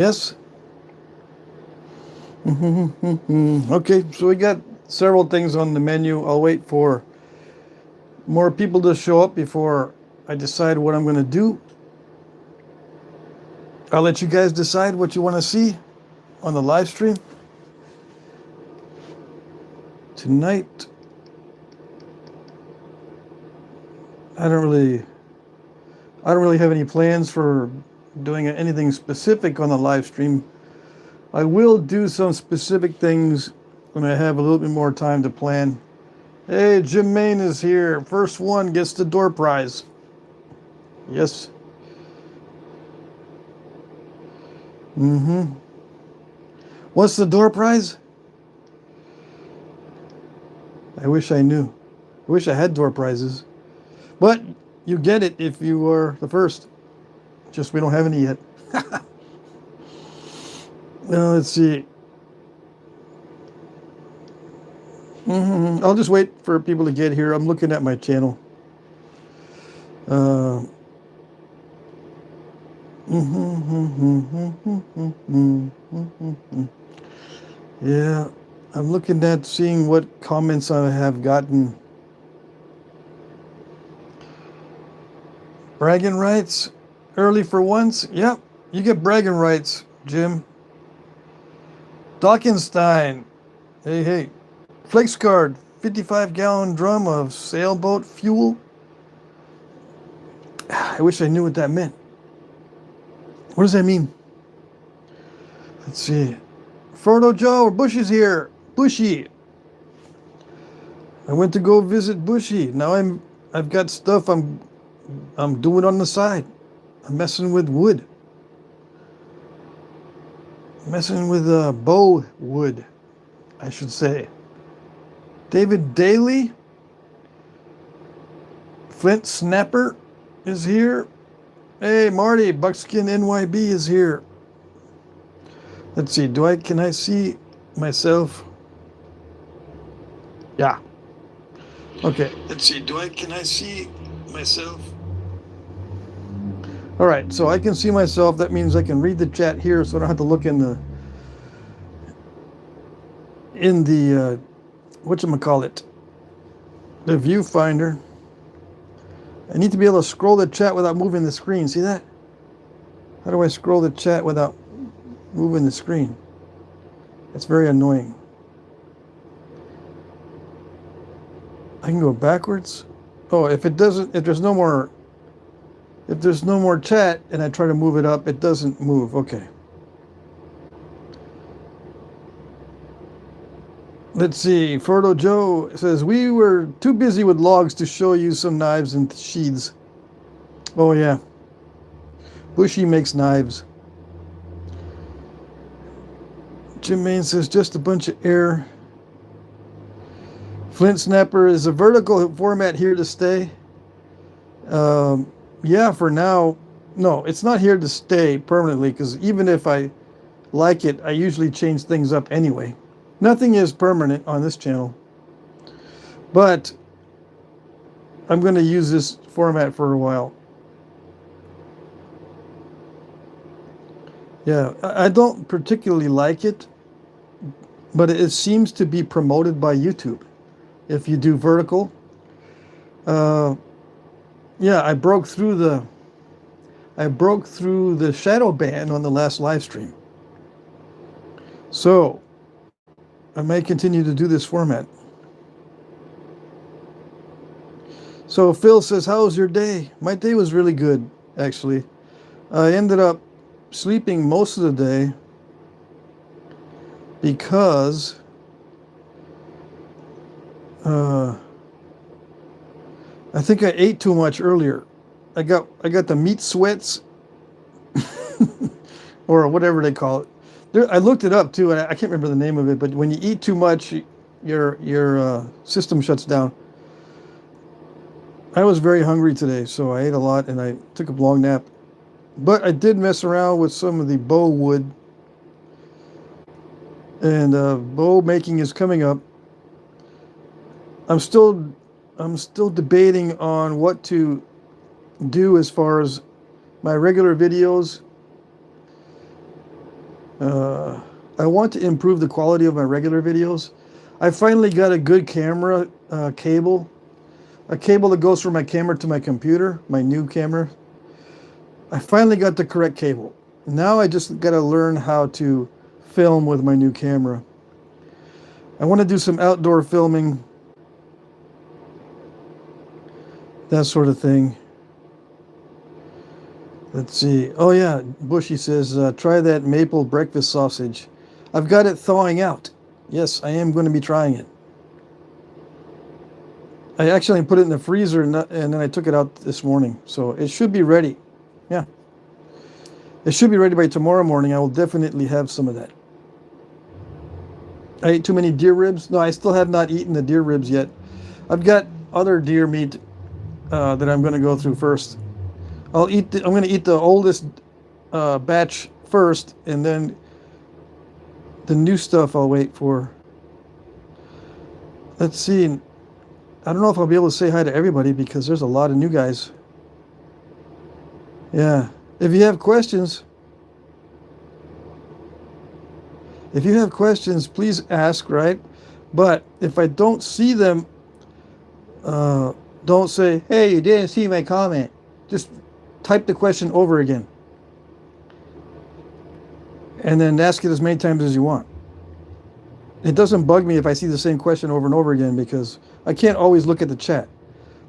Yes. Okay, so we got several things on the menu. I'll wait for more people to show up before I decide what I'm going to do. I'll let you guys decide what you want to see on the live stream tonight. I don't really have any plans for doing anything specific on the live stream. I will do some specific things when I have a little bit more time to plan. Hey, Jim Main is here. First one gets the door prize. Yes. What's the door prize? I wish I knew. I wish I had door prizes. But you get it if you are the first. Just we don't have any yet. Now let's see. I'll just wait for people to get here. I'm looking at my channel. Yeah, I'm looking at seeing what comments I have gotten. Bragging rights, early for once. Yep, you get bragging rights, Jim. Dockenstein, hey. Flakes card, 55-gallon drum of sailboat fuel. I wish I knew what that meant. What does that mean? Let's see. Frodo Joe, Bushy's here. Bushy. I went to go visit Bushy. Now I've got stuff I'm doing on the side. I'm messing with wood. Messing with bow wood, I should say. David Daly, Flint Snapper is here. Hey, Marty, Buckskin NYB is here. Let's see, can I see myself? Yeah. Okay, let's see, can I see myself? All right, so I can see myself. That means I can read the chat here, so I don't have to look in the whatchamacallit, the viewfinder. I need to be able to scroll the chat without moving the screen. See that? How do I scroll the chat without moving the screen? That's very annoying. I can go backwards. Oh, if there's no more chat and I try to move it up, it doesn't move. Okay. Let's see. Frodo Joe says, we were too busy with logs to show you some knives and sheaths. Oh, yeah. Bushy makes knives. Jim Main says, just a bunch of air. Flint Snapper is a vertical format here to stay. Yeah, for now. No, it's not here to stay permanently, because even if I like it, I usually change things up anyway. Nothing is permanent on this channel, but I'm going to use this format for a while. Yeah, I don't particularly like it, but it seems to be promoted by YouTube. If you do vertical, yeah, I broke through the shadow ban on the last live stream. So I may continue to do this format. So Phil says, how was your day? My day was really good, actually. I ended up sleeping most of the day because I think I ate too much earlier. I got the meat sweats or whatever they call it. I looked it up too, and I can't remember the name of it, but when you eat too much, your system shuts down. I was very hungry today, so I ate a lot and I took a long nap. But I did mess around with some of the bow wood, and bow making is coming up. I'm still debating on what to do as far as my regular videos I want to improve the quality of my regular videos. I finally got a good camera cable. A cable that goes from my camera to my computer, my new camera. I finally got the correct cable. Now I just got to learn how to film with my new camera. I want to do some outdoor filming, that sort of thing. Let's see. Oh yeah, Bushy says, try that maple breakfast sausage. I've got it thawing out. Yes, I am going to be trying it. I actually put it in the freezer and then I took it out this morning. So it should be ready. Yeah. It should be ready by tomorrow morning. I will definitely have some of that. I ate too many deer ribs. No, I still have not eaten the deer ribs yet. I've got other deer meat that I'm going to go through first. I'm going to eat the oldest batch first, and then the new stuff I'll wait for. Let's see. I don't know if I'll be able to say hi to everybody because there's a lot of new guys. Yeah. If you have questions, please ask, right? But if I don't see them, don't say, hey, you didn't see my comment. Just type the question over again. And then ask it as many times as you want. It doesn't bug me if I see the same question over and over again because I can't always look at the chat.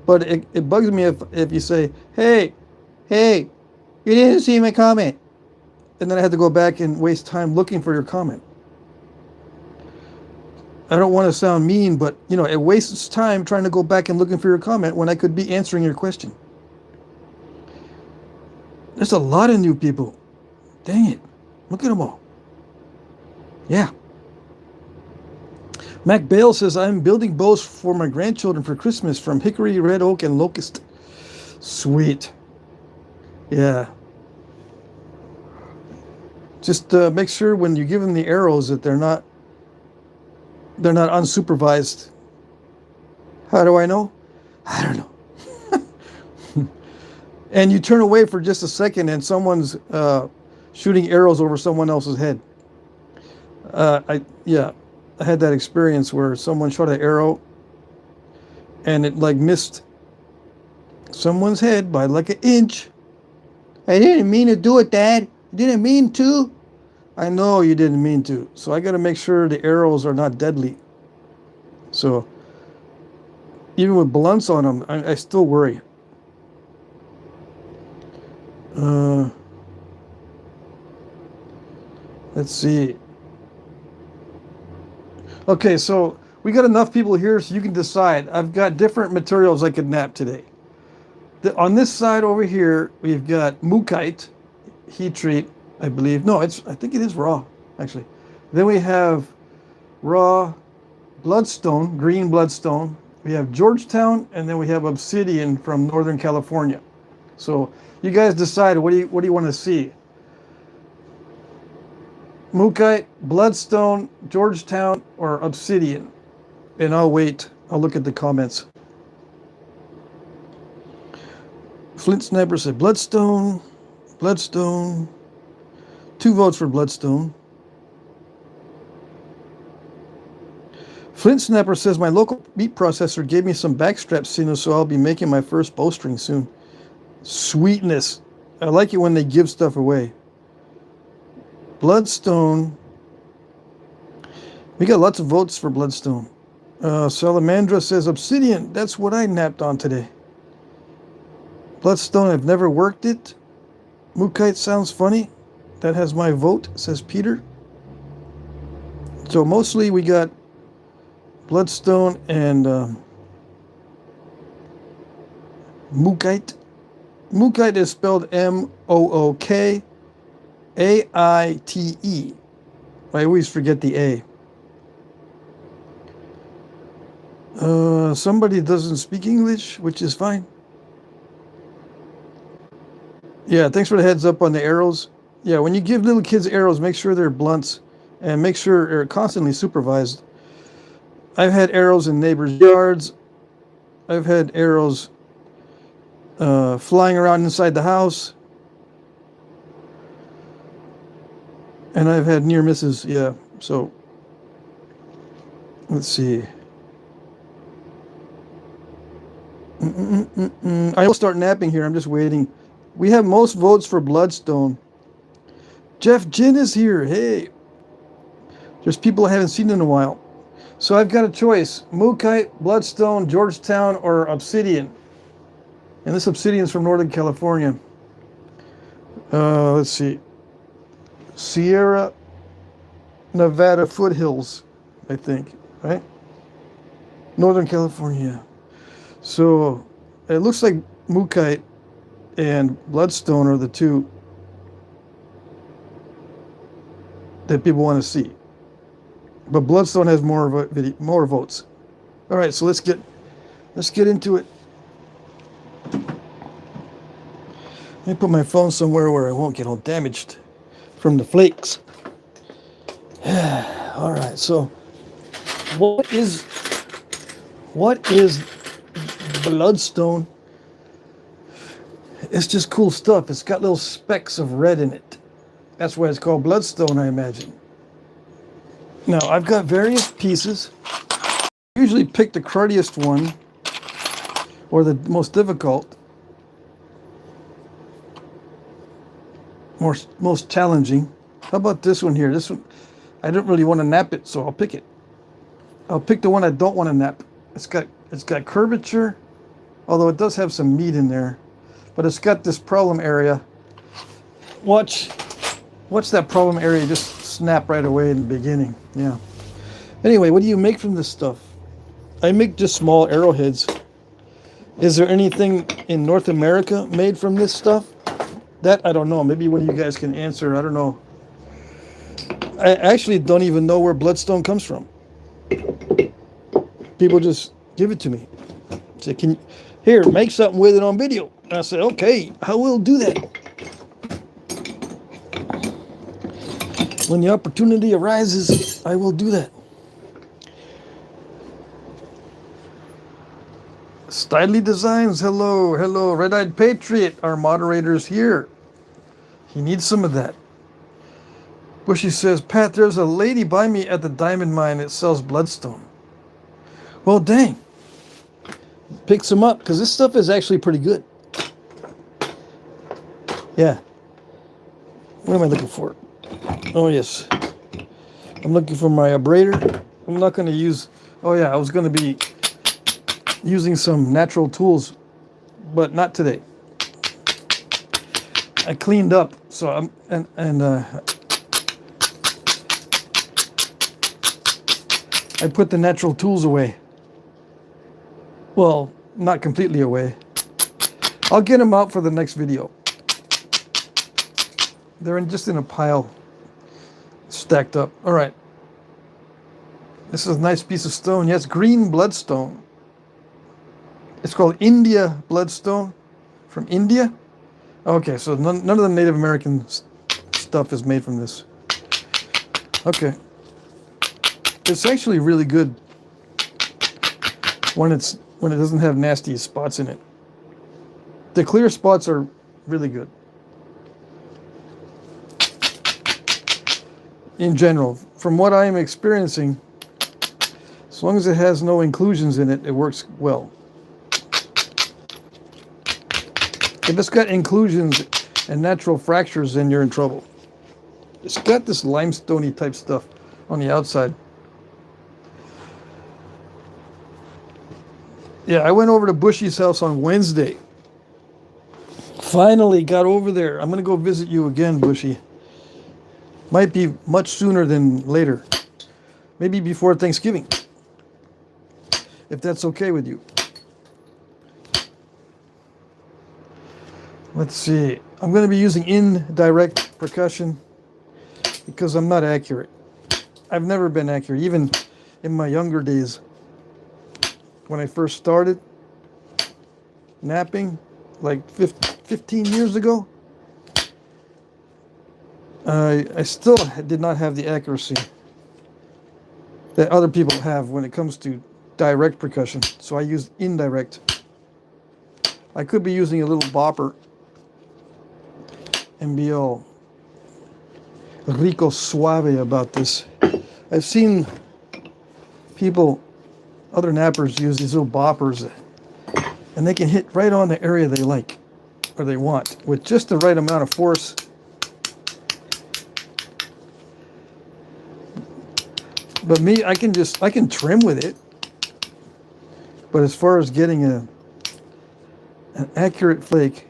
But it bugs me if you say, hey, you didn't see my comment. And then I had to go back and waste time looking for your comment. I don't want to sound mean, but you know, it wastes time trying to go back and looking for your comment when I could be answering your question. There's a lot of new people. Dang it. Look at them all. Yeah. Mac Bale says, I'm building bows for my grandchildren for Christmas from hickory, red oak, and locust. Sweet. Yeah. Just make sure when you give them the arrows that they're not unsupervised. How do I know? I don't know. And you turn away for just a second and someone's shooting arrows over someone else's head. I had that experience where someone shot an arrow and it like missed someone's head by like an inch. I didn't mean to do it, Dad. I didn't mean to. I know you didn't mean to. So I got to make sure the arrows are not deadly. So even with blunts on them, I still worry. Let's see. Okay, so we got enough people here so you can decide. I've got different materials I could knap today. On this side over here, we've got mookaite, heat treat, I believe. No, I think it is raw, actually. Then we have raw bloodstone, green bloodstone. We have Georgetown, and then we have obsidian from Northern California. So you guys decide, what do you want to see? Mookaite, bloodstone, Georgetown, or obsidian? And I'll wait. I'll look at the comments. Flint Sniper said bloodstone. 2 votes for bloodstone. Flint Snapper says my local meat processor gave me some backstrap sinews, so I'll be making my first bowstring soon. Sweetness. I like it when they give stuff away. Bloodstone. We got lots of votes for bloodstone. Salamandra says obsidian. That's what I napped on today. Bloodstone, I've never worked it. Mookaite sounds funny. That has my vote, says Peter. So mostly we got bloodstone and mookaite. Mookaite is spelled M-O-O-K-A-I-T-E. I always forget the A. Somebody doesn't speak English, which is fine. Yeah, thanks for the heads up on the arrows. Yeah, when you give little kids arrows, make sure they're blunts and make sure they're constantly supervised. I've had arrows in neighbors' yards. I've had arrows flying around inside the house. And I've had near misses, yeah. So let's see. I will start napping here. I'm just waiting. We have most votes for Bloodstone. Jeff Jin is here. Hey. There's people I haven't seen in a while. So I've got a choice. Mookite, Bloodstone, Georgetown, or Obsidian. And this Obsidian is from Northern California. Let's see. Sierra Nevada foothills, I think, right? Northern California. So it looks like Mookite and Bloodstone are the two that people want to see. But Bloodstone has more votes. All right, so let's get into it. Let me put my phone somewhere where I won't get all damaged from the flakes. All right, so what is Bloodstone? It's just cool stuff. It's got little specks of red in it. That's why it's called Bloodstone, I imagine. Now, I've got various pieces. I usually pick the cruddiest one or the most difficult, most challenging. How about this one here? This one, I don't really want to nap it, so I'll pick it. I'll pick the one I don't want to nap. It's got curvature, although it does have some meat in there, but it's got this problem area. Watch that problem area just snap right away in the beginning. Yeah. Anyway, what do you make from this stuff? I make just small arrowheads. Is there anything in North America made from this stuff? That I don't know. Maybe one of you guys can answer. I don't know. I actually don't even know where Bloodstone comes from. People just give it to me. Say, here, make something with it on video. And I say, okay, I will do that. When the opportunity arises, I will do that. Styley Designs, hello. Red-Eyed Patriot, our moderator's here. He needs some of that. Bushy says, Pat, there's a lady by me at the diamond mine that sells Bloodstone. Well, dang. Pick some up, because this stuff is actually pretty good. Yeah. What am I looking for? Oh, yes. I'm looking for my abrader. I'm not going to use... Oh, yeah, I was going to be using some natural tools, but not today. I cleaned up, so I put the natural tools away. Well, not completely away. I'll get them out for the next video. They're just in a pile, stacked up. All right. This is a nice piece of stone. Yes, green bloodstone. It's called India bloodstone, from India. Okay, so none of the Native American stuff is made from this. Okay. It's actually really good when it doesn't have nasty spots in it. The clear spots are really good. In general, from what I am experiencing, as long as it has no inclusions in it, it works well. If it's got inclusions and natural fractures, then you're in trouble. It's got this limestoney type stuff on the outside. Yeah, I went over to Bushy's house on Wednesday. Finally got over there. I'm going to go visit you again, Bushy. Might be much sooner than later. Maybe before Thanksgiving. If that's okay with you. Let's see. I'm going to be using indirect percussion because I'm not accurate. I've never been accurate, even in my younger days. When I first started napping, like 15 years ago, I still did not have the accuracy that other people have when it comes to direct percussion. So I used indirect. I could be using a little bopper and be all rico suave about this. I've seen people, other nappers, use these little boppers, and they can hit right on the area they like or they want with just the right amount of force. But me, I can trim with it. But as far as getting an accurate flake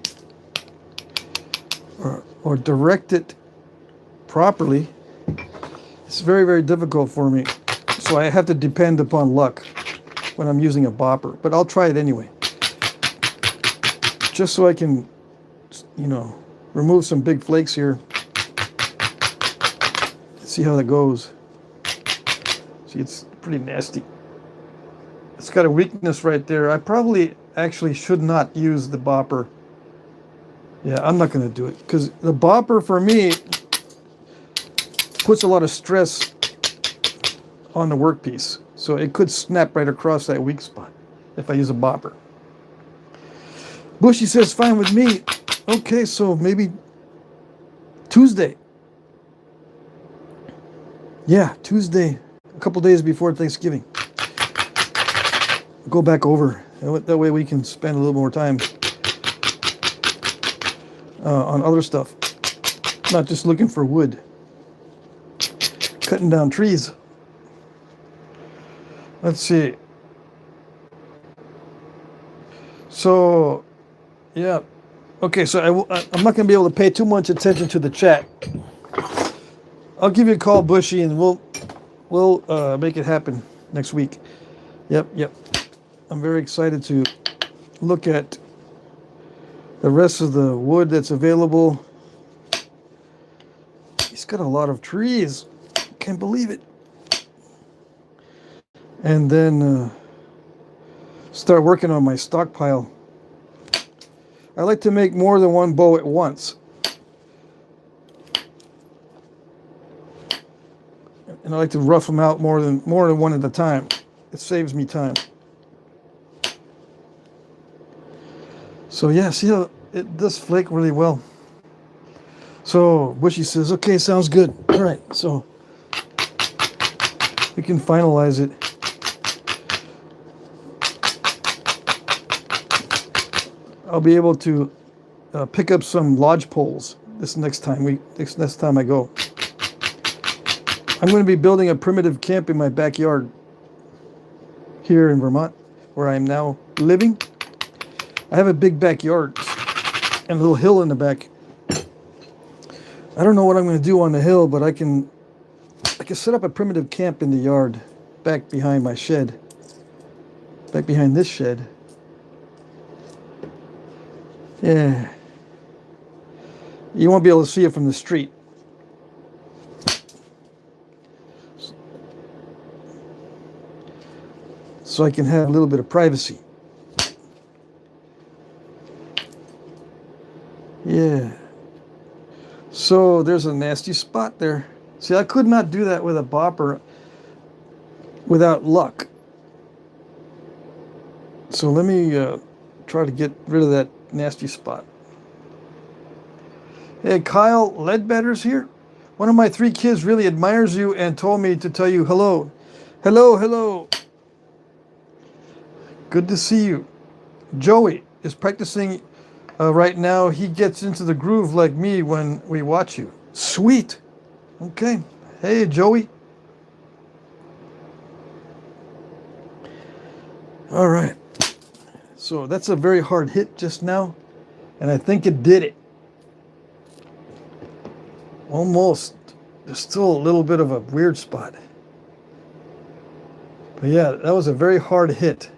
or direct it properly, it's very, very difficult for me. So I have to depend upon luck when I'm using a bopper. But I'll try it anyway. Just so I can, you know, remove some big flakes here. See how that goes. See, it's pretty nasty. It's got a weakness right there. I probably actually should not use the bopper. Yeah, I'm not going to do it because the bopper for me puts a lot of stress on the workpiece. So it could snap right across that weak spot if I use a bopper. Bushy says, fine with me. Okay, so maybe Tuesday. Yeah, Tuesday, a couple days before Thanksgiving. Go back over. That way we can spend a little more time on other stuff. Not just looking for wood. Cutting down trees. Let's see. So, yeah. Okay, so I'm not going to be able to pay too much attention to the chat. I'll give you a call, Bushy, and we'll make it happen next week. Yep. I'm very excited to look at the rest of the wood that's available. He's got a lot of trees. Can't believe it. And then start working on my stockpile. I like to make more than one bow at once. And I like to rough them out more than one at a time. It saves me time. So yeah, see how it does flake really well. So Bushy says, okay, sounds good. All right, so we can finalize it. I'll be able to pick up some lodge poles this next time I go. I'm going to be building a primitive camp in my backyard here in Vermont, where I'm now living. I have a big backyard and a little hill in the back. I don't know what I'm going to do on the hill, but I can set up a primitive camp in the yard back behind my shed, back behind this shed. Yeah. You won't be able to see it from the street. So I can have a little bit of privacy. Yeah. So there's a nasty spot there. See, I could not do that with a bopper without luck. So let me try to get rid of that nasty spot. Hey, Kyle Ledbetter's here. One of my 3 kids really admires you and told me to tell you hello. Hello. Good to see you. Joey is practicing right now. He gets into the groove like me when we watch you. Sweet. Okay. Hey, Joey. All right. So that's a very hard hit just now, and I think it did it. Almost. There's still a little bit of a weird spot. But yeah, that was a very hard hit.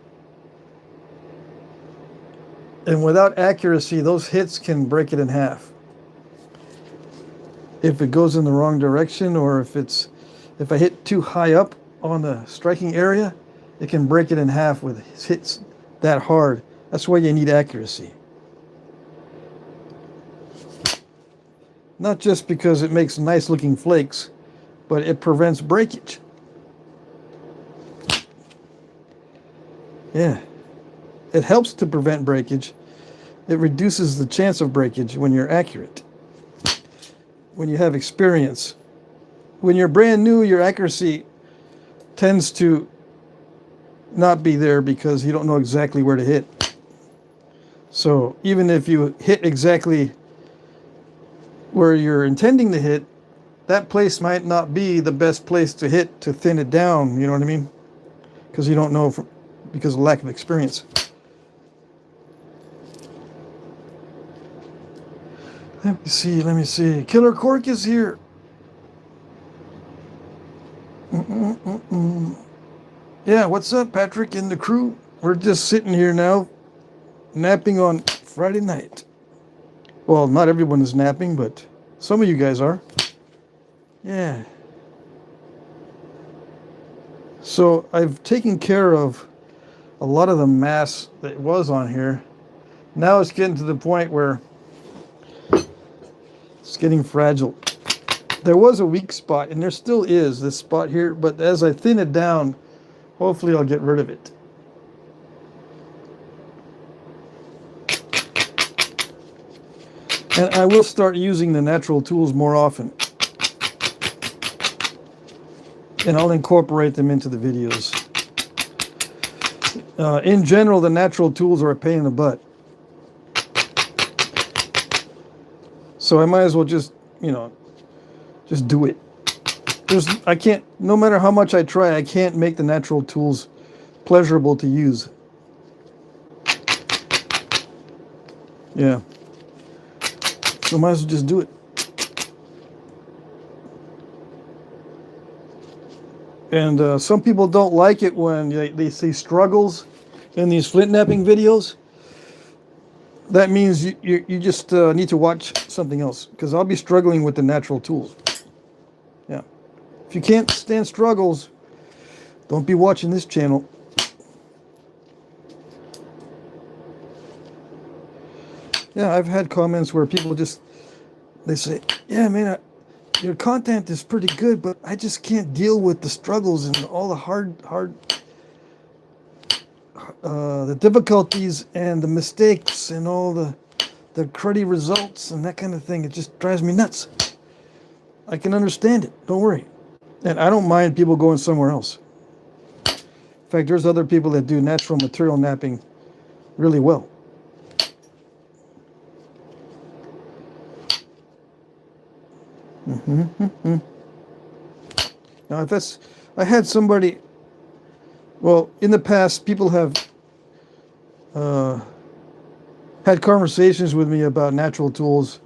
And without accuracy, those hits can break it in half. If it goes in the wrong direction, or if I hit too high up on the striking area, it can break it in half with hits that hard. That's why you need accuracy. Not just because it makes nice looking flakes, but it prevents breakage. Yeah. It helps to prevent breakage. It reduces the chance of breakage when you're accurate. When you have experience when you're brand new, your accuracy tends to not be there because you don't know exactly where to hit. So even if you hit exactly where you're intending to hit, that place might not be the best place to hit to thin it down, you know what I mean? Because you don't know because of lack of experience. Let me see. Killer Cork is here. Yeah, what's up, Patrick and the crew? We're just sitting here now, napping on Friday night. Well, not everyone is napping, but some of you guys are. Yeah. So I've taken care of a lot of the mass that was on here. Now it's getting to the point where it's getting fragile. There was a weak spot, and there still is this spot here, but as I thin it down, hopefully I'll get rid of it. And I will start using the natural tools more often. And I'll incorporate them into the videos. In general, the natural tools are a pain in the butt. So I might as well just, just do it. I can't, no matter how much I try, I can't make the natural tools pleasurable to use. Yeah. So I might as well just do it. And some people don't like it when they see struggles in these flint knapping videos. That means you just need to watch something else, because I'll be struggling with the natural tools. Yeah. If you can't stand struggles, don't be watching this channel. Yeah, I've had comments where people they say, yeah, man, your content is pretty good, but I just can't deal with the struggles and all the the difficulties and the mistakes and all the cruddy results and that kind of thing. It just drives me nuts. I can understand it. Don't worry. And I don't mind people going somewhere else. In fact, there's other people that do natural material napping really well. Now, if I had somebody, well, in the past, people have had conversations with me about natural tools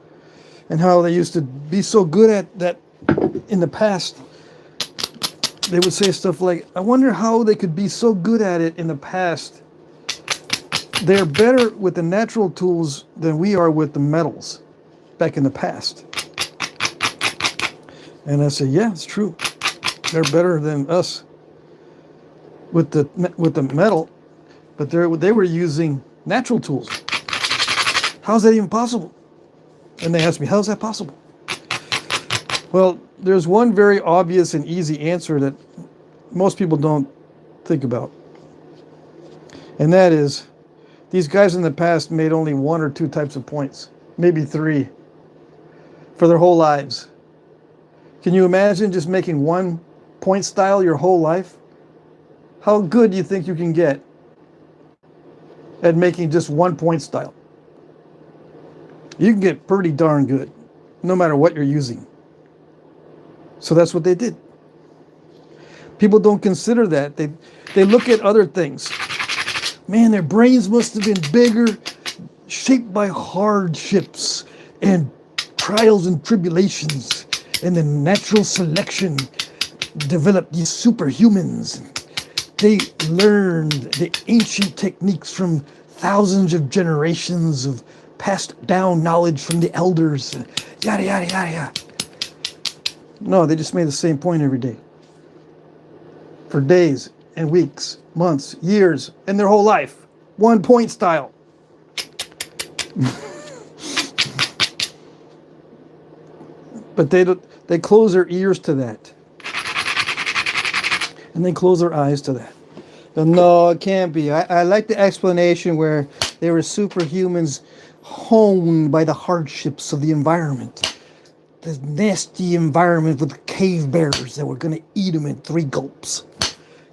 and how they used to be so good at that in the past. They would say stuff like, I wonder how they could be so good at it in the past. They're better with the natural tools than we are with the metals back in the past. And I say, yeah, it's true. They're better than us with the metal, but they were using natural tools. How's that even possible? And they asked me, how's that possible? Well, there's one very obvious and easy answer that most people don't think about. And that is, these guys in the past made only 1 or 2 types of points, maybe 3, for their whole lives. Can you imagine just making 1 point style your whole life? How good do you think you can get at making just 1 point style? You can get pretty darn good, no matter what you're using. So that's what they did. People don't consider that. They look at other things. Man, their brains must have been bigger, shaped by hardships and trials and tribulations, and then natural selection developed these superhumans. They learned the ancient techniques from thousands of generations of passed down knowledge from the elders, yada, yada, yada, yada. No, they just made the same point every day. For days and weeks, months, years, and their whole life. 1 point style. But they close their ears to that. And they close their eyes to that. No, it can't be. I like the explanation where they were superhumans honed by the hardships of the environment. The nasty environment with cave bears that were going to eat them in 3 gulps.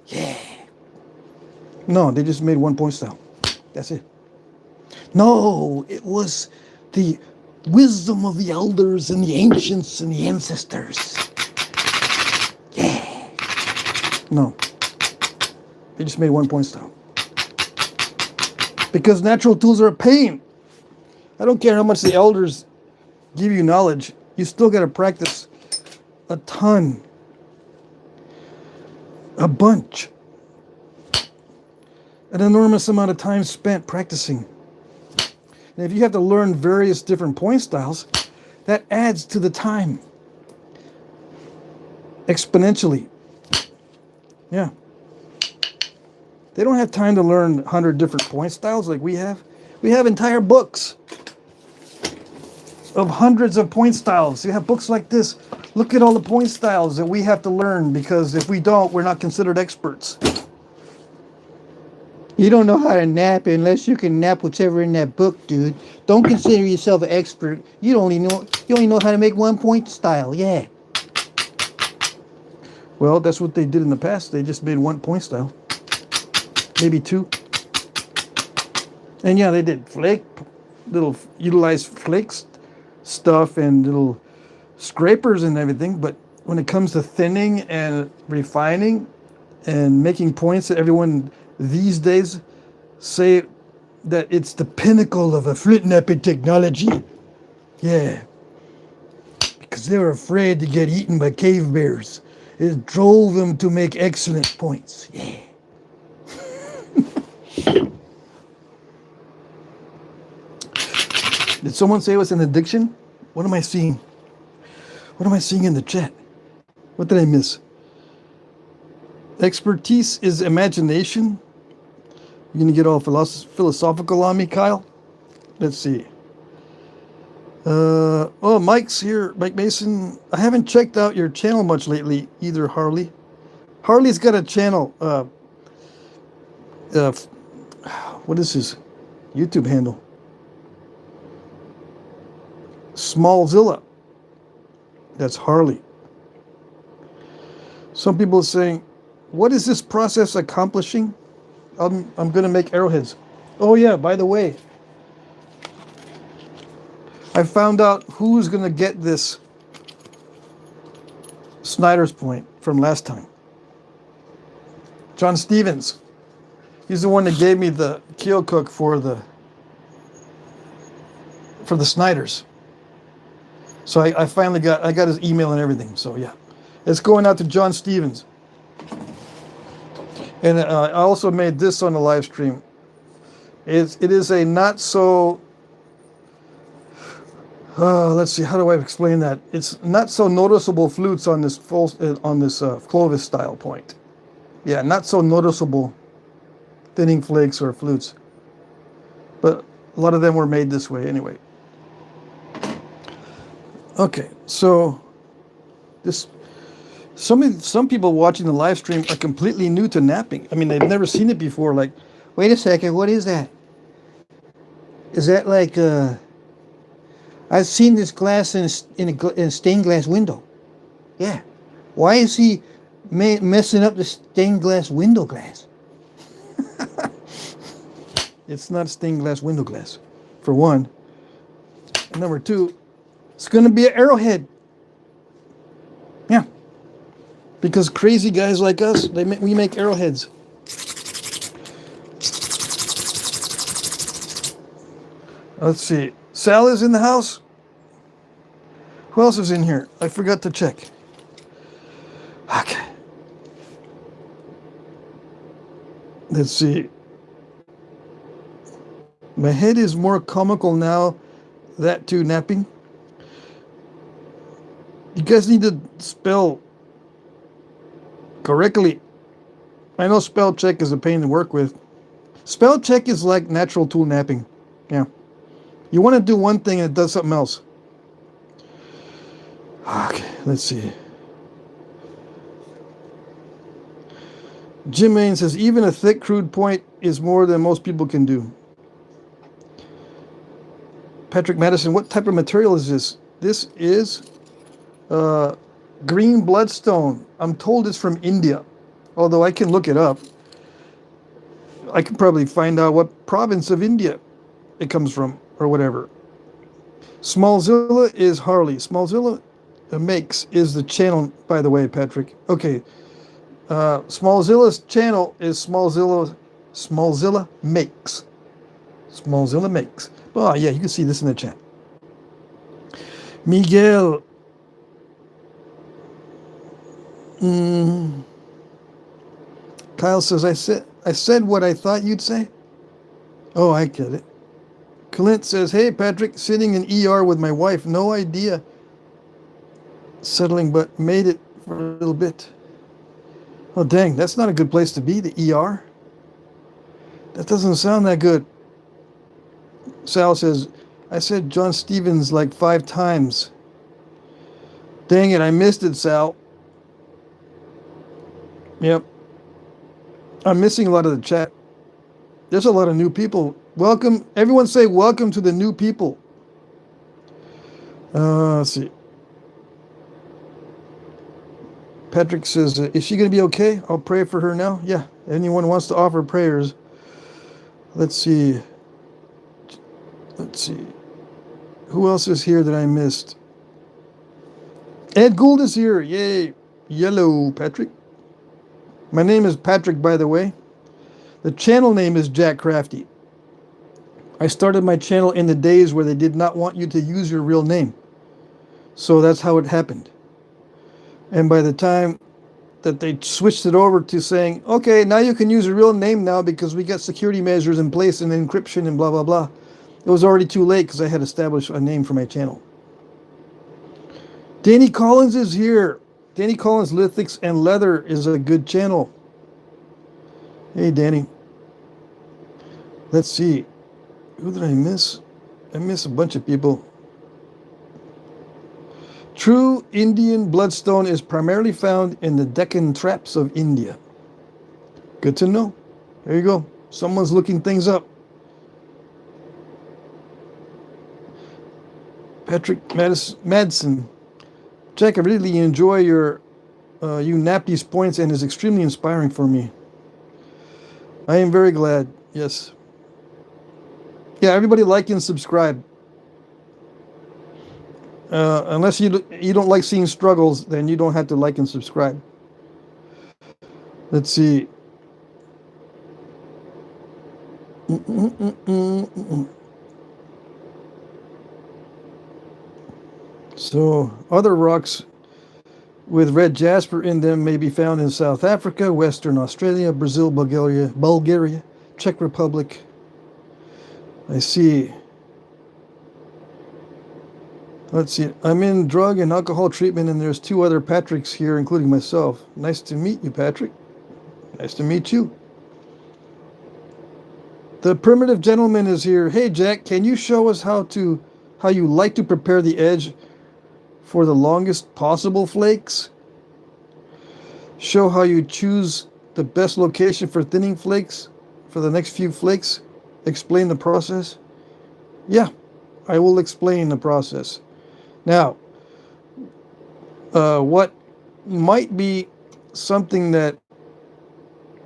Yeah. No, they just made 1 point style. That's it. No, it was the wisdom of the elders and the ancients and the ancestors. Yeah. No. They just made 1 point style. Because natural tools are a pain. I don't care how much the elders give you knowledge. You still got to practice a ton. A bunch. An enormous amount of time spent practicing. And if you have to learn various different point styles, that adds to the time. Exponentially. Yeah. They don't have time to learn 100 different point styles like we have. We have entire books of hundreds of point styles. You have books like this. Look at all the point styles that we have to learn, because if we don't, we're not considered experts. You don't know how to nap unless you can nap whatever in that book, dude. Don't consider yourself an expert. You only know how to make 1 point style. Yeah. Well, that's what they did in the past. They just made 1 point style. Maybe 2. And yeah, they did utilize flakes stuff and little scrapers and everything. But when it comes to thinning and refining and making points that everyone these days say that it's the pinnacle of a flintnapping technology. Yeah. Because they were afraid to get eaten by cave bears. It drove them to make excellent points. Yeah. Did someone say it was an addiction? What am I seeing? What am I seeing in the chat? What did I miss? Expertise is imagination. You're going to get all philosophical on me, Kyle? Let's see. Oh, Mike's here. Mike Mason. I haven't checked out your channel much lately either, Harley. Harley's got a channel. What is his YouTube handle? Smallzilla. That's Harley. Some people are saying, what is this process accomplishing? I'm going to make arrowheads. Oh yeah, by the way, I found out who's going to get this Snyder's point from last time. John Stevens. He's the one that gave me the keel cook for the Snyders. So I finally got his email and everything. So yeah, it's going out to John Stevens. And I also made this on the live stream. It is a not so. Let's see, how do I explain that? It's not so noticeable flutes on this Clovis style point. Yeah, not so noticeable thinning flakes or flutes. But a lot of them were made this way anyway. Okay, so this some people watching the live stream are completely new to napping. I mean, they've never seen it before. Like, wait a second, what is that? Is that like I've seen this glass in a stained glass window. Yeah. Why is he messing up the stained glass window glass? It's not stained glass window glass, for one. And number two, it's going to be an arrowhead. Yeah. Because crazy guys like us, we make arrowheads. Let's see. Sal is in the house. Who else is in here? I forgot to check. Okay. Let's see. My head is more comical now. That too, napping. You guys need to spell correctly. I know spell check is a pain to work with. Spell check is like natural tool napping. Yeah. You want to do one thing and it does something else. Okay, let's see. Jim Main says, even a thick, crude point is more than most people can do. Patrick Madison, what type of material is this? This is Green bloodstone. I'm told it's from India, although I can look it up. I can probably find out what province of India it comes from or whatever. Smallzilla is Harley. Smallzilla makes is the channel, by the way, Patrick. Okay. Smallzilla's channel is Smallzilla makes. Smallzilla makes. Oh yeah, you can see this in the chat. Miguel. Kyle says, I said what I thought you'd say. Oh, I get it. Clint says, hey Patrick, sitting in ER with my wife, no idea settling, but made it for a little bit. Oh dang, that's not a good place to be, the ER. That doesn't sound that good. Sal says, I said John Stevens like 5 times. Dang it, I missed it, Sal. Yep. I'm missing a lot of the chat. There's a lot of new people. Welcome. Everyone say welcome to the new people. Let's see. Patrick says, is she going to be okay? I'll pray for her now. Yeah. Anyone wants to offer prayers. Let's see. Let's see. Who else is here that I missed? Ed Gould is here. Yay. Yellow, Patrick. My name is Patrick, by the way. The channel name is Jack Crafty. I started my channel in the days where they did not want you to use your real name. So that's how it happened. And by the time that they switched it over to saying, okay, now you can use your real name now because we got security measures in place and encryption and blah, blah, blah. It was already too late because I had established a name for my channel. Danny Collins is here. Danny Collins Lithics and Leather is a good channel. Hey, Danny. Let's see. Who did I miss? I miss a bunch of people. True Indian bloodstone is primarily found in the Deccan traps of India. Good to know. There you go. Someone's looking things up. Patrick Madsen. Jack, I really enjoy your you nap these points and is extremely inspiring for me. I am very glad. Yes. Yeah, everybody like and subscribe. Unless you don't like seeing struggles, then you don't have to like and subscribe. Let's see. So, other rocks with red jasper in them may be found in South Africa, Western Australia, Brazil, Bulgaria, Czech Republic. I see. Let's see. I'm in drug and alcohol treatment, and there's 2 other Patricks here, including myself. Nice to meet you, Patrick. Nice to meet you. The primitive gentleman is here. Hey, Jack, can you show us how you like to prepare the edge for the longest possible flakes? Show how you choose the best location for thinning flakes for the next few flakes. Explain the process. Yeah, I will explain the process. Now, what might be something that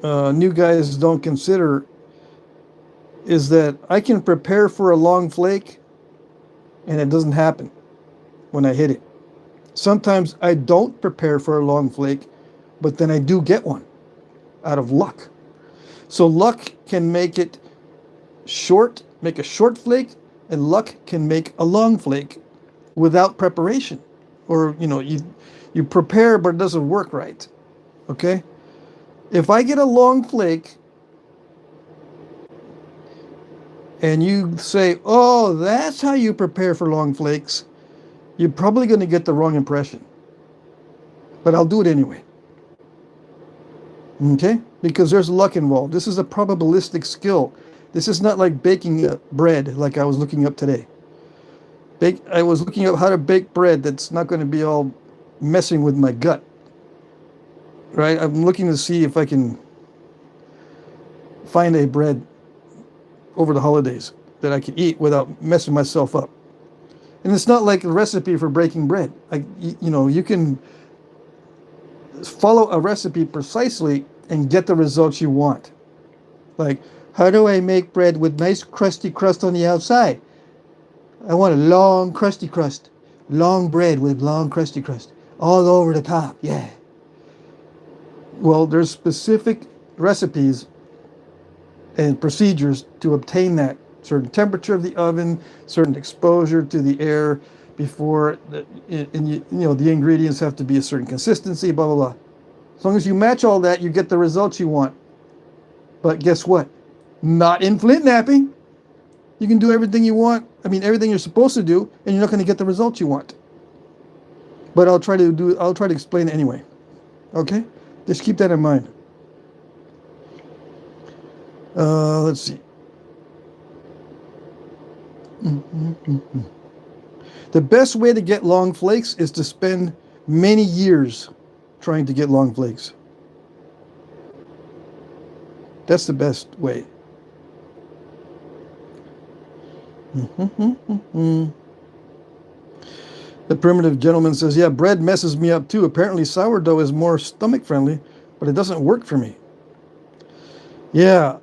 new guys don't consider is that I can prepare for a long flake and it doesn't happen when I hit it. Sometimes I don't prepare for a long flake, but then I do get one out of luck. So luck can make it short, make a short flake, and luck can make a long flake without preparation. Or, you prepare, but it doesn't work right. Okay? If I get a long flake and you say, oh, that's how you prepare for long flakes, you're probably going to get the wrong impression. But I'll do it anyway. Okay? Because there's luck involved. This is a probabilistic skill. This is not like baking bread like I was looking up today. I was looking up how to bake bread that's not going to be all messing with my gut. Right? I'm looking to see if I can find a bread over the holidays that I can eat without messing myself up. And it's not like a recipe for breaking bread. You can follow a recipe precisely and get the results you want. Like, how do I make bread with nice crusty crust on the outside? I want a long crusty crust. Long bread with long crusty crust. All over the top, yeah. Well, there's specific recipes and procedures to obtain that. Certain temperature of the oven, certain exposure to the air before, the ingredients have to be a certain consistency, blah, blah, blah. As long as you match all that, you get the results you want. But guess what? Not in flint knapping. You can do everything you want. I mean, everything you're supposed to do, and you're not going to get the results you want. But I'll try to explain it anyway. Okay? Just keep that in mind. Let's see. The best way to get long flakes is to spend many years trying to get long flakes. That's the best way. The primitive gentleman says, yeah, bread messes me up too. Apparently sourdough is more stomach friendly, but it doesn't work for me. Yeah,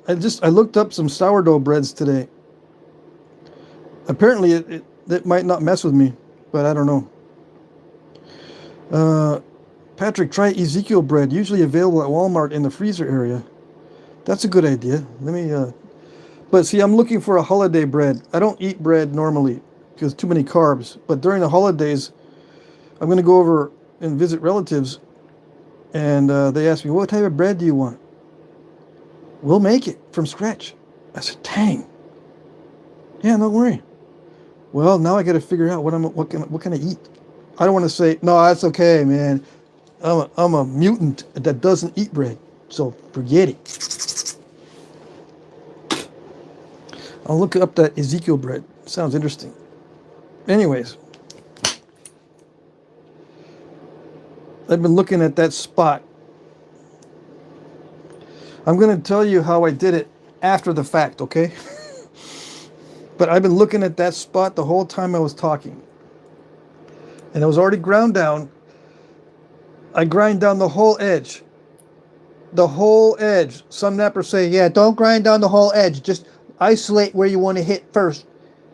I looked up some sourdough breads today. Apparently it might not mess with me, but I don't know. Patrick, try Ezekiel bread, usually available at Walmart in the freezer area. That's a good idea. Let me, but see, I'm looking for a holiday bread. I don't eat bread normally because too many carbs. But during the holidays, I'm going to go over and visit relatives, and they ask me, what type of bread do you want? We'll make it from scratch. I said, dang. Yeah, don't worry. Well, now I got to figure out what can I eat. I don't want to say, no, that's okay, man. I'm a mutant that doesn't eat bread, so forget it. I'll look up that Ezekiel bread. Sounds interesting. Anyways, I've been looking at that spot. I'm going to tell you how I did it after the fact, okay? But I've been looking at that spot the whole time I was talking. And it was already ground down. I grind down the whole edge. The whole edge. Some knappers say, yeah, don't grind down the whole edge. Just isolate where you want to hit first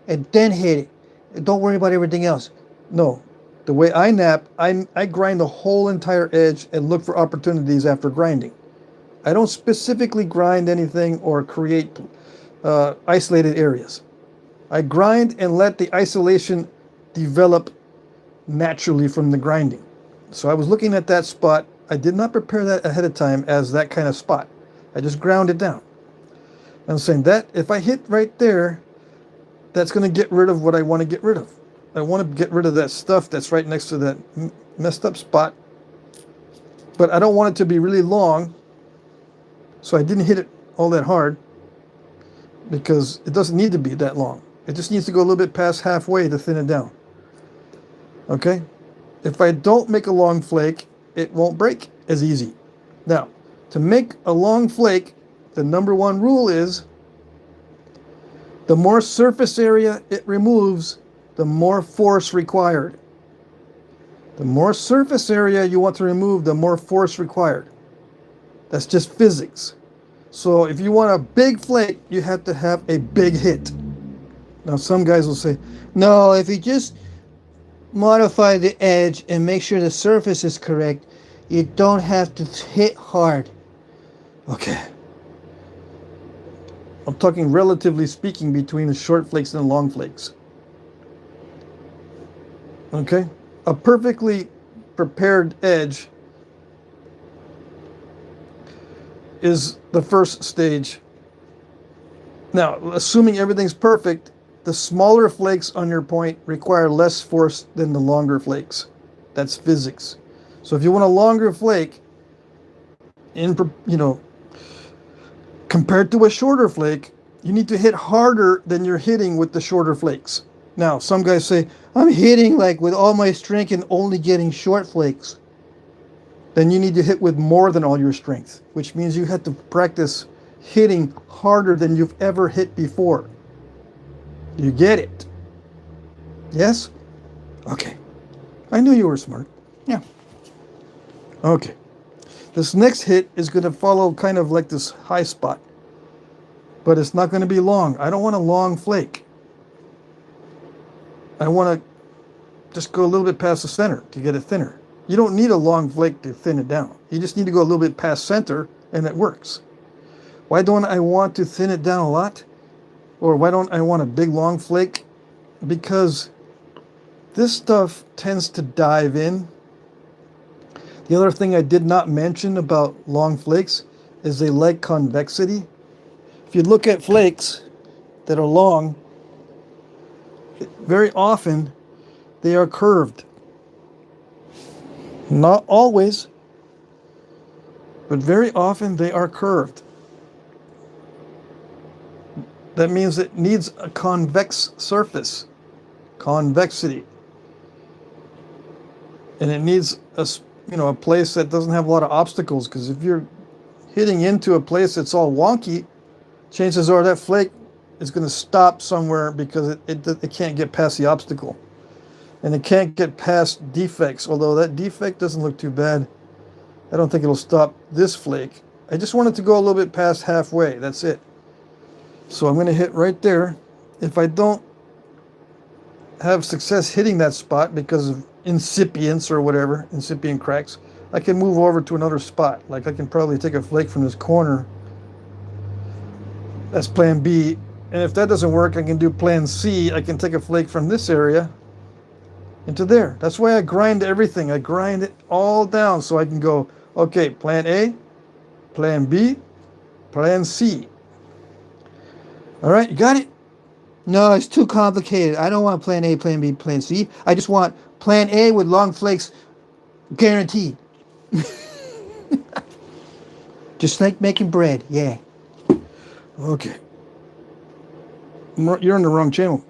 and then hit it. And don't worry about everything else. No. The way I knap, I grind the whole entire edge and look for opportunities after grinding. I don't specifically grind anything or create isolated areas. I grind and let the isolation develop naturally from the grinding. So I was looking at that spot. I did not prepare that ahead of time as that kind of spot. I just ground it down. I'm saying that if I hit right there, that's going to get rid of what I want to get rid of. I want to get rid of that stuff that's right next to that messed up spot. But I don't want it to be really long. So I didn't hit it all that hard because it doesn't need to be that long. It just needs to go a little bit past halfway to thin it down. Okay? If I don't make a long flake, it won't break as easy. Now, to make a long flake, the number one rule is the more surface area it removes, the more force required. The more surface area you want to remove, the more force required. That's just physics. So if you want a big flake, you have to have a big hit. Now some guys will say, no, if you just modify the edge and make sure the surface is correct, you don't have to hit hard. Okay. I'm talking relatively speaking between the short flakes and the long flakes. Okay? A perfectly prepared edge is the first stage. Now, assuming everything's perfect, the smaller flakes on your point require less force than the longer flakes. That's physics. So if you want a longer flake, compared to a shorter flake, you need to hit harder than you're hitting with the shorter flakes. Now, some guys say, I'm hitting like with all my strength and only getting short flakes. Then you need to hit with more than all your strength, which means you have to practice hitting harder than you've ever hit before. You get it? Yes? Okay. I knew you were smart. Yeah. Okay. This next hit is going to follow kind of like this high spot, but it's not going to be long. I don't want a long flake. I want to just go a little bit past the center to get it thinner. You don't need a long flake to thin it down. You just need to go a little bit past center and it works. Why don't I want to thin it down a lot? Or why don't I want a big long flake? Because this stuff tends to dive in. The other thing I did not mention about long flakes is they like convexity. If you look at flakes that are long, very often they are curved. Not always, but very often they are curved. That means it needs a convex surface, convexity. And it needs a place that doesn't have a lot of obstacles, because if you're hitting into a place that's all wonky, chances are that flake is going to stop somewhere because it can't get past the obstacle. And it can't get past defects, although that defect doesn't look too bad. I don't think it'll stop this flake. I just want it to go a little bit past halfway. That's it. So I'm going to hit right there. If I don't have success hitting that spot because of incipients or whatever, incipient cracks, I can move over to another spot. Like I can probably take a flake from this corner. That's plan B. And if that doesn't work, I can do plan C. I can take a flake from this area into there. That's why I grind everything. I grind it all down so I can go, okay, plan A, plan B, plan C. All right, you got it? No, it's too complicated. I don't want plan A, plan B, plan C. I just want plan A with long flakes guaranteed. Just like making bread, yeah. Okay. You're on the wrong channel.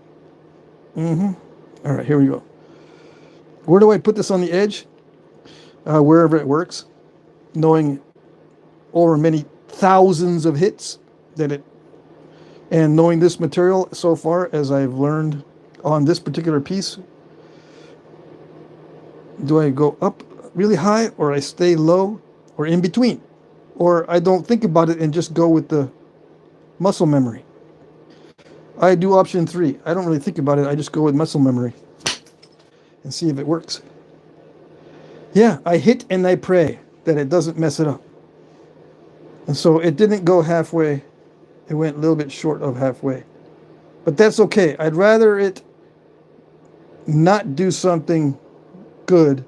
All right, here we go. Where do I put this on the edge? Wherever it works, knowing over many thousands of hits and knowing this material so far as I've learned on this particular piece. Do I go up really high, or I stay low, or in between? Or I don't think about it and just go with the muscle memory. I do option 3. I don't really think about it. I just go with muscle memory and see if it works. Yeah, I hit and I pray that it doesn't mess it up. And so it didn't go halfway. It went a little bit short of halfway. But that's okay. I'd rather it not do something good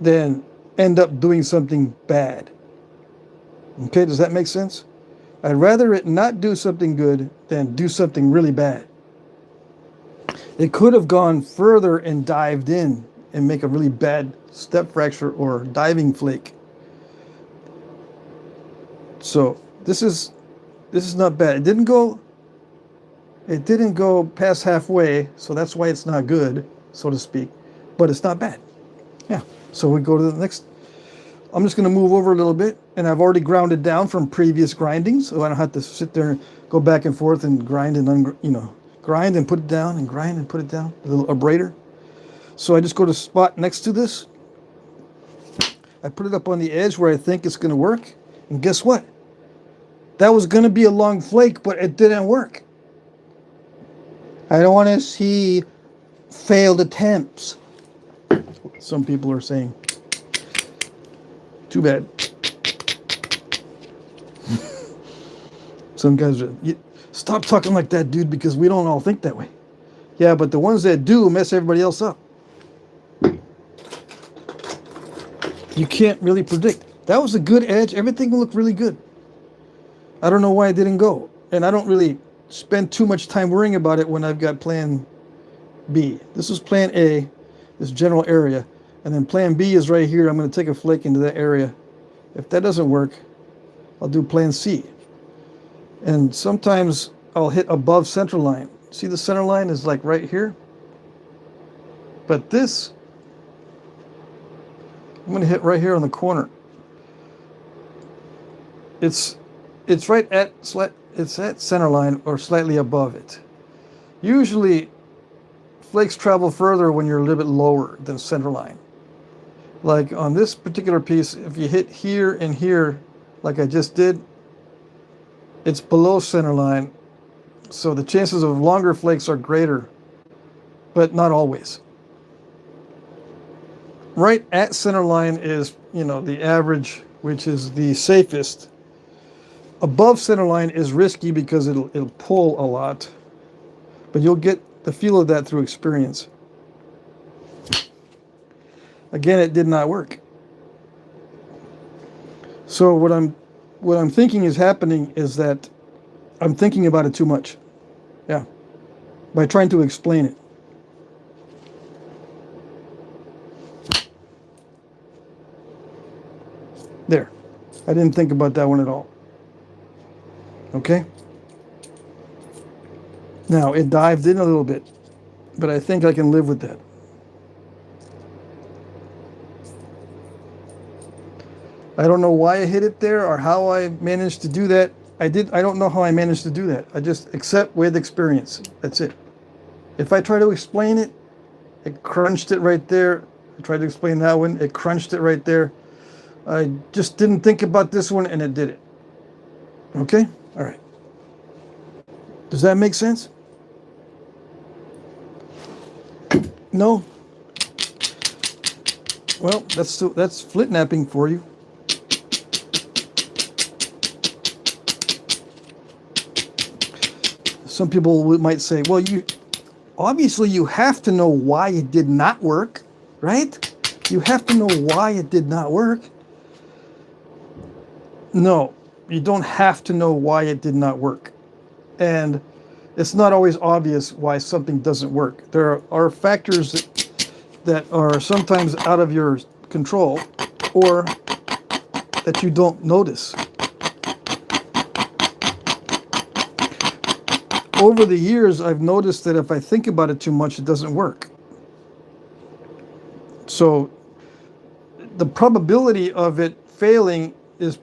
than end up doing something bad. Okay, does that make sense? I'd rather it not do something good than do something really bad. It could have gone further and dived in and make a really bad step fracture or diving flake. So this is not bad. It didn't go past halfway, so that's why it's not good, so to speak. But it's not bad. Yeah. So we go to the next. I'm just going to move over a little bit, and I've already ground it down from previous grindings, so I don't have to sit there and go back and forth and grind and grind and put it down and grind and put it down. A little abrader. So I just go to the spot next to this. I put it up on the edge where I think it's going to work, and guess what? That was going to be a long flake, but it didn't work. I don't want to see failed attempts. Some people are saying. Too bad. Some guys are, stop talking like that, dude, because we don't all think that way. Yeah, but the ones that do mess everybody else up. You can't really predict. That was a good edge. Everything looked really good. I don't know why it didn't go. And I don't really spend too much time worrying about it when I've got plan B. This is plan A, this general area. And then plan B is right here. I'm going to take a flake into that area. If that doesn't work, I'll do plan C. And sometimes I'll hit above center line. See, the center line is like right here. But this, I'm going to hit right here on the corner. It's right at it's at center line or slightly above it. Usually flakes travel further when you're a little bit lower than center line. Like on this particular piece, if you hit here and here, like I just did, it's below center line. So the chances of longer flakes are greater, but not always. Right at center line is, you know, the average, which is the safest. Above center line is risky because it'll pull a lot, but you'll get the feel of that through experience. Again, it did not work. So what I'm thinking is happening is that I'm thinking about it too much. Yeah. By trying to explain it. There. I didn't think about that one at all. Okay? Now, it dived in a little bit, but I think I can live with that. I don't know why I hit it there or how I managed to do that. I don't know how I managed to do that. I just accept with experience. That's it. If I try to explain it, it crunched it right there. I tried to explain that one, it crunched it right there. I just didn't think about this one and it did it. Okay? All right. Does that make sense? No? Well, that's flint knapping for you. Some people might say, well, obviously you have to know why it did not work, right? You have to know why it did not work. No, you don't have to know why it did not work. And it's not always obvious why something doesn't work. There are factors that are sometimes out of your control or that you don't notice. Over the years, I've noticed that if I think about it too much, it doesn't work. So the probability of it failing is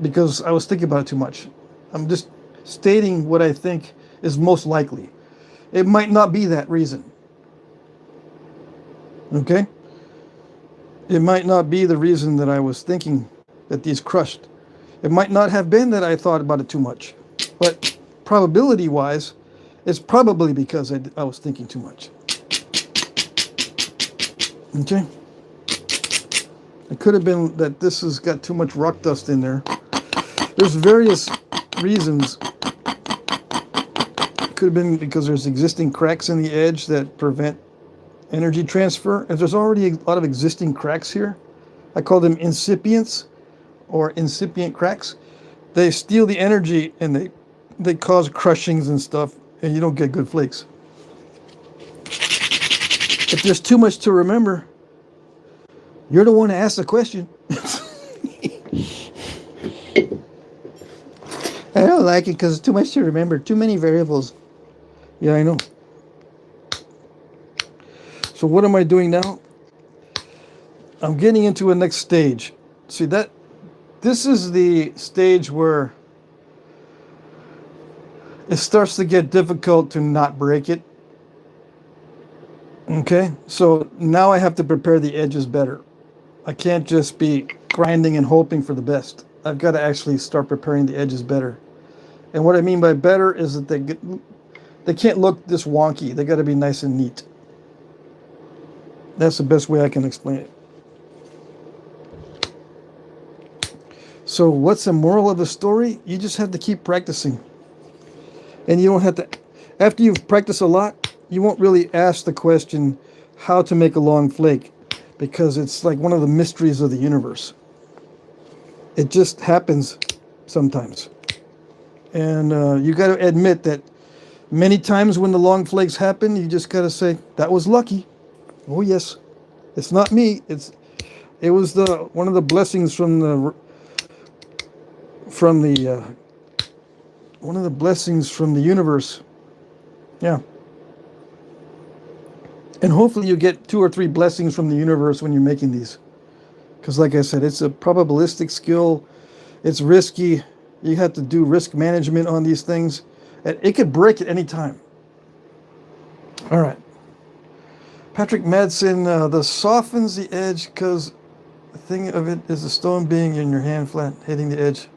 because I was thinking about it too much. I'm just stating what I think is most likely. It might not be that reason. Okay? It might not be the reason that I was thinking that these crushed. It might not have been that I thought about it too much. But probability-wise, it's probably because I was thinking too much. Okay? It could have been that this has got too much rock dust in there. There's various reasons. It could have been because there's existing cracks in the edge that prevent energy transfer. And there's already a lot of existing cracks here. I call them incipients or incipient cracks. They steal the energy and they cause crushings and stuff, and you don't get good flakes. If there's too much to remember, you're the one to ask the question. I don't like it because it's too much to remember. Too many variables. Yeah, I know. So what am I doing now? I'm getting into a next stage. See, this is the stage where it starts to get difficult to not break it. Okay, so now I have to prepare the edges better. I can't just be grinding and hoping for the best. I've got to actually start preparing the edges better. And what I mean by better is that they can't look this wonky. They got to be nice and neat. That's the best way I can explain it. So what's the moral of the story? You just have to keep practicing. And you don't have to, after you've practiced a lot, you won't really ask the question how to make a long flake, because it's like one of the mysteries of the universe. It just happens sometimes. And you got to admit that many times when the long flakes happen, you just got to say, that was lucky. Oh yes, it's not me. It was one of the blessings from the one of the blessings from the universe. Yeah. And hopefully you get 2 or 3 blessings from the universe when you're making these. Because like I said, it's a probabilistic skill. It's risky. You have to do risk management on these things. And it could break at any time. All right. Patrick Madsen, the softens the edge because the thing of it is the stone being in your hand flat, hitting the edge.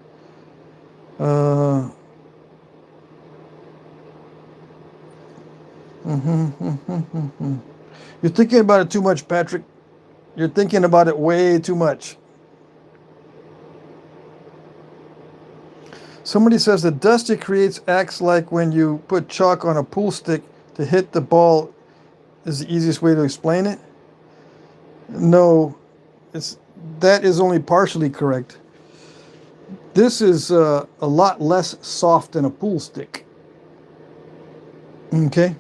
You're thinking about it too much, Patrick. You're thinking about it way too much. Somebody says the dust it creates acts like when you put chalk on a pool stick to hit the ball is the easiest way to explain it. No, that is only partially correct. This is a lot less soft than a pool stick. Okay?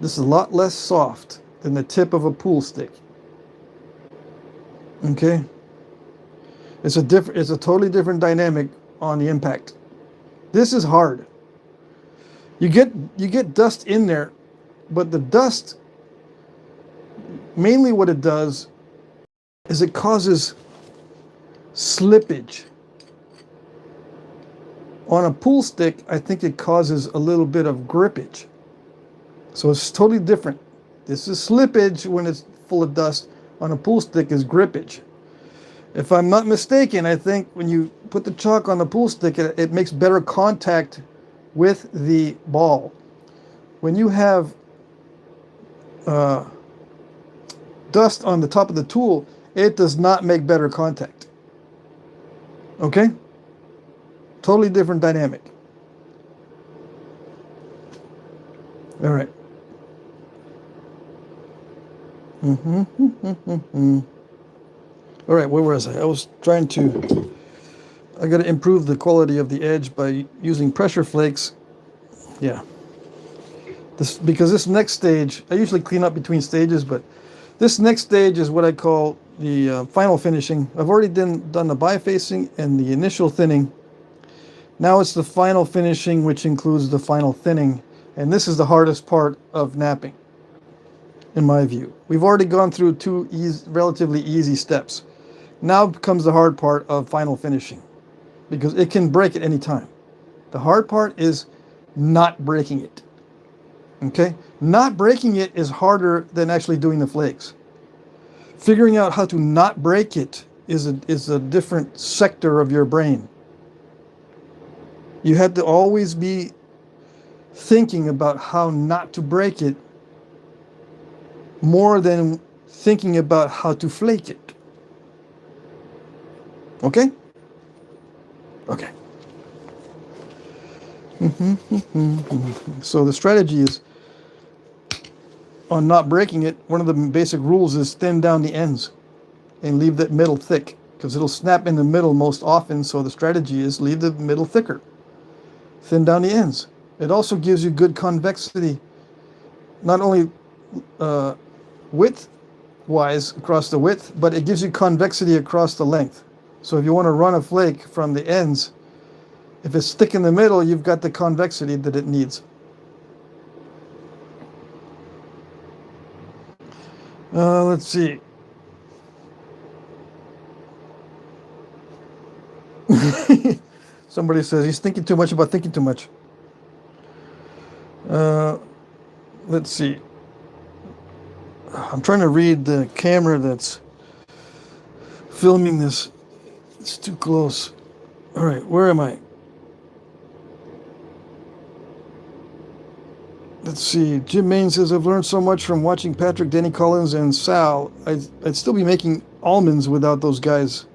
This is a lot less soft than the tip of a pool stick. Okay? It's a totally different dynamic on the impact. This is hard. You get dust in there, but the dust, mainly what it does is it causes slippage. On a pool stick, I think it causes a little bit of grippage. So it's totally different. This is slippage when it's full of dust. On a pool stick is grippage. If I'm not mistaken, I think when you put the chalk on the pool stick, it makes better contact with the ball. When you have dust on the top of the tool, it does not make better contact. Okay? Totally different dynamic. All right. All right, where was I? I was trying to, I got to improve the quality of the edge by using pressure flakes. Yeah. Because this next stage, I usually clean up between stages, but this next stage is what I call the final finishing. I've already done the bifacing and the initial thinning. Now it's the final finishing, which includes the final thinning. And this is the hardest part of knapping, in my view. We've already gone through two relatively easy steps. Now comes the hard part of final finishing, because it can break at any time. The hard part is not breaking it. Okay? Not breaking it is harder than actually doing the flakes. Figuring out how to not break it is a different sector of your brain. You have to always be thinking about how not to break it more than thinking about how to flake it. Okay? Okay. So the strategy is on not breaking it. One of the basic rules is thin down the ends and leave that middle thick, because it'll snap in the middle most often. So the strategy is leave the middle thicker. Thin down the ends. It also gives you good convexity, not only width-wise across the width, but it gives you convexity across the length. So if you want to run a flake from the ends, if it's thick in the middle, you've got the convexity that it needs. Let's see. Somebody says he's thinking too much about thinking too much. Let's see. I'm trying to read the camera that's filming this. It's too close. All right, where am I? Let's see. Jim Main says, I've learned so much from watching Patrick, Denny Collins, and Sal. I'd still be making almonds without those guys.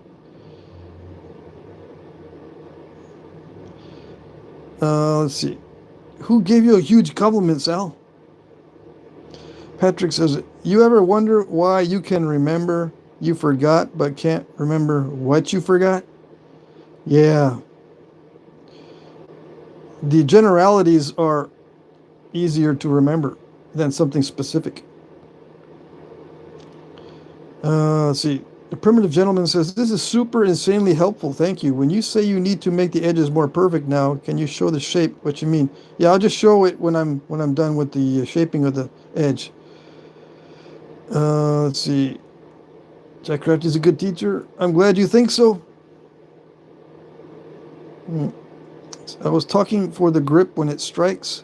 Let's see. Who gave you a huge compliment, Sal? Patrick says, you ever wonder why you can remember you forgot but can't remember what you forgot? Yeah. The generalities are easier to remember than something specific. Let's see. The Primitive Gentleman says, this is super insanely helpful. Thank you. When you say you need to make the edges more perfect now, can you show the shape, what you mean? Yeah, I'll just show it when I'm done with the shaping of the edge. Let's see. Jack Crafty is a good teacher. I'm glad you think so. I was talking for the grip when it strikes.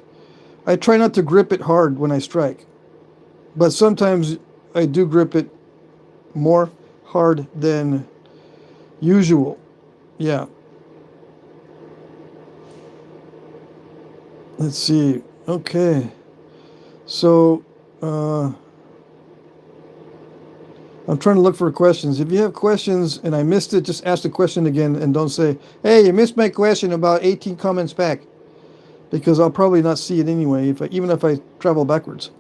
I try not to grip it hard when I strike. but sometimes I do grip it more hard than usual. Yeah. Let's see. Okay. So, I'm trying to look for questions. If you have questions and I missed it, just ask the question again and don't say, hey, you missed my question about 18 comments back, because I'll probably not see it anyway, even if I travel backwards.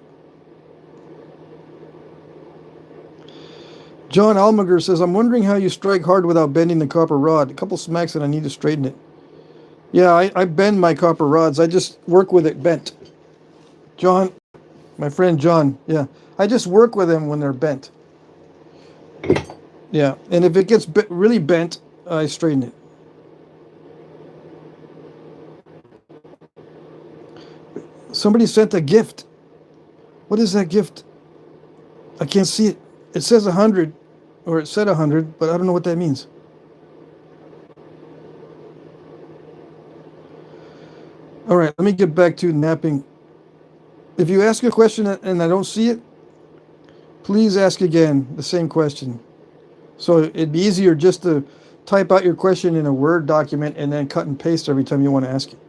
John Almager says, I'm wondering how you strike hard without bending the copper rod. A couple smacks and I need to straighten it. Yeah, I bend my copper rods. I just work with it bent. John, my friend John, yeah. I just work with them when they're bent. Yeah, and if it gets really bent, I straighten it. Somebody sent a gift. What is that gift? I can't see it. It says 100, or it said 100, but I don't know what that means. All right, let me get back to napping. If you ask a question and I don't see it, please ask again the same question. So it'd be easier just to type out your question in a Word document and then cut and paste every time you want to ask it.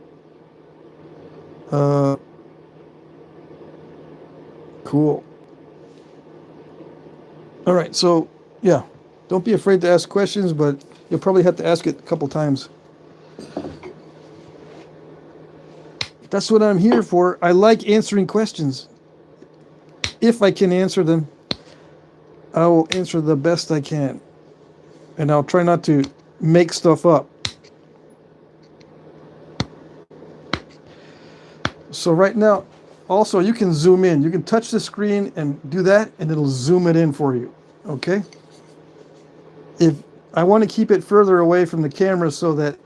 Cool. All right, so yeah, don't be afraid to ask questions, but you'll probably have to ask it a couple times. That's what I'm here for. I like answering questions. If I can answer them, I will answer the best I can. And I'll try not to make stuff up. So right now, also you can zoom in. You can touch the screen and do that, and it'll zoom it in for you. Okay? If I want to keep it further away from the camera so that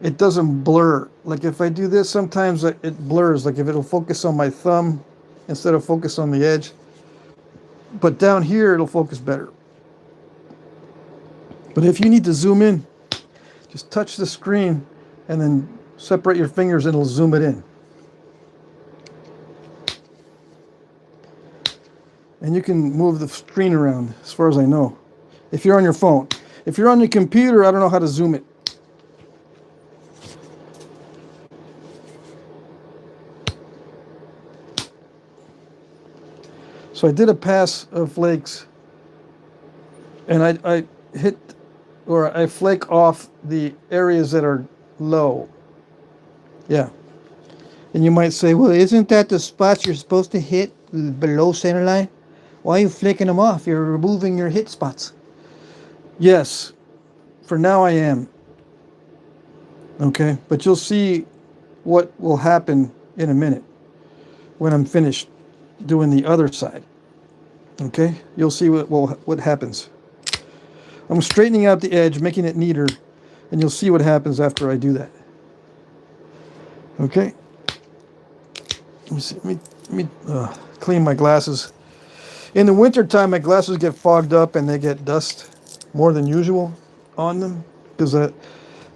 it doesn't blur. Like if I do this, sometimes it blurs. Like if it'll focus on my thumb instead of focus on the edge. But down here, it'll focus better. But if you need to zoom in, just touch the screen and then separate your fingers and it'll zoom it in. And you can move the screen around, as far as I know, if you're on your phone. If you're on your computer, I don't know how to zoom it. So I did a pass of flakes, and I hit, or I flake off the areas that are low. Yeah. And you might say, well, isn't that the spots you're supposed to hit below center line? Why are you flicking them off? You're removing your hit spots. Yes. For now I am. Okay. But you'll see what will happen in a minute when I'm finished doing the other side. Okay. You'll see what happens. I'm straightening out the edge, making it neater, and you'll see what happens after I do that. Okay. Let me see. Let me clean my glasses. In the wintertime, my glasses get fogged up and they get dust more than usual on them because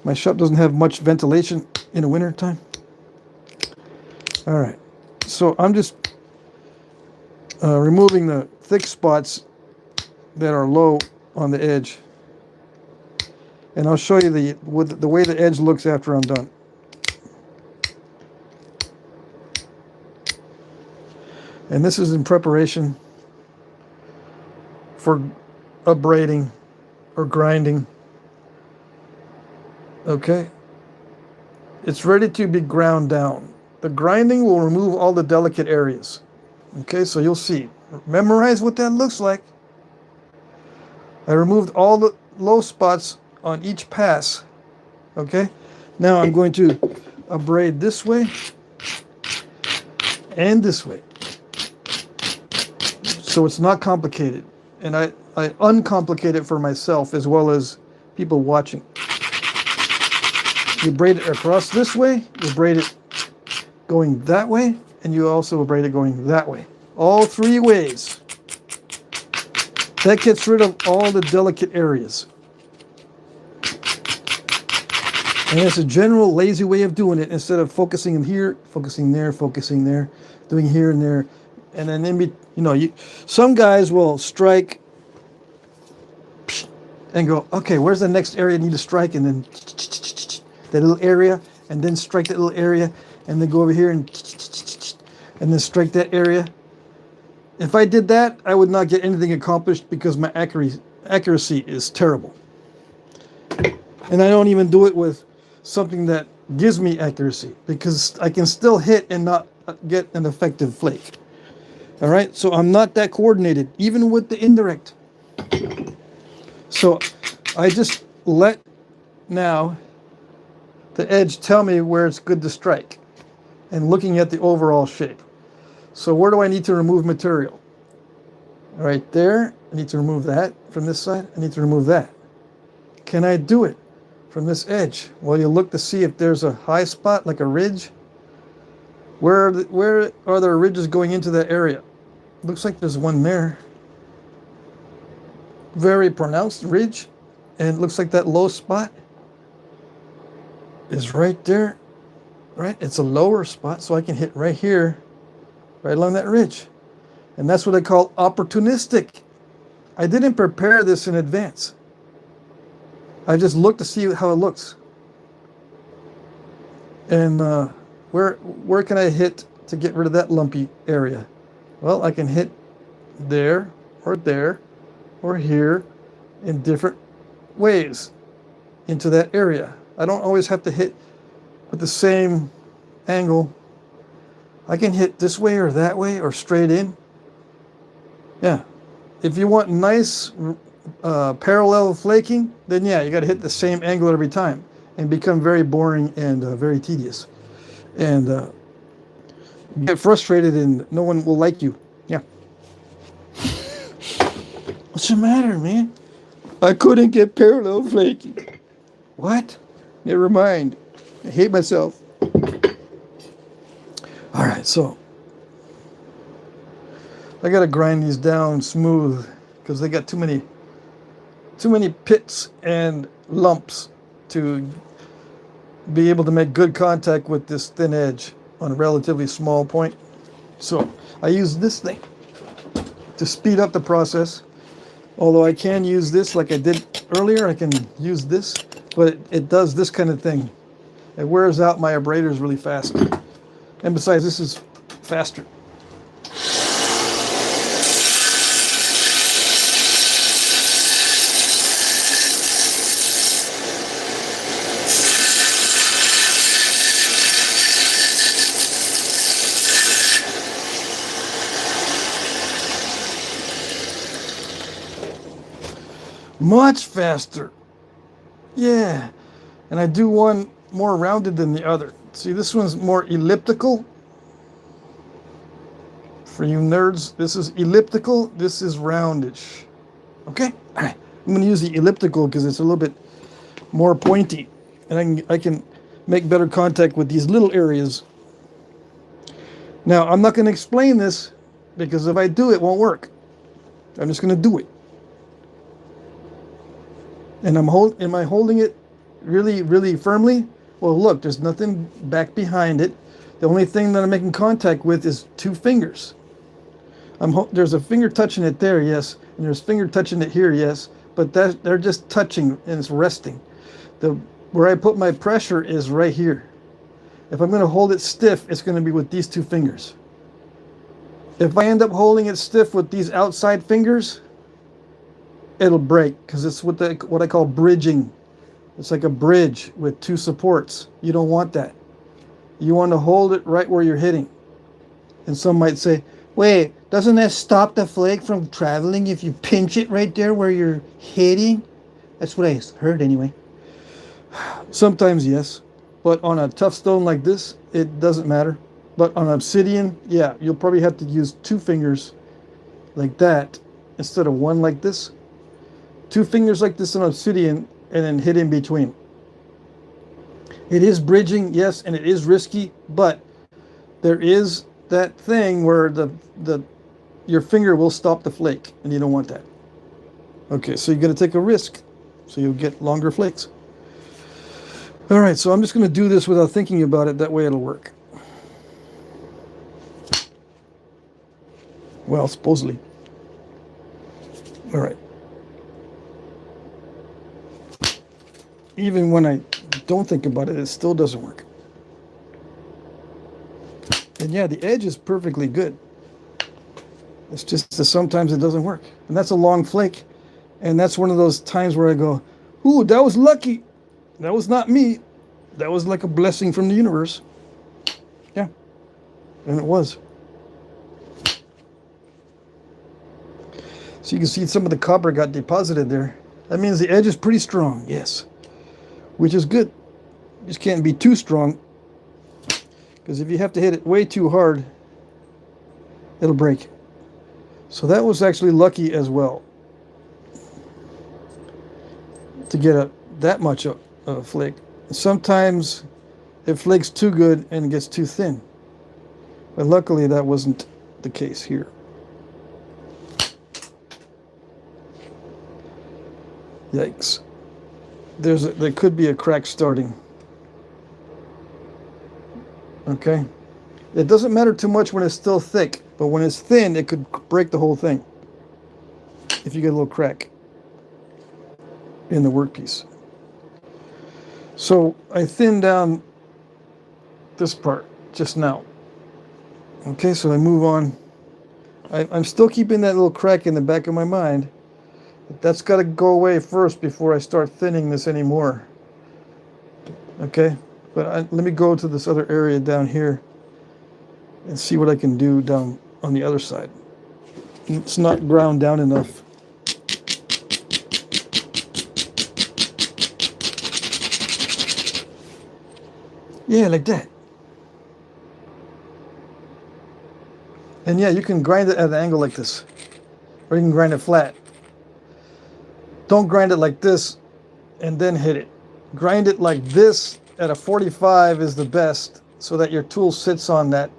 my shop doesn't have much ventilation in the wintertime. All right. So I'm just removing the thick spots that are low on the edge. And I'll show you the way the edge looks after I'm done. And this is in preparation for abrading or grinding. Okay. It's ready to be ground down. The grinding will remove all the delicate areas. Okay, so you'll see. Memorize what that looks like. I removed all the low spots on each pass. Okay. Now I'm going to abrade this way and this way. So it's not complicated. And I uncomplicate it for myself as well as people watching. You braid it across this way, you braid it going that way, and you also braid it going that way. All three ways. That gets rid of all the delicate areas. And it's a general lazy way of doing it. Instead of focusing in here, focusing there, doing here and there, and then some guys will strike and go, okay, where's the next area I need to strike, and then that little area, and then strike that little area, and then go over here and then strike that area. If I did that, I would not get anything accomplished because my accuracy is terrible. And I don't even do it with something that gives me accuracy, because I can still hit and not get an effective flake. All right, so I'm not that coordinated, even with the indirect. So I just let now the edge tell me where it's good to strike, and looking at the overall shape. So where do I need to remove material? Right there, I need to remove that. From this side, I need to remove that. Can I do it from this edge? Well, you look to see if there's a high spot, like a ridge. Where are there ridges going into that area? Looks like there's one there. Very pronounced ridge. And it looks like that low spot is right there. Right? It's a lower spot, so I can hit right here, right along that ridge. And that's what I call opportunistic. I didn't prepare this in advance. I just looked to see how it looks. And where can I hit to get rid of that lumpy area? Well, I can hit there, or here, in different ways into that area. I don't always have to hit with the same angle. I can hit this way or that way or straight in. Yeah. If you want nice parallel flaking, then yeah, you got to hit the same angle every time and become very boring and very tedious. And get frustrated and no one will like you. Yeah. What's the matter, man? I couldn't get parallel flaking. What? Never mind. I hate myself. All right, so I gotta grind these down smooth because they got too many pits and lumps to be able to make good contact with this thin edge on a relatively small point. So I use this thing to speed up the process. Although I can use this like I did earlier, I can use this, but it does this kind of thing. It wears out my abraders really fast. And besides, this is faster. Much faster. Yeah. And I do one more rounded than the other. See, this one's more elliptical. For you nerds, this is elliptical, this is roundish. Okay? All right. I'm going to use the elliptical because it's a little bit more pointy. And I can make better contact with these little areas. Now, I'm not going to explain this because if I do, it won't work. I'm just going to do it. And am I holding it really, really firmly? Well, look, there's nothing back behind it. The only thing that I'm making contact with is two fingers. There's a finger touching it there, yes, and there's finger touching it here, yes, but they're just touching and it's resting. Where I put my pressure is right here. If I'm going to hold it stiff, it's going to be with these two fingers. If I end up holding it stiff with these outside fingers, it'll break because it's what I call bridging. It's like a bridge with two supports. You don't want that. You want to hold it right where you're hitting. And some might say, wait, doesn't that stop the flake from traveling if you pinch it right there where you're hitting? That's what I heard anyway. Sometimes yes, but on a tough stone like this, it doesn't matter. But on obsidian, yeah, you'll probably have to use two fingers like that instead of one like this. Two fingers like this on obsidian and then hit in between. It is bridging, yes, and it is risky, but there is that thing where your finger will stop the flake, and you don't want that. Okay, so you got to take a risk, so you'll get longer flakes. All right, so I'm just going to do this without thinking about it. That way it'll work. Well, supposedly. All right. Even when I don't think about it, it still doesn't work. And yeah, the edge is perfectly good. It's just that sometimes it doesn't work. And that's a long flake. And that's one of those times where I go, ooh, that was lucky. That was not me. That was like a blessing from the universe. Yeah. And it was. So you can see some of the copper got deposited there. That means the edge is pretty strong, yes. Which is good. You just can't be too strong. Because if you have to hit it way too hard, it'll break. So that was actually lucky as well. To get that much of a flake. Sometimes it flakes too good and gets too thin. But luckily that wasn't the case here. Yikes. There could be a crack starting. Okay. It doesn't matter too much when it's still thick, but when it's thin, it could break the whole thing. If you get a little crack in the workpiece. So I thinned down this part just now. Okay, so I move on. I'm still keeping that little crack in the back of my mind. But that's got to go away first before I start thinning this anymore. Okay, but let me go to this other area down here and see what I can do down on the other side. It's not ground down enough. Yeah, like that. And yeah, you can grind it at an angle like this, or you can grind it flat. Don't grind it like this and then hit it. Grind it like this at a 45 is the best, so that your tool sits on that.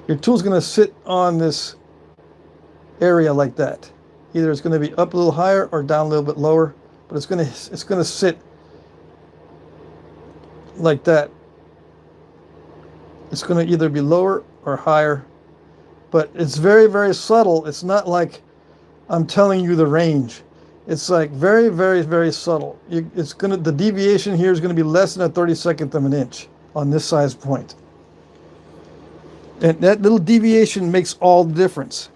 Your tool's going to sit on this area like that. Either it's going to be up a little higher or down a little bit lower, but it's going to sit like that. It's going to either be lower or higher, but it's very, very subtle. It's not like I'm telling you the range. It's like very, very, very subtle. The deviation here is going to be less than a 32nd of an inch on this size point. And that little deviation makes all the difference.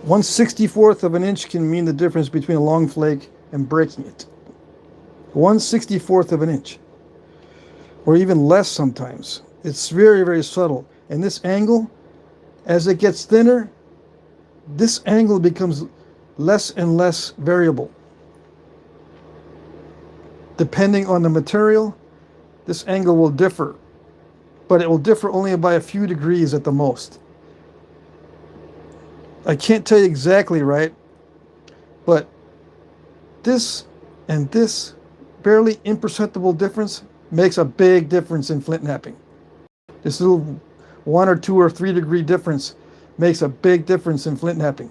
1/64th of an inch can mean the difference between a long flake and breaking it. 1/64th of an inch. Or even less sometimes. It's very, very subtle. And this angle, as it gets thinner, this angle becomes less and less variable. Depending on the material, this angle will differ. But it will differ only by a few degrees at the most. I can't tell you exactly right, but this and this barely imperceptible difference makes a big difference in flint knapping. This little 1 or 2 or 3 degree difference makes a big difference in flint knapping.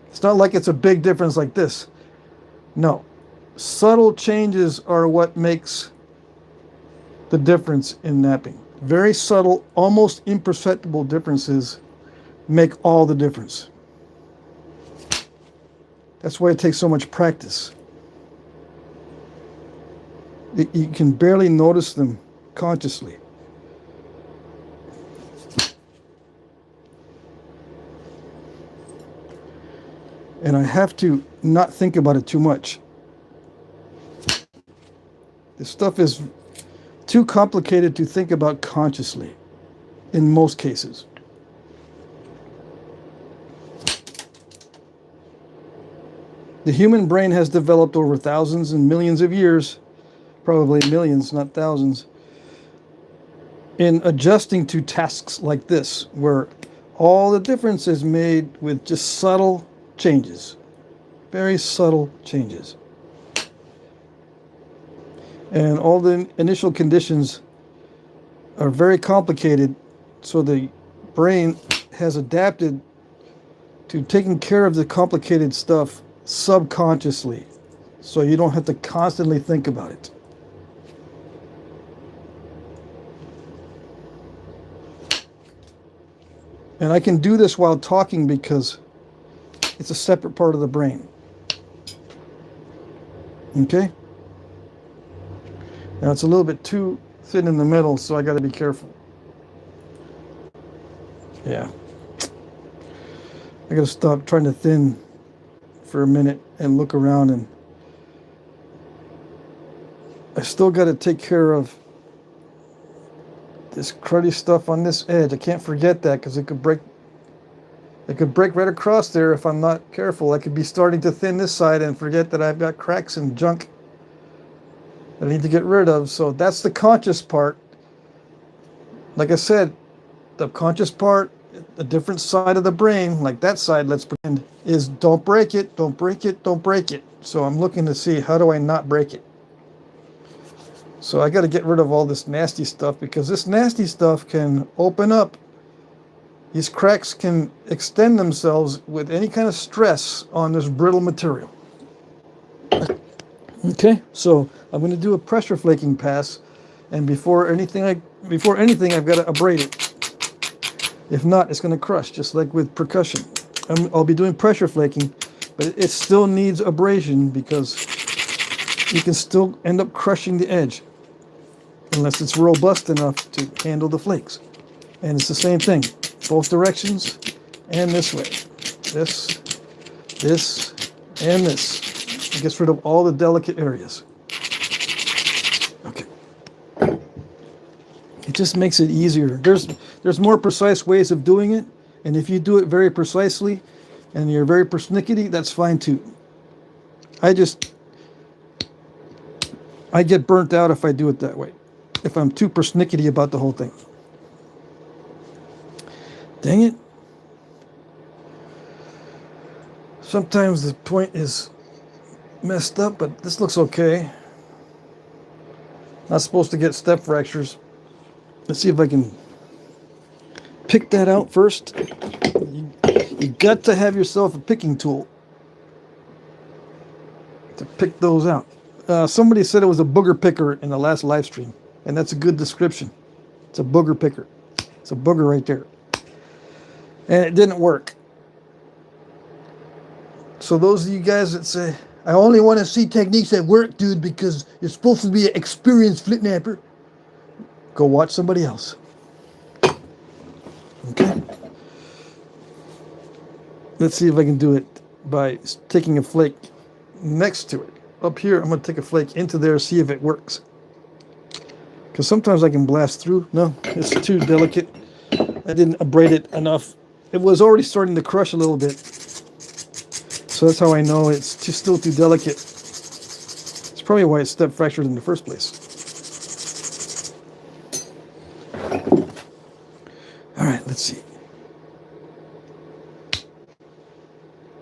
It's not like it's a big difference like this. No. Subtle changes are what makes the difference in knapping. Very subtle, almost imperceptible differences make all the difference. That's why it takes so much practice. You can barely notice them consciously. And I have to not think about it too much. This stuff is too complicated to think about consciously in most cases. The human brain has developed over thousands and millions of years, probably millions, not thousands, in adjusting to tasks like this, where all the difference is made with just subtle changes, very subtle changes. And all the initial conditions are very complicated, so the brain has adapted to taking care of the complicated stuff subconsciously, so you don't have to constantly think about it. And I can do this while talking because it's a separate part of the brain. Okay? Now it's a little bit too thin in the middle, so I got to be careful. Yeah. I got to stop trying to thin for a minute and look around, and I still got to take care of this cruddy stuff on this edge. I can't forget that because it could break right across there if I'm not careful. I could be starting to thin this side and forget that I've got cracks and junk that I need to get rid of. So that's the conscious part. Like I said, the conscious part, a different side of the brain, like that side, let's pretend, is don't break it, don't break it, don't break it. So I'm looking to see, how do I not break it? So I got to get rid of all this nasty stuff, because this nasty stuff can open up. These cracks can extend themselves with any kind of stress on this brittle material. Okay, so I'm going to do a pressure flaking pass, and before anything I've got to abrade it. If not, it's going to crush, just like with percussion. I'll be doing pressure flaking, but it still needs abrasion because you can still end up crushing the edge unless it's robust enough to handle the flakes. And it's the same thing, both directions and this way. This, and this. It gets rid of all the delicate areas. Okay. It just makes it easier. There's more precise ways of doing it, and if you do it very precisely and you're very persnickety, that's fine too. I get burnt out if I do it that way, if I'm too persnickety about the whole thing. Dang it. Sometimes the point is messed up, but this looks okay. Not supposed to get step fractures. Let's see if I can pick that out first. You got to have yourself a picking tool to pick those out. Somebody said it was a booger picker in the last live stream, and that's a good description. It's a booger picker. It's a booger right there. And it didn't work. So those of you guys that say, I only want to see techniques that work, dude, because you're supposed to be an experienced flint knapper, go watch somebody else. Okay. Let's see if I can do it by taking a flake next to it. Up here, I'm going to take a flake into there, see if it works. Because sometimes I can blast through. No, it's too delicate. I didn't abrade it enough. It was already starting to crush a little bit. So that's how I know it's still too delicate. It's probably why it step fractured in the first place. All right, let's see.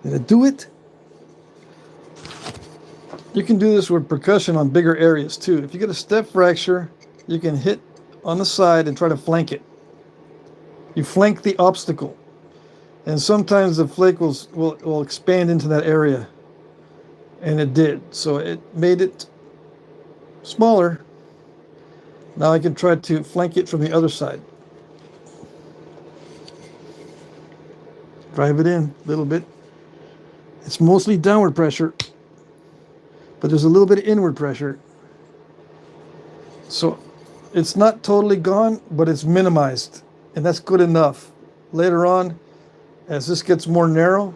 Did it do it? You can do this with percussion on bigger areas too. If you get a step fracture, you can hit on the side and try to flank it. You flank the obstacle. And sometimes the flake will expand into that area. And it did. So it made it smaller. Now I can try to flank it from the other side. Drive it in a little bit. It's mostly downward pressure, but there's a little bit of inward pressure. So it's not totally gone, but it's minimized. And that's good enough. Later on, as this gets more narrow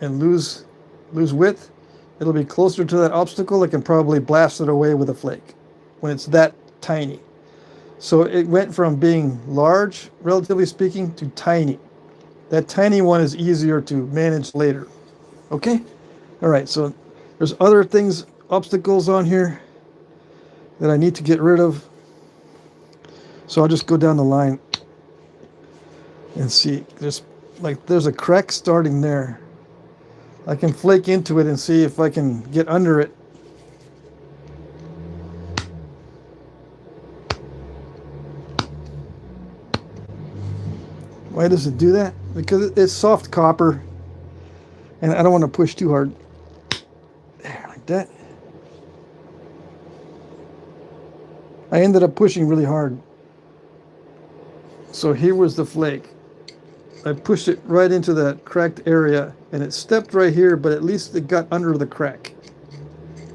and lose width, it'll be closer to that obstacle. I can probably blast it away with a flake when it's that tiny. So it went from being large, relatively speaking, to tiny. That tiny one is easier to manage later. Okay? All right, so there's other things, obstacles on here that I need to get rid of. So I'll just go down the line and see. There's a crack starting there. I can flake into it and see if I can get under it. Why does it do that? Because it's soft copper and I don't want to push too hard. There, like that. I ended up pushing really hard. So here was the flake. I pushed it right into that cracked area, and it stepped right here, but at least it got under the crack.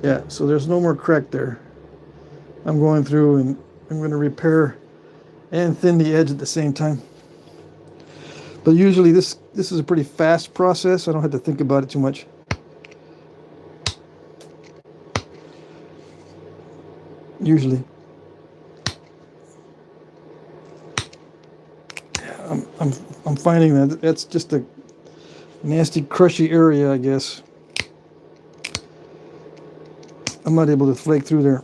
Yeah, so there's no more crack there. I'm going through and I'm going to repair and thin the edge at the same time. But usually this is a pretty fast process. I don't have to think about it too much. Usually. I'm finding that that's just a nasty crushy area, I guess. I'm not able to flake through there.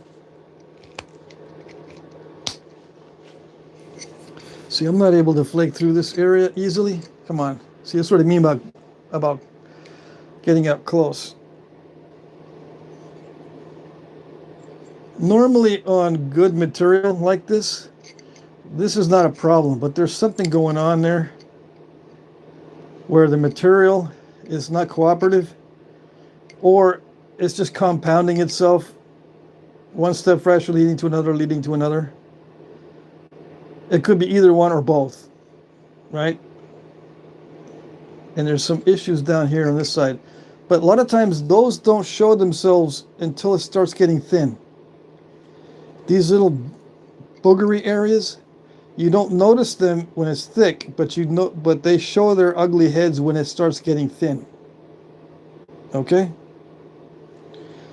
See, I'm not able to flake through this area easily. Come on. See, that's what I mean about getting up close. Normally on good material like this is not a problem, but there's something going on there where the material is not cooperative, or it's just compounding itself, one step fracture leading to another, leading to another. It could be either one or both, right? And there's some issues down here on this side. But a lot of times those don't show themselves until it starts getting thin. These little boogery areas, you don't notice them when it's thick, but they show their ugly heads when it starts getting thin. Okay?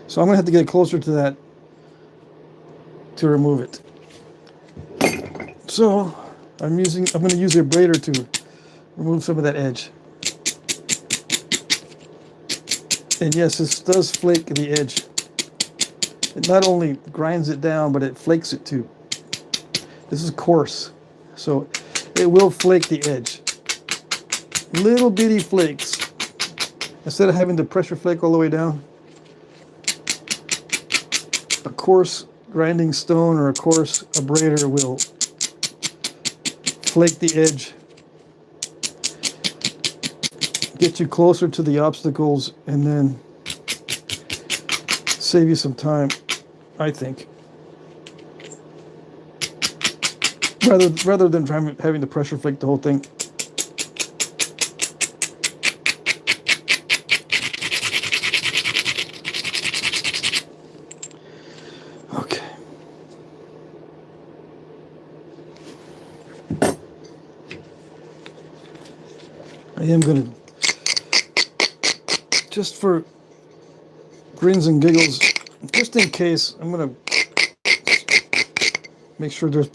So I'm gonna have to get closer to that to remove it. So I'm gonna use a braidor to remove some of that edge. And yes, this does flake the edge. It not only grinds it down, but it flakes it too. This is coarse, so it will flake the edge. Little bitty flakes. Instead of having to pressure flake all the way down, a coarse grinding stone or a braider will flake the edge, get you closer to the obstacles, and then save you some time, I think. Rather than having to pressure flake the whole thing. Okay. I am going to, just for grins and giggles, just in case, I'm going to make sure there's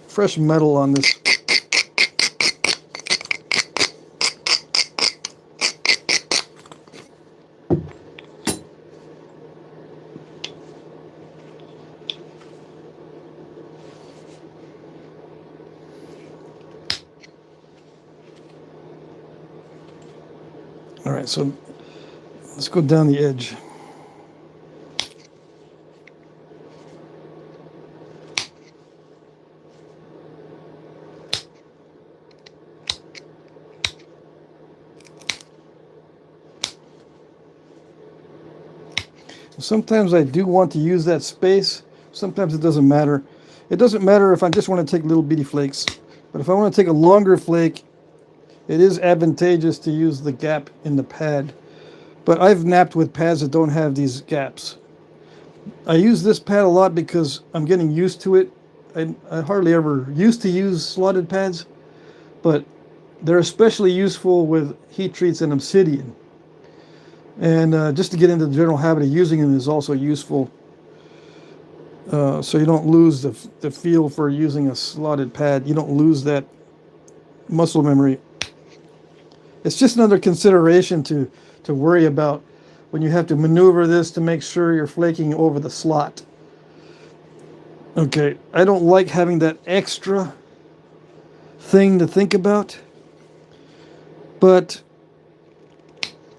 fresh metal on this. All right, so let's go down the edge. Sometimes I do want to use that space. Sometimes it doesn't matter. It doesn't matter if I just want to take little bitty flakes. But if I want to take a longer flake, it is advantageous to use the gap in the pad. But I've napped with pads that don't have these gaps. I use this pad a lot because I'm getting used to it. I hardly ever used to use slotted pads, but they're especially useful with heat treats and obsidian. And just to get into the general habit of using them is also useful, so you don't lose the feel for using a slotted pad. You don't lose that muscle memory. It's just another consideration to worry about when you have to maneuver this to make sure you're flaking over the slot. Okay, I don't like having that extra thing to think about, but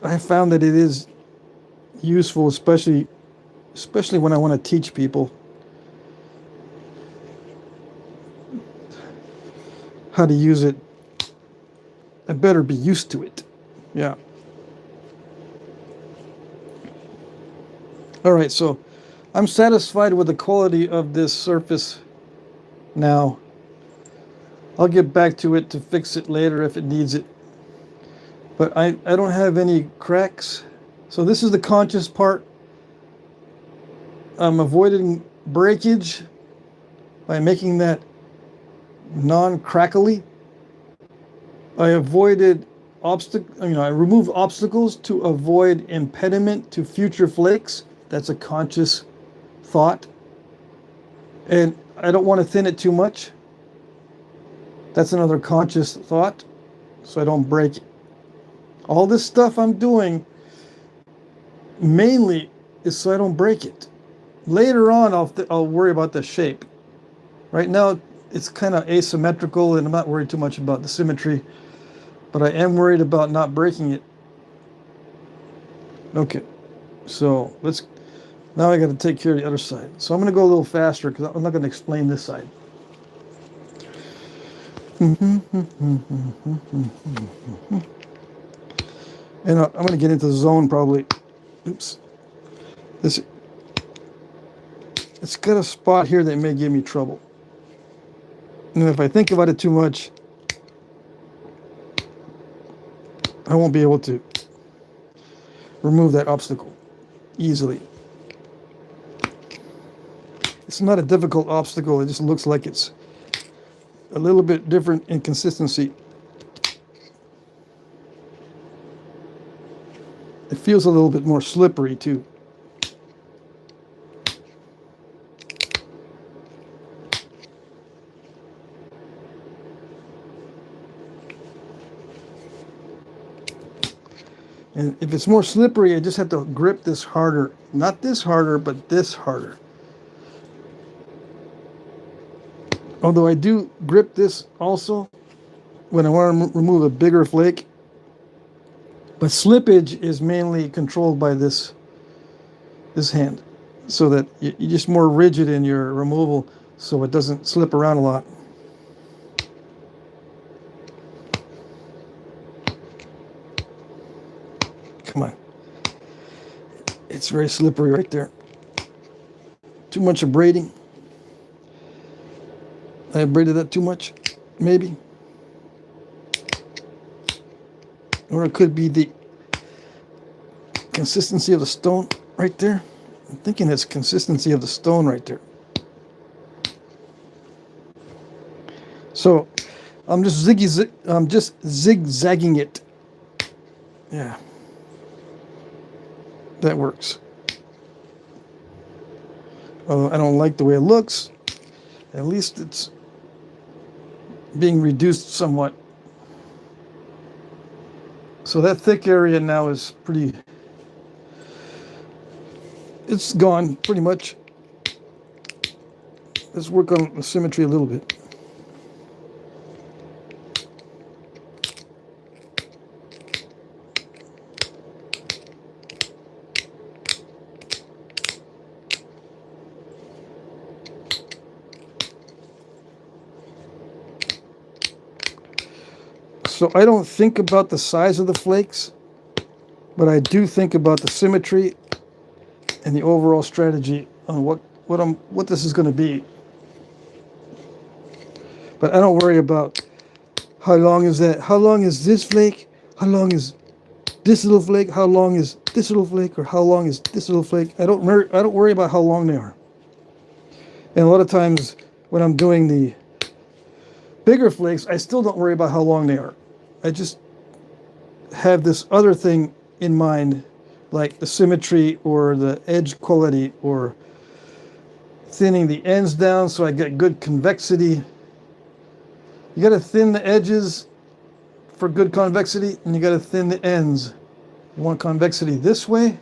I found that it is useful, especially when I want to teach people how to use it. I better be used to it. Yeah. All right, so I'm satisfied with the quality of this surface now. I'll get back to it to fix it later if it needs it. But I don't have any cracks. So this is the conscious part. I'm avoiding breakage by making that non-crackly. I avoided I removed obstacles to avoid impediment to future flakes. That's a conscious thought. And I don't want to thin it too much. That's another conscious thought, so I don't break it. All this stuff I'm doing mainly is so I don't break it. Later on, I'll worry about the shape. Right now, it's kind of asymmetrical, and I'm not worried too much about the symmetry, but I am worried about not breaking it. Okay, so now I got to take care of the other side. So I'm going to go a little faster because I'm not going to explain this side. And I'm going to get into the zone probably. Oops. It's got a spot here that may give me trouble. And if I think about it too much, I won't be able to remove that obstacle easily. It's not a difficult obstacle, it just looks like it's a little bit different in consistency. It feels a little bit more slippery too. And if it's more slippery, I just have to grip this harder. Not this harder, but this harder. Although I do grip this also when I want to remove a bigger flake. But slippage is mainly controlled by this hand, so that you're just more rigid in your removal so it doesn't slip around a lot. Come on. It's very slippery right there. Too much abrading. I abraded that too much, maybe. Or it could be the consistency of the stone right there. I'm thinking it's consistency of the stone right there. So I'm just zigzagging it. Yeah. That works. Although I don't like the way it looks, at least it's being reduced somewhat. So that thick area now is it's gone pretty much. Let's work on the symmetry a little bit. So I don't think about the size of the flakes, but I do think about the symmetry and the overall strategy on what this is going to be. But I don't worry about how long is that, how long is this flake, how long is this little flake, how long is this little flake, or how long is this little flake. I don't worry about how long they are. And a lot of times when I'm doing the bigger flakes, I still don't worry about how long they are. I just have this other thing in mind, like the symmetry or the edge quality or thinning the ends down so I get good convexity. You got to thin the edges for good convexity, and you got to thin the ends. You want convexity this way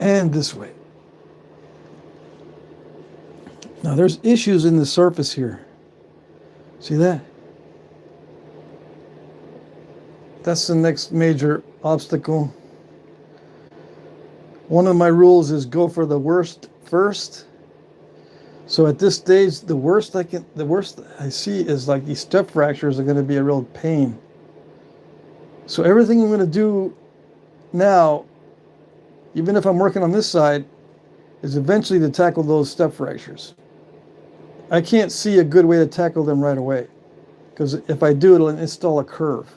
and this way. Now there's issues in the surface here. See that? That's the next major obstacle. One of my rules is go for the worst first. So at this stage, the worst I see is like these step fractures are going to be a real pain. So everything I'm going to do now, even if I'm working on this side, is eventually to tackle those step fractures. I can't see a good way to tackle them right away, because if I do, it'll install a curve.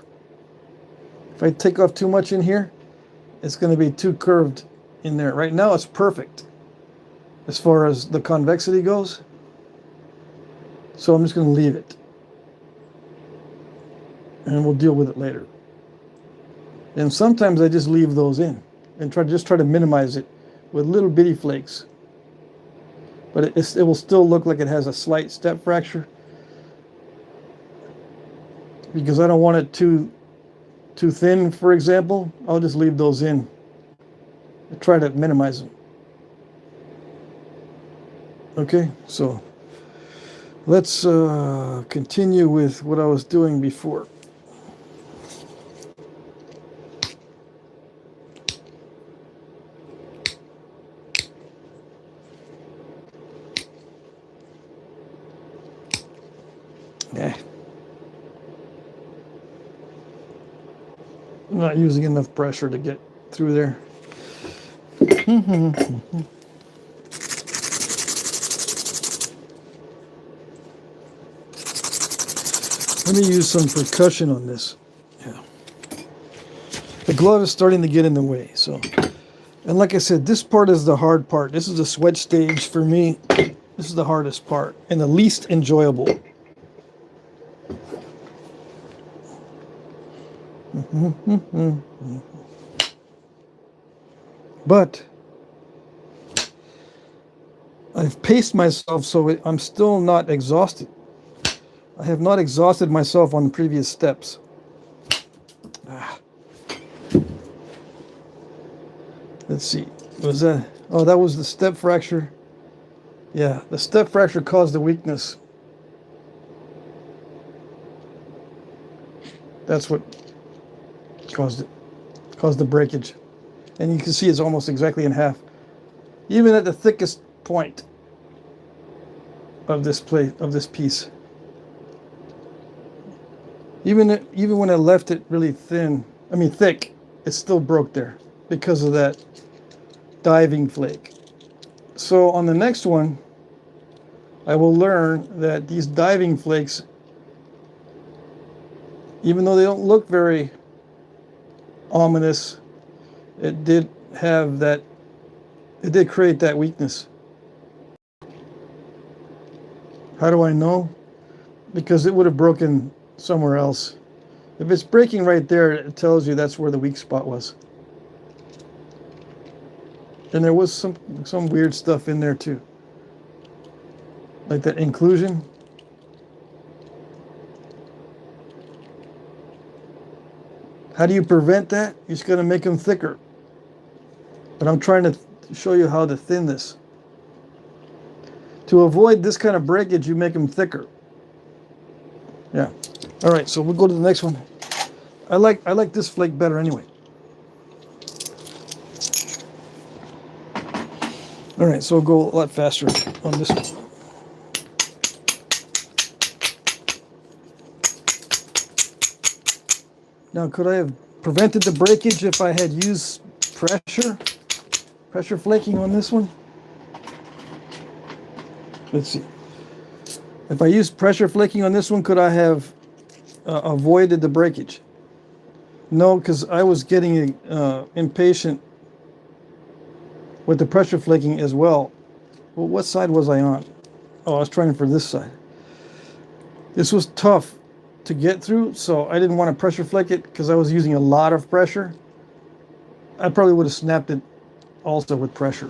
If I take off too much in here, it's going to be too curved in there. Right now it's perfect as far as the convexity goes. So I'm just going to leave it. And we'll deal with it later. And sometimes I just leave those in and try to minimize it with little bitty flakes. But it will still look like it has a slight step fracture, because I don't want it too thin, for example. I'll just leave those in and try to minimize them. Okay, so let's continue with what I was doing before. Yeah. I'm not using enough pressure to get through there. Let me use some percussion on this. Yeah. The glove is starting to get in the way, so. And like I said, this part is the hard part. This is the sweat stage for me. This is the hardest part and the least enjoyable. But I've paced myself so I'm still not exhausted. I have not exhausted myself on the previous steps. Let's see. Was that? Oh, that was the step fracture. Yeah, the step fracture caused the weakness. That's what caused it. Caused the breakage. And you can see it's almost exactly in half. Even at the thickest point of this plate, of this piece. Even when I left it really thick, it still broke there because of that diving flake. So on the next one, I will learn that these diving flakes, even though they don't look very ominous, it did create that weakness. How do I know? Because it would have broken somewhere else. If it's breaking right there, it tells you that's where the weak spot was. And there was some weird stuff in there too, like that inclusion. How do you prevent that? You're just going to make them thicker. But I'm trying to show you how to thin this. To avoid this kind of breakage, you make them thicker. Yeah. All right, so we'll go to the next one. I like this flake better anyway. All right, so we'll go a lot faster on this one. Now, could I have prevented the breakage if I had used pressure flaking on this one? Let's see. If I used pressure flaking on this one, could I have avoided the breakage? No, because I was getting impatient with the pressure flaking as well. Well, what side was I on? Oh, I was trying for this side. This was tough to get through, so I didn't want to pressure flake it because I was using a lot of pressure. I probably would have snapped it also with pressure.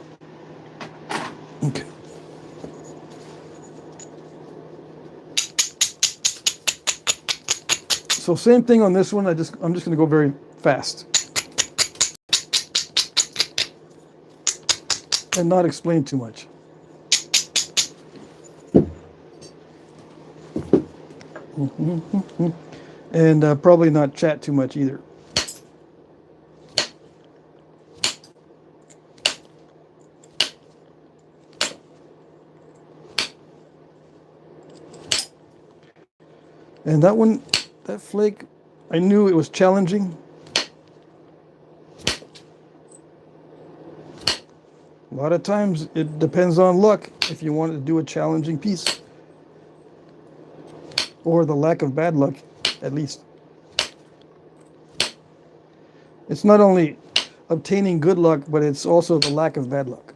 Okay. So same thing on this one. I'm just going to go very fast and not explain too much. And probably not chat too much either. And that one, that flake, I knew it was challenging. A lot of times it depends on luck if you want to do a challenging piece. Or the lack of bad luck, at least. It's not only obtaining good luck, but it's also the lack of bad luck.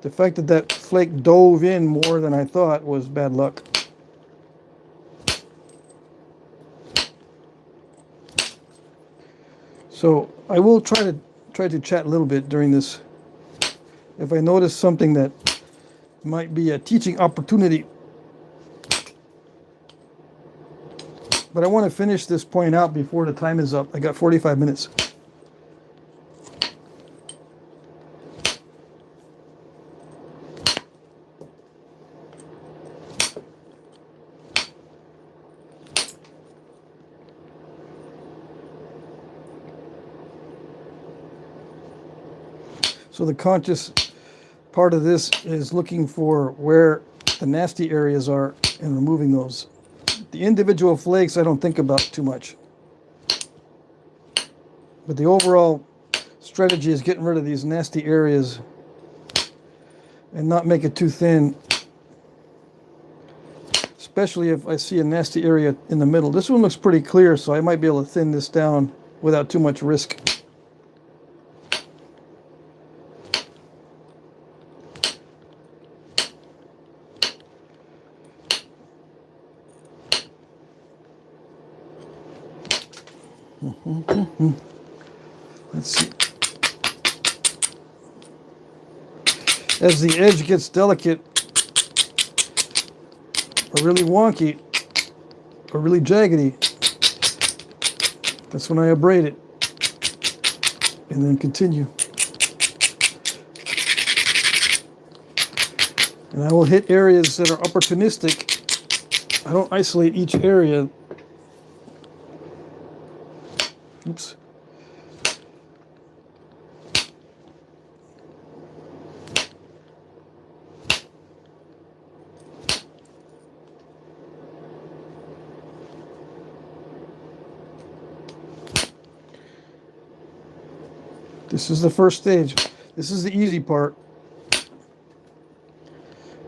The fact that that flake dove in more than I thought was bad luck. So I will try to chat a little bit during this. If I notice something that might be a teaching opportunity. But I want to finish this point out before the time is up. I got 45 minutes. So the conscious part of this is looking for where the nasty areas are and removing those. The individual flakes I don't think about too much. But the overall strategy is getting rid of these nasty areas and not make it too thin. Especially if I see a nasty area in the middle. This one looks pretty clear, so I might be able to thin this down without too much risk. Let's see. As the edge gets delicate or really wonky or really jaggedy, that's when I abrade it and then continue. And I will hit areas that are opportunistic. I don't isolate each area. Oops. This is the first stage. This is the easy part.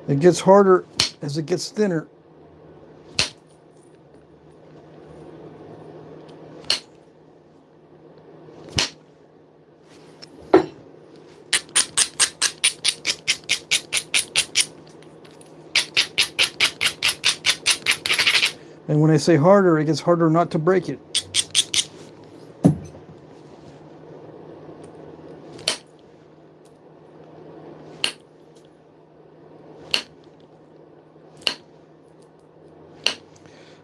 It gets harder as it gets thinner. And when I say harder, it gets harder not to break it.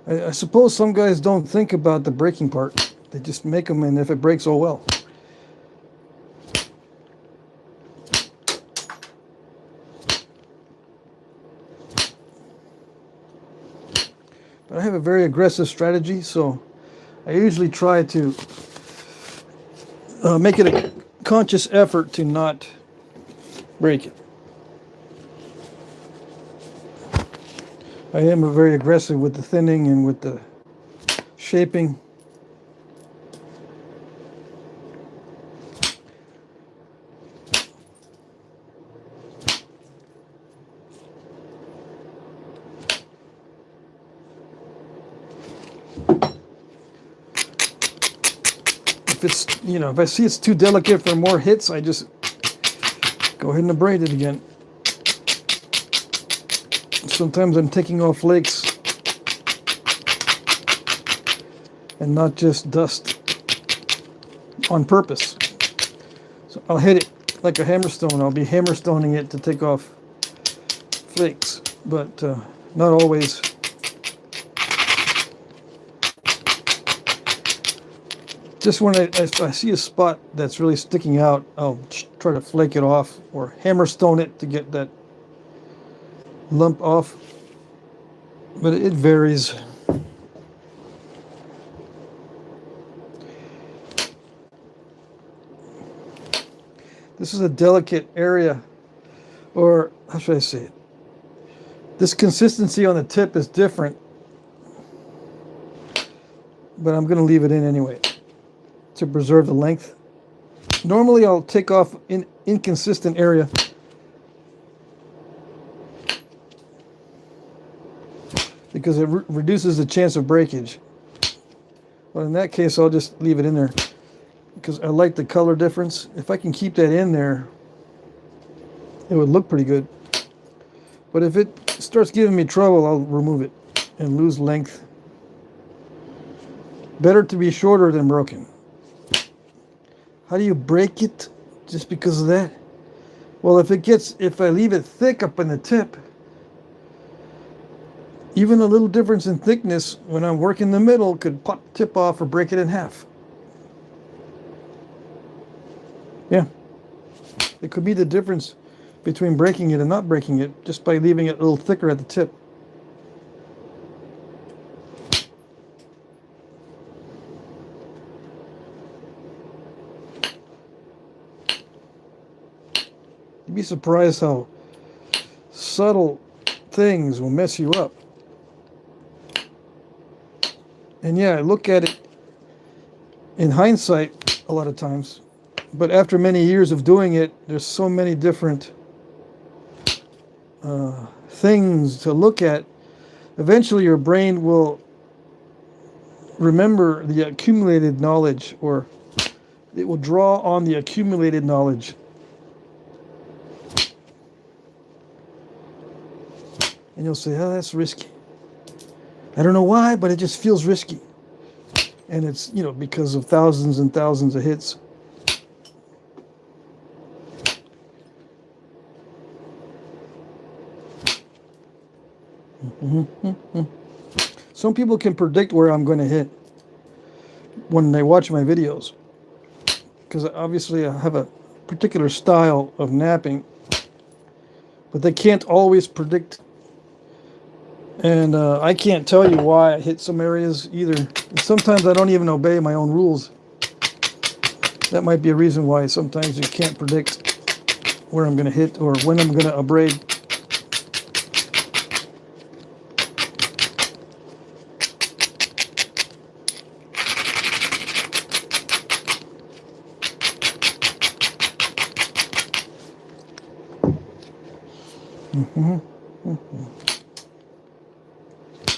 I suppose some guys don't think about the breaking part. They just make them, and if it breaks, oh well. But I have a very aggressive strategy, so I usually try to make it a conscious effort to not break it. I am very aggressive with the thinning and with the shaping. If it's, if I see it's too delicate for more hits, I just go ahead and abrade it again. Sometimes I'm taking off flakes and not just dust on purpose. So I'll hit it like a hammerstone. I'll be hammerstoning it to take off flakes, but not always. Just when I see a spot that's really sticking out, I'll try to flake it off or hammerstone it to get that lump off, but it varies. This is a delicate area, or how should I say it? This consistency on the tip is different, but I'm going to leave it in anyway to preserve the length. Normally I'll take off in inconsistent area because it reduces the chance of breakage. But in that case, I'll just leave it in there. because I like the color difference. If I can keep that in there, it would look pretty good. But if it starts giving me trouble, I'll remove it and lose length. Better to be shorter than broken. How do you break it just because of that? Well, if I leave it thick up in the tip, even a little difference in thickness when I'm working the middle could pop the tip off or break it in half. Yeah. It could be the difference between breaking it and not breaking it just by leaving it a little thicker at the tip. You'd be surprised how subtle things will mess you up. And yeah, I look at it in hindsight a lot of times, but after many years of doing it, there's so many different things to look at. Eventually your brain will remember the accumulated knowledge, or it will draw on the accumulated knowledge. And you'll say, oh, that's risky. I don't know why, but it just feels risky. And it's, you know, because of thousands and thousands of hits. Some people can predict where I'm going to hit when they watch my videos, because obviously I have a particular style of napping, but they can't always predict. And I can't tell you why I hit some areas either. And sometimes I don't even obey my own rules. That might be a reason why sometimes you can't predict where I'm going to hit or when I'm going to abrade.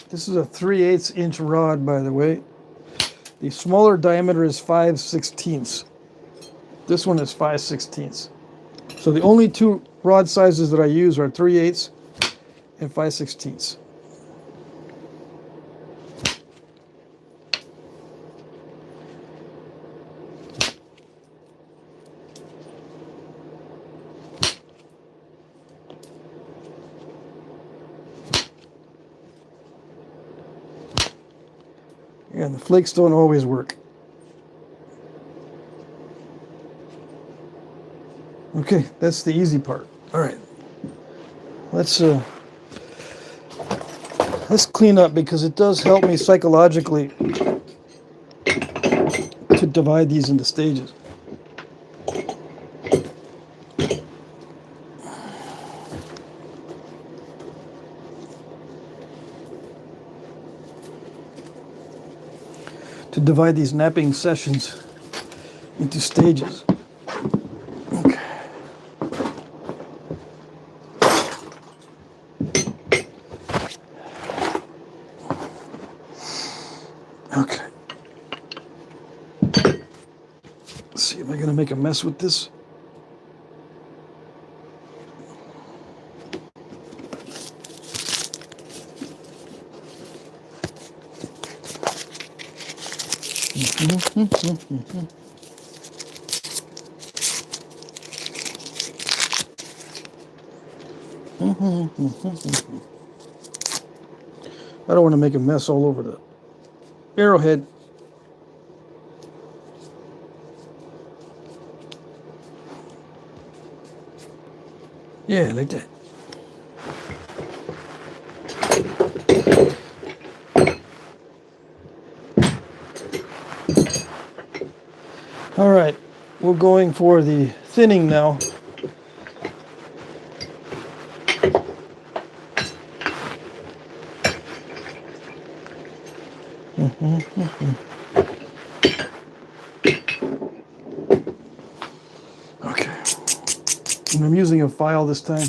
This is a 3/8 inch rod, by the way. The smaller diameter is 5/16. This one is 5/16. So the only two rod sizes that I use are 3/8 and 5/16. And the flakes don't always work. Okay, that's the easy part. All right, let's clean up, because it does help me psychologically to divide these into stages. To divide these napping sessions into stages. Okay. Okay. Let's see, am I going to make a mess with this? I don't want to make a mess all over the arrowhead. Yeah, like that. All right, we're going for the thinning now. Okay, and I'm using a file this time.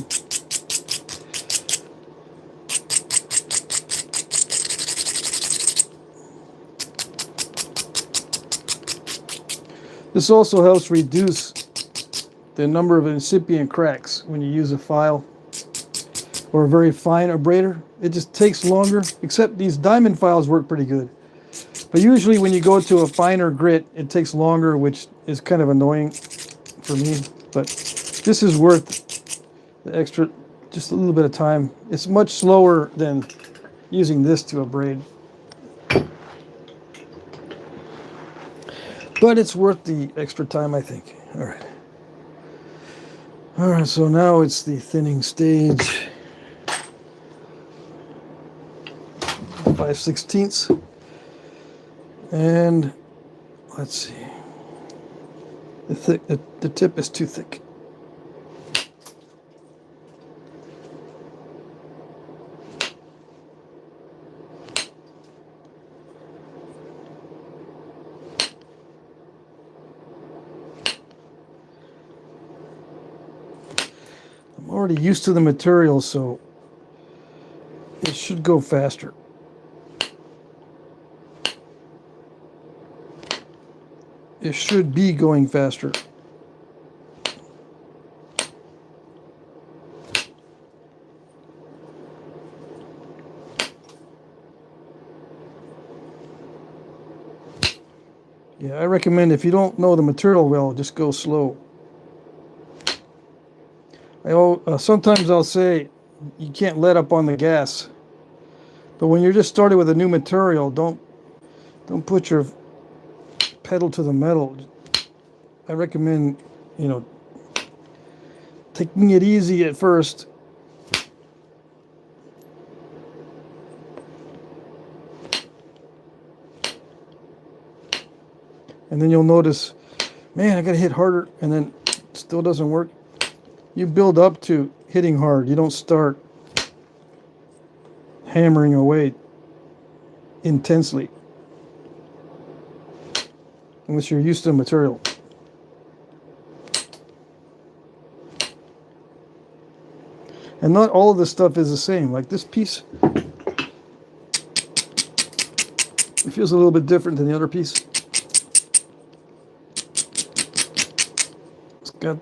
This also helps reduce the number of incipient cracks when you use a file or a very fine abrader. It just takes longer, except these diamond files work pretty good. But usually when you go to a finer grit, it takes longer, which is kind of annoying for me. But this is worth the extra, just a little bit of time. It's much slower than using this to abrade. But it's worth the extra time, I think. All right. All right, so now it's the thinning stage. 5/16. And let's see. The tip is too thick. I'm already used to the material, so it should go faster. It should be going faster. Yeah, I recommend if you don't know the material well, just go slow. Sometimes I'll say you can't let up on the gas, but when you're just starting with a new material, don't put your pedal to the metal. I recommend, taking it easy at first. And then you'll notice, man, I gotta hit harder, and then it still doesn't work. You build up to hitting hard. You don't start hammering away intensely unless you're used to the material. And not all of this stuff is the same. Like this piece, it feels a little bit different than the other piece. It's got,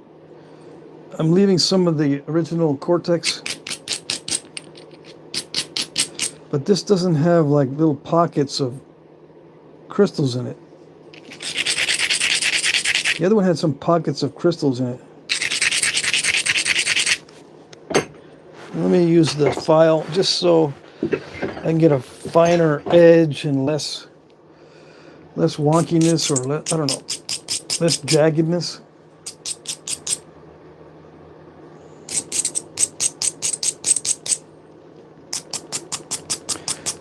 I'm leaving some of the original Cortex, but this doesn't have like little pockets of crystals in it. The other one had some pockets of crystals in it. Let me use the file just so I can get a finer edge and less wonkiness, or I don't know, less jaggedness.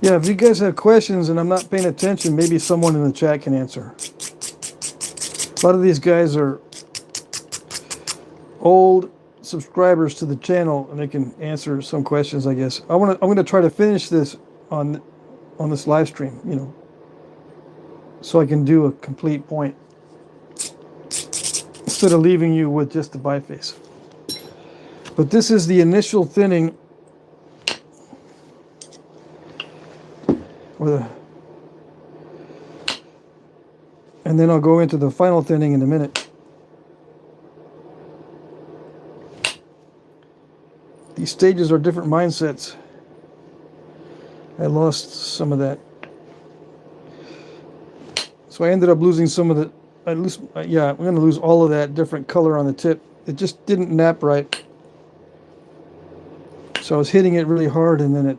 Yeah, if you guys have questions and I'm not paying attention, maybe someone in the chat can answer. A lot of these guys are old subscribers to the channel, and they can answer some questions, I guess. I'm gonna try to finish this on this live stream, so I can do a complete point instead of leaving you with just the biface. But this is the initial thinning, and then I'll go into the final thinning in a minute. These stages are different mindsets. I lost some of that. So I ended up losing some of the, I'm going to lose all of that different color on the tip. It just didn't nap right. So I was hitting it really hard, and then it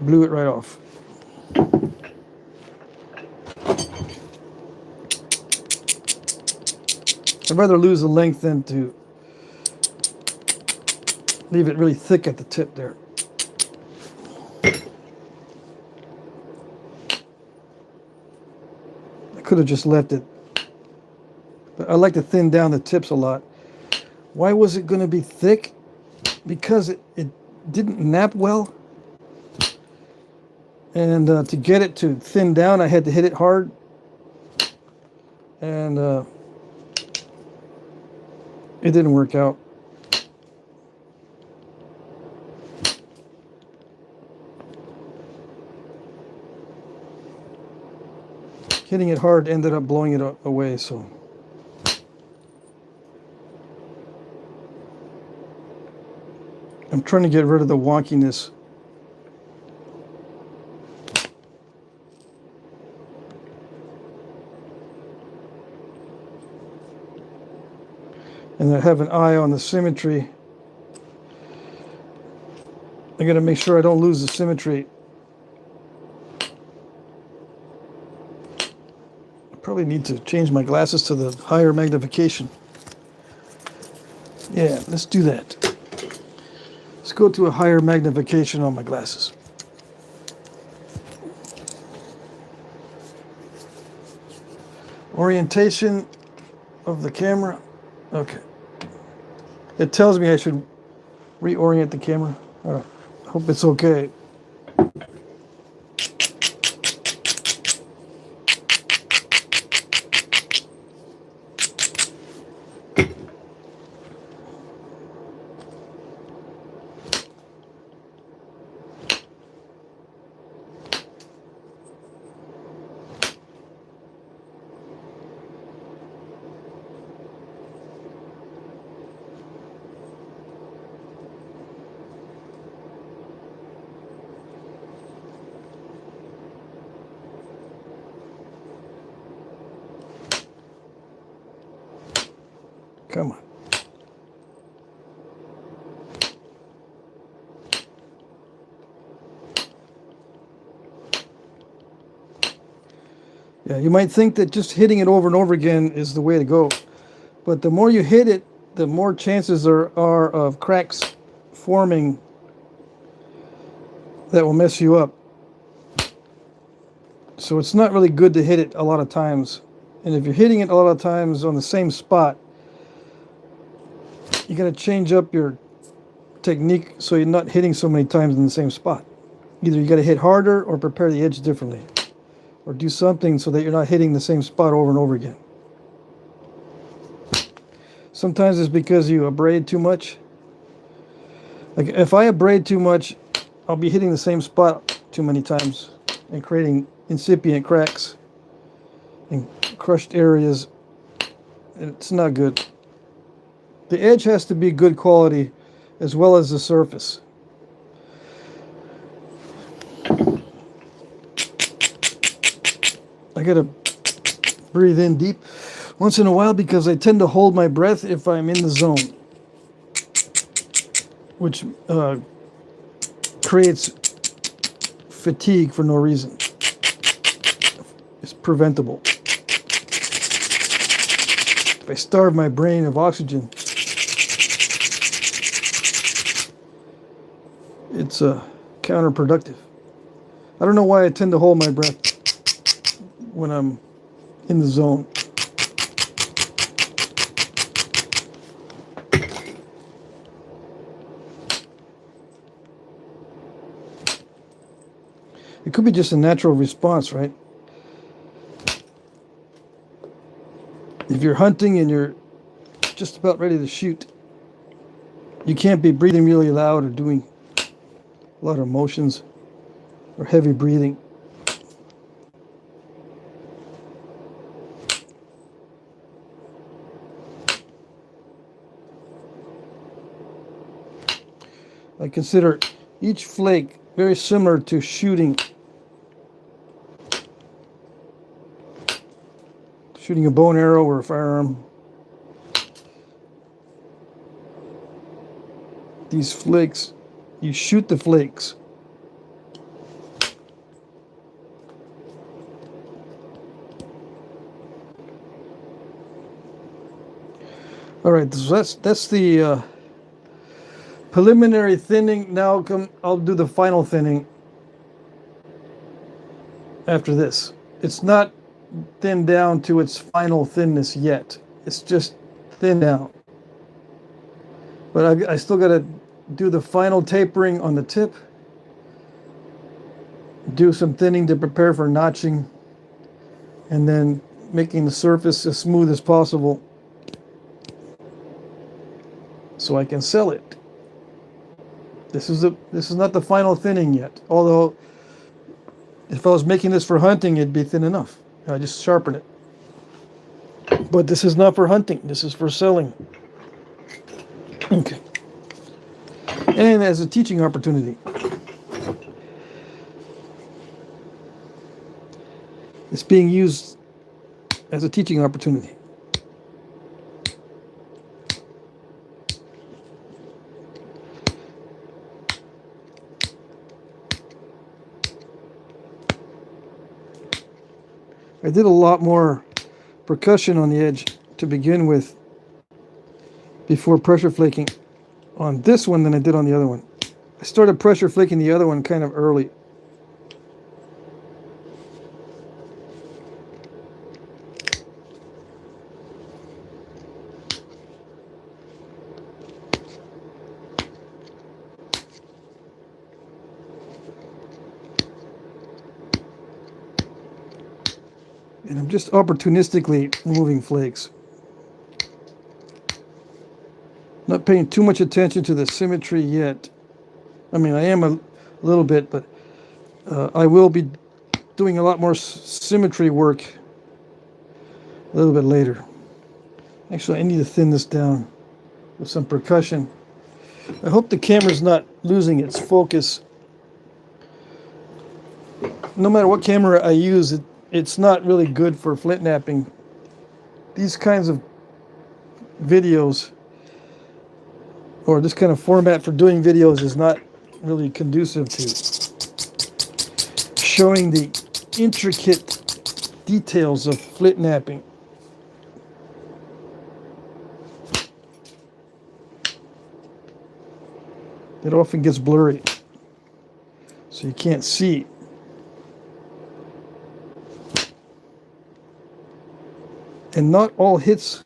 blew it right off. I'd rather lose the length than to leave it really thick at the tip there. I could have just left it, but I like to thin down the tips a lot. Why was it going to be thick? Because it didn't nap well, and to get it to thin down, I had to hit it hard, and it didn't work out. hitting it hard ended up blowing it away, so. I'm trying to get rid of the wonkiness. And I have an eye on the symmetry. I gotta make sure I don't lose the symmetry. I probably need to change my glasses to the higher magnification. Yeah, let's do that. Let's go to a higher magnification on my glasses. Orientation of the camera. Okay. It tells me I should reorient the camera. All right. Hope it's okay. Come on. Yeah, you might think that just hitting it over and over again is the way to go. But the more you hit it, the more chances there are of cracks forming that will mess you up. So it's not really good to hit it a lot of times. And if you're hitting it a lot of times on the same spot, you got to change up your technique so you're not hitting so many times in the same spot. Either you got to hit harder or prepare the edge differently, or do something so that you're not hitting the same spot over and over again. Sometimes it's because you abrade too much. Like if I abrade too much, I'll be hitting the same spot too many times and creating incipient cracks and crushed areas. It's not good. The edge has to be good quality as well as the surface. I gotta breathe in deep once in a while because I tend to hold my breath if I'm in the zone, which creates fatigue for no reason. It's preventable. If I starve my brain of oxygen, it's counterproductive. I don't know why I tend to hold my breath when I'm in the zone. It could be just a natural response, right? If you're hunting and you're just about ready to shoot, you can't be breathing really loud or doing a lot of motions or heavy breathing. I consider each flake very similar to shooting a bow and arrow or a firearm. These flakes, you shoot the flakes. All right, so that's the preliminary thinning. Now I'll do the final thinning after this. It's not thinned down to its final thinness yet. It's just thinned down. But I still got to do the final tapering on the tip, do some thinning to prepare for notching, and then making the surface as smooth as possible so I can sell it. This is not the final thinning yet, although if I was making this for hunting, it'd be thin enough. I just sharpen it. But this is not for hunting. This is for selling. Okay. And as a teaching opportunity. It's being used as a teaching opportunity. I did a lot more percussion on the edge to begin with before pressure flaking on this one than I did on the other one. I started pressure flaking the other one kind of early. And I'm just opportunistically moving flakes. Not paying too much attention to the symmetry yet. I mean, I am a little bit, but I will be doing a lot more symmetry work a little bit later. Actually, I need to thin this down with some percussion. I hope the camera's not losing its focus. No matter what camera I use, it's not really good for flint knapping. These kinds of videos, or this kind of format for doing videos, is not really conducive to showing the intricate details of flint knapping. It often gets blurry, so you can't see. And not all hits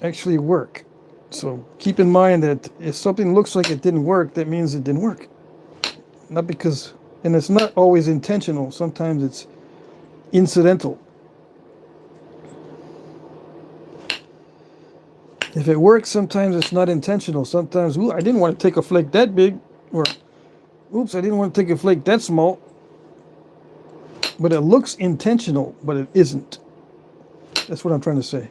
actually work. So keep in mind that if something looks like it didn't work, that means it didn't work. Not because, and it's not always intentional. Sometimes it's incidental. If it works, sometimes it's not intentional. Sometimes, ooh, I didn't want to take a flake that big, or oops, I didn't want to take a flake that small. But it looks intentional, but it isn't. That's what I'm trying to say.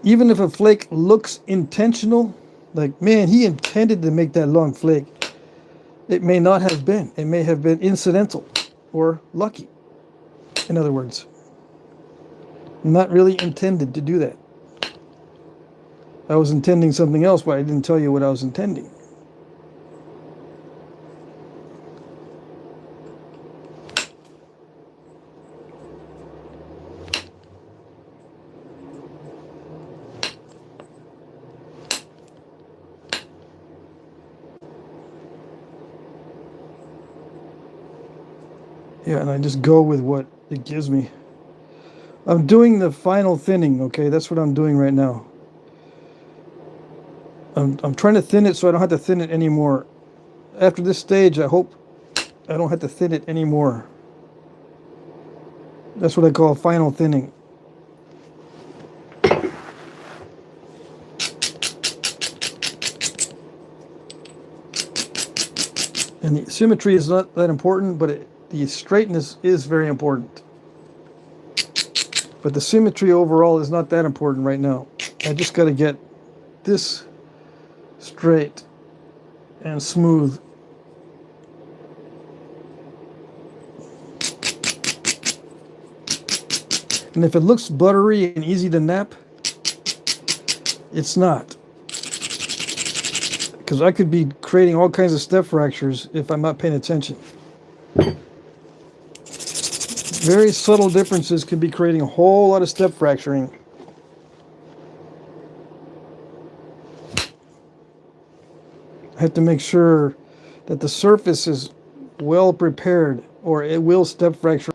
Even if a flake looks intentional, like, man, he intended to make that long flake, it may not have been. It may have been incidental or lucky. In other words, not really intended to do that. I was intending something else, but I didn't tell you what I was intending. Yeah, and I just go with what it gives me. I'm doing the final thinning, okay? That's what I'm doing right now. I'm trying to thin it so I don't have to thin it anymore. After this stage, I hope I don't have to thin it anymore. That's what I call final thinning. And the symmetry is not that important, but the straightness is very important. But the symmetry overall is not that important right now. I just got to get this straight and smooth. And if it looks buttery and easy to knap, it's not. Because I could be creating all kinds of step fractures if I'm not paying attention. Very subtle differences can be creating a whole lot of step fracturing. I have to make sure that the surface is well prepared, or it will step fracture.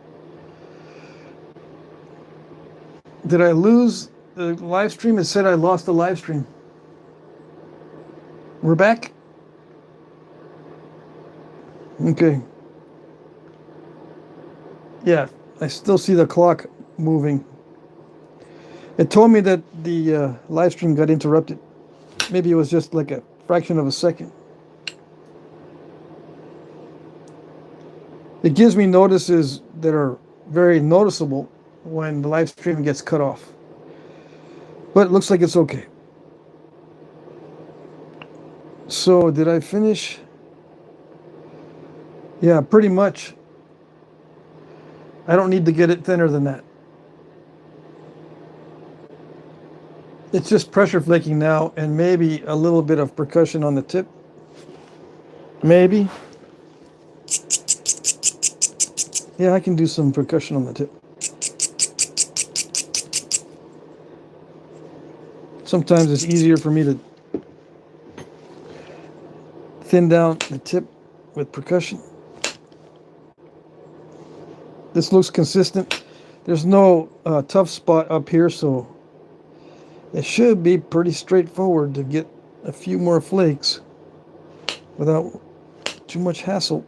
Did I lose the live stream? It said I lost the live stream. We're back? Okay. Yeah, I still see the clock moving. It told me that the live stream got interrupted. Maybe it was just like a fraction of a second. It gives me notices that are very noticeable when the live stream gets cut off. But it looks like it's okay. So did I finish? Yeah, pretty much. I don't need to get it thinner than that. It's just pressure flaking now, and maybe a little bit of percussion on the tip. Maybe. Yeah, I can do some percussion on the tip. Sometimes it's easier for me to thin down the tip with percussion. This looks consistent. There's no tough spot up here, so it should be pretty straightforward to get a few more flakes without too much hassle.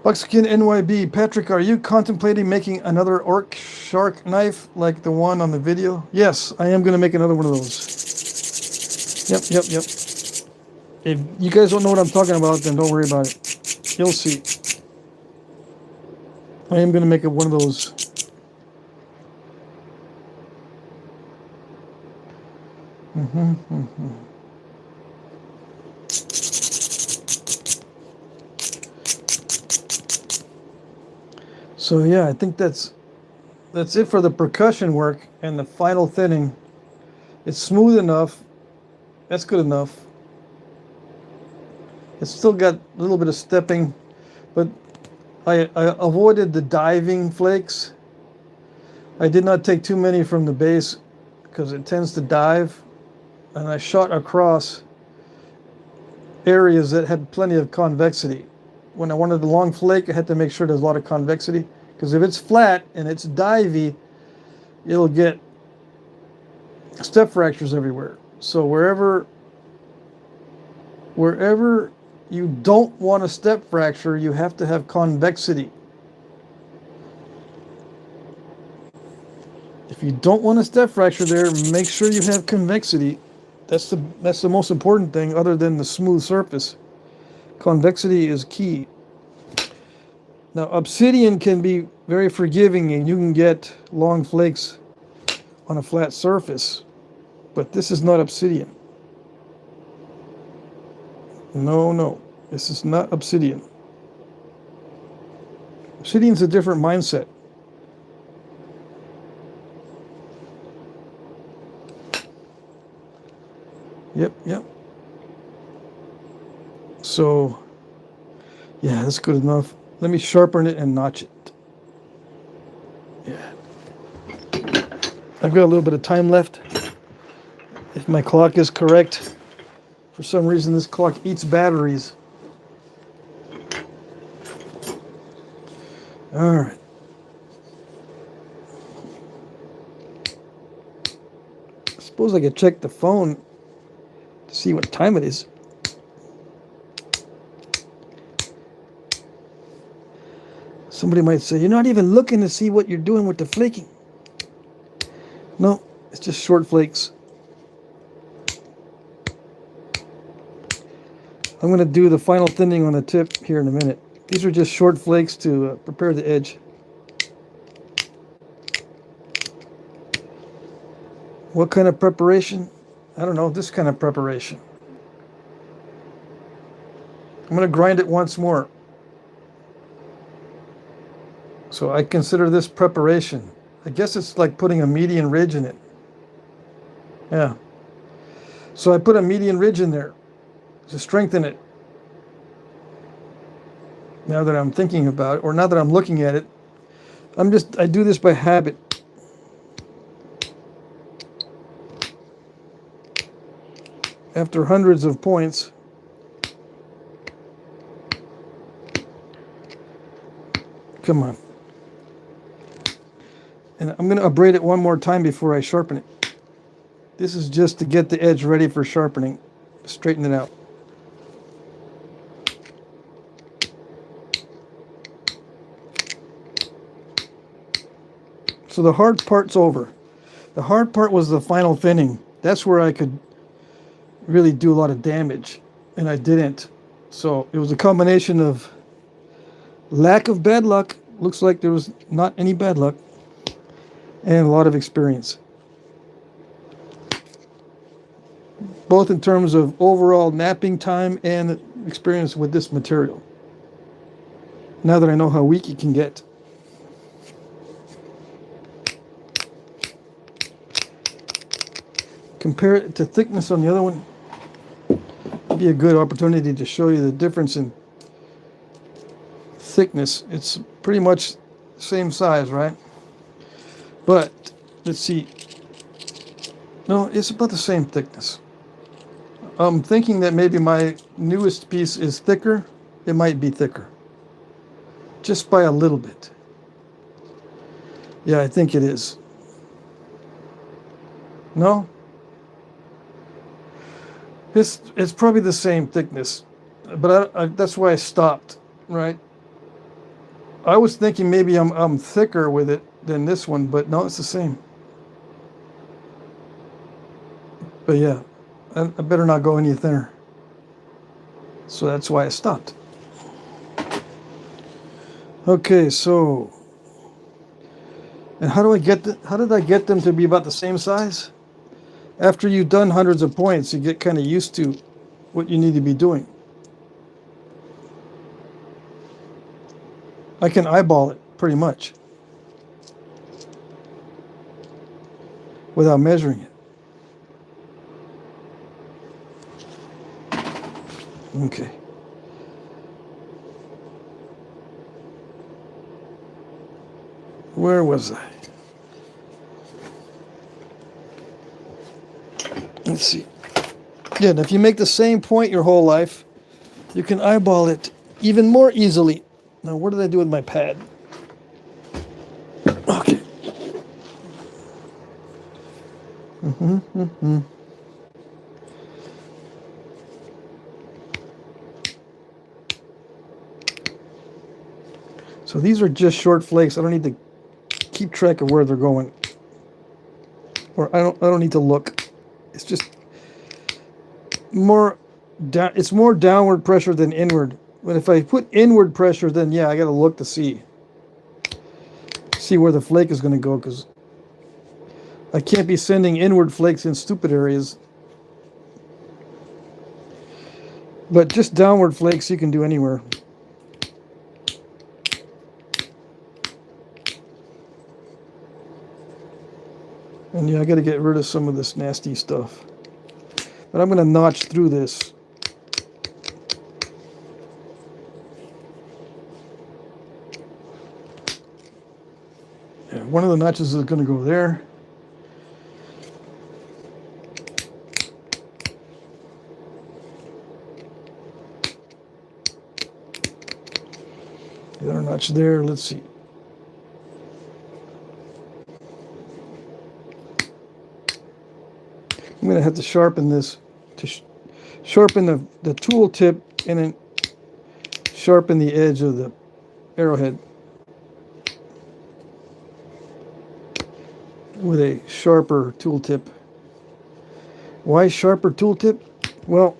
Buckskin NYB, Patrick, are you contemplating making another orc shark knife like the one on the video? Yes, I am going to make another one of those. Yep. If you guys don't know what I'm talking about, then don't worry about it. You'll see. I am going to make one of those. So yeah, I think that's it for the percussion work and the final thinning. It's smooth enough. That's good enough. It's still got a little bit of stepping, but I avoided the diving flakes. I did not take too many from the base because it tends to dive, and I shot across areas that had plenty of convexity. When I wanted the long flake, I had to make sure there's a lot of convexity, because if it's flat and it's divey, it'll get step fractures everywhere. So wherever you don't want a step fracture, you have to have convexity. If you don't want a step fracture there, make sure you have convexity. That's the most important thing, other than the smooth surface. Convexity is key. Now, obsidian can be very forgiving, and you can get long flakes on a flat surface, but this is not obsidian. No, this is not obsidian. Obsidian's a different mindset. Yep. So, yeah, that's good enough. Let me sharpen it and notch it. Yeah. I've got a little bit of time left. If my clock is correct. For some reason, this clock eats batteries. All right. I suppose I could check the phone to see what time it is. Somebody might say, you're not even looking to see what you're doing with the flaking. No, it's just short flakes. I'm going to do the final thinning on the tip here in a minute. These are just short flakes to prepare the edge. What kind of preparation? I don't know, this kind of preparation. I'm going to grind it once more. So I consider this preparation. I guess it's like putting a median ridge in it. Yeah. So I put a median ridge in there to strengthen it. Now that I'm thinking about it, or now that I'm looking at it, I do this by habit. After hundreds of points, come on. And I'm going to abrade it one more time before I sharpen it. This is just to get the edge ready for sharpening. Straighten it out. So the hard part's over. The hard part was the final thinning. That's where I could really do a lot of damage, and I didn't. So it was a combination of lack of bad luck, looks like there was not any bad luck, and a lot of experience. Both in terms of overall knapping time and experience with this material. Now that I know how weak it can get. Compare it to thickness on the other one. It'd be a good opportunity to show you the difference in thickness. It's pretty much the same size, right? But let's see. No, it's about the same thickness. I'm thinking that maybe my newest piece is thicker. It might be thicker. Just by a little bit. Yeah, I think it is. No? It's probably the same thickness. But that's why I stopped, right? I was thinking maybe I'm thicker with it than this one, but no, it's the same. But yeah, I better not go any thinner. So that's why I stopped. Okay, so, and how did I get them to be about the same size? After you've done hundreds of points, you get kind of used to what you need to be doing. I can eyeball it pretty much without measuring it. Okay. Where was I? Let's see. Yeah, and if you make the same point your whole life, you can eyeball it even more easily. Now, what did I do with my pad? Okay. So these are just short flakes. I don't need to keep track of where they're going, or I don't need to look. It's just more down. It's more downward pressure than inward. But if I put inward pressure, then yeah, I got to look to see where the flake is going to go, because I can't be sending inward flakes in stupid areas. But just downward flakes you can do anywhere. And yeah, I got to get rid of some of this nasty stuff. But I'm going to notch through this. Yeah, one of the notches is going to go there. The other notch there, let's see. I'm going to have to sharpen this to sharpen the tool tip and then sharpen the edge of the arrowhead with a sharper tool tip. Why sharper tool tip? Well,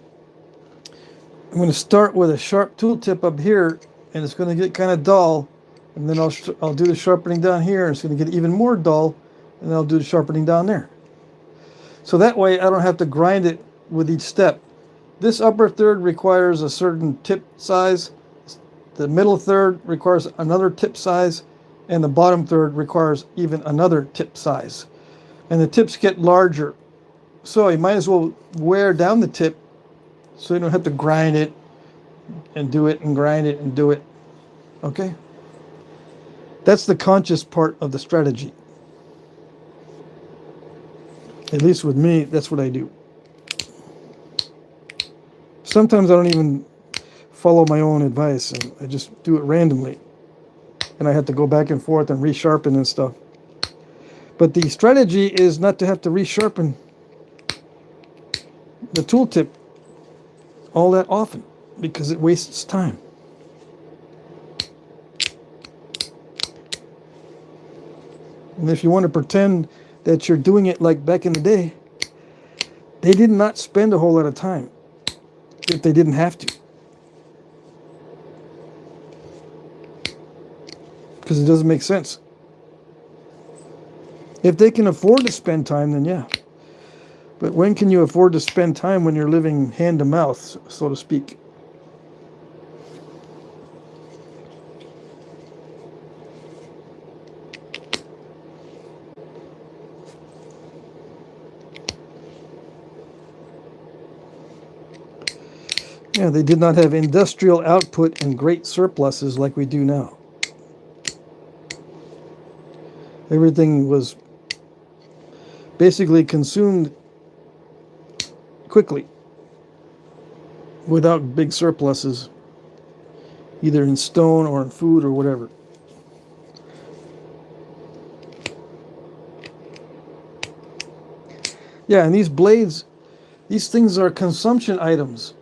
I'm going to start with a sharp tool tip up here, and it's going to get kind of dull, and then I'll do the sharpening down here, and it's going to get even more dull, and then I'll do the sharpening down there. So that way I don't have to grind it with each step. This upper third requires a certain tip size, the middle third requires another tip size, and the bottom third requires even another tip size. And the tips get larger. So you might as well wear down the tip so you don't have to grind it and do it and grind it and do it. Okay? That's the conscious part of the strategy. At least with me, that's what I do. Sometimes I don't even follow my own advice, and I just do it randomly. And I have to go back and forth and resharpen and stuff. But the strategy is not to have to resharpen the tooltip all that often, because it wastes time. And if you want to pretend that you're doing it like back in the day, they did not spend a whole lot of time if they didn't have to. Because it doesn't make sense. If they can afford to spend time, then yeah. But when can you afford to spend time when you're living hand to mouth, so to speak? Yeah, they did not have industrial output and great surpluses like we do now. Everything was basically consumed quickly without big surpluses, either in stone or in food or whatever. Yeah, and these blades, these things are consumption items.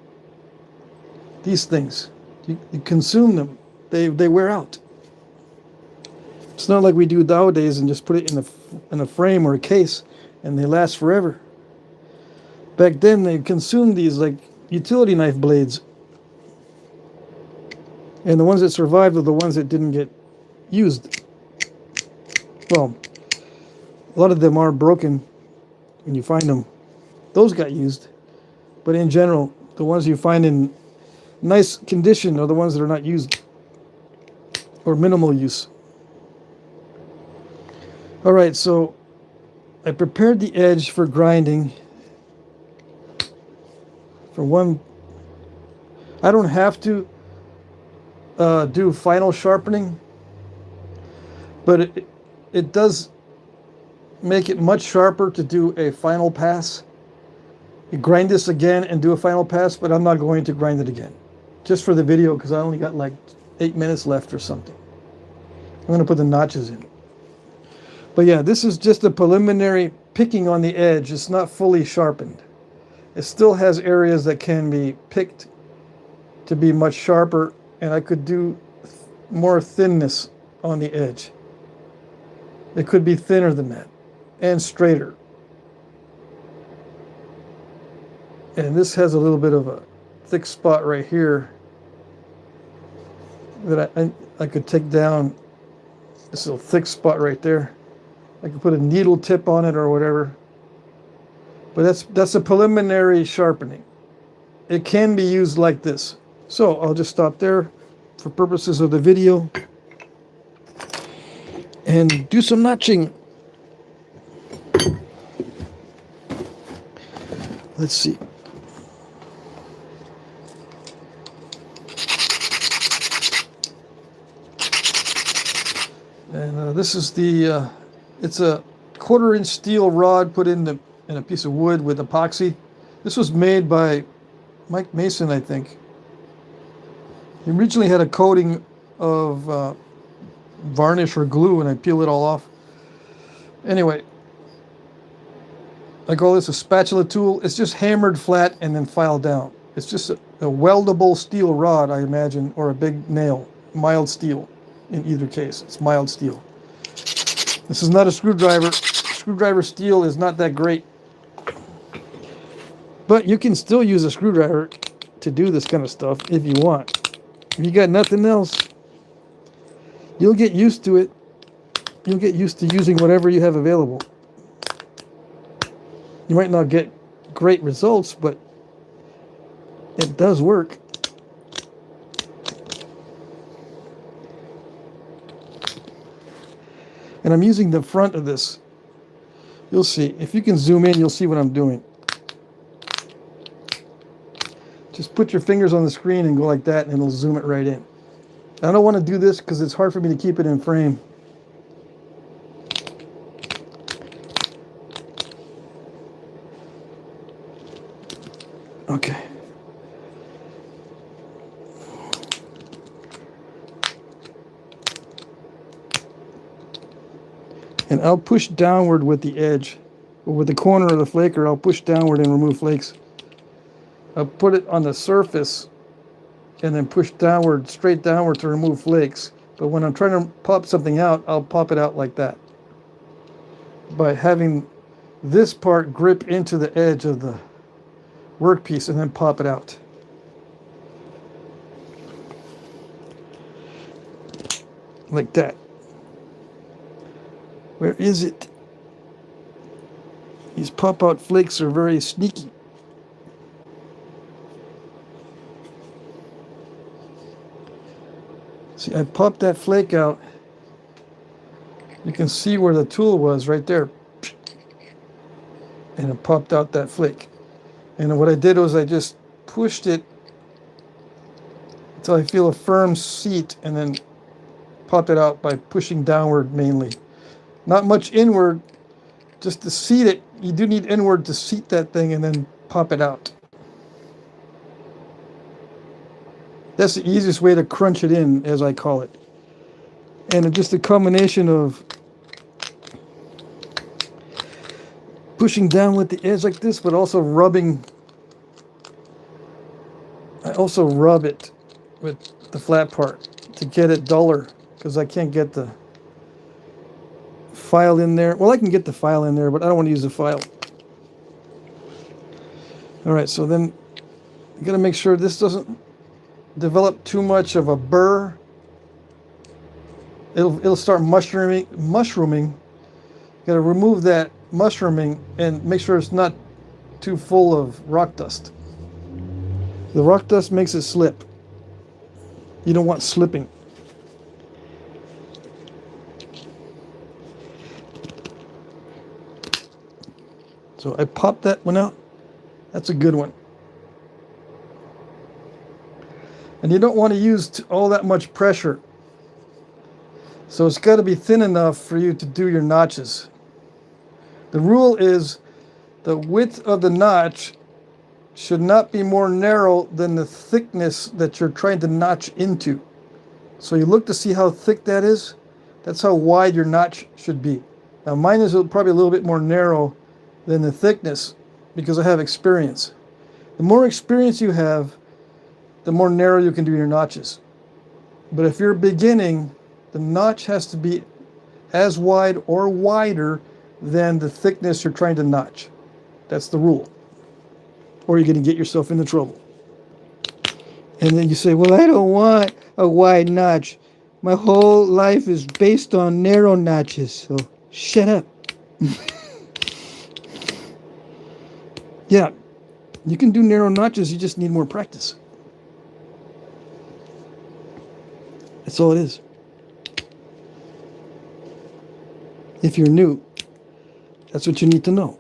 These things, you consume them, they wear out. It's not like we do nowadays and just put it in a frame or a case and they last forever. Back then they consumed these like utility knife blades. And the ones that survived are the ones that didn't get used. Well, a lot of them are broken when you find them. Those got used. But in general, the ones you find in nice condition are the ones that are not used or minimal use. All right, so I prepared the edge for grinding. For one, I don't have to do final sharpening, but it does make it much sharper to do a final pass. You grind this again and do a final pass, but I'm not going to grind it again. Just for the video, because I only got like 8 minutes left or something. I'm going to put the notches in. But yeah, this is just a preliminary picking on the edge. It's not fully sharpened. It still has areas that can be picked to be much sharper, and I could do more thinness on the edge. It could be thinner than that and straighter. And this has a little bit of a thick spot right here that I could take down. This little thick spot right there. I could put a needle tip on it or whatever. But that's a preliminary sharpening. It can be used like this. So I'll just stop there for purposes of the video and do some notching. Let's see. And this is the, it's a 1/4-inch steel rod put in a piece of wood with epoxy. This was made by Mike Mason, I think. He originally had a coating of varnish or glue, and I peeled it all off. Anyway, I call this a spatula tool. It's just hammered flat and then filed down. It's just a weldable steel rod, I imagine, or a big nail, mild steel. In either case, it's mild steel. This is not a screwdriver. Screwdriver steel is not that great. But you can still use a screwdriver to do this kind of stuff if you want. If you got nothing else, you'll get used to it. You'll get used to using whatever you have available. You might not get great results, but it does work. And I'm using the front of this. You'll see. If you can zoom in, you'll see what I'm doing. Just put your fingers on the screen and go like that, and it'll zoom it right in. I don't want to do this because it's hard for me to keep it in frame. Okay. And I'll push downward with the edge. Or with the corner of the flaker, I'll push downward and remove flakes. I'll put it on the surface and then push downward, straight downward to remove flakes. But when I'm trying to pop something out, I'll pop it out like that. by having this part grip into the edge of the workpiece and then pop it out. Like that. Where is it? These pop-out flakes are very sneaky. See, I popped that flake out. You can see where the tool was right there. And it popped out that flake. And what I did was I just pushed it until I feel a firm seat and then pop it out by pushing downward mainly. Not much inward, just to seat it. You do need inward to seat that thing and then pop it out. That's the easiest way to crunch it in, as I call it. And it's just a combination of pushing down with the edge like this, but also rubbing. I also rub it with the flat part to get it duller, because I can't get the file in there. Well, I can get the file in there, but I don't want to use the file. All right, so then you got to make sure this doesn't develop too much of a burr. It'll start mushrooming. You got to remove that mushrooming and make sure it's not too full of rock dust. The rock dust makes it slip. You don't want slipping. So I popped that one out. That's a good one. And you don't want to use all that much pressure. So it's got to be thin enough for you to do your notches. The rule is the width of the notch should not be more narrow than the thickness that you're trying to notch into. So you look to see how thick that is. That's how wide your notch should be. Now mine is probably a little bit more narrow than the thickness because I have experience. The more experience you have, the more narrow you can do your notches. But if you're beginning, the notch has to be as wide or wider than the thickness you're trying to notch. That's the rule. Or you're going to get yourself into trouble. And then you say, well, I don't want a wide notch. My whole life is based on narrow notches. So shut up. Yeah, you can do narrow notches. You just need more practice. That's all it is. If you're new, that's what you need to know.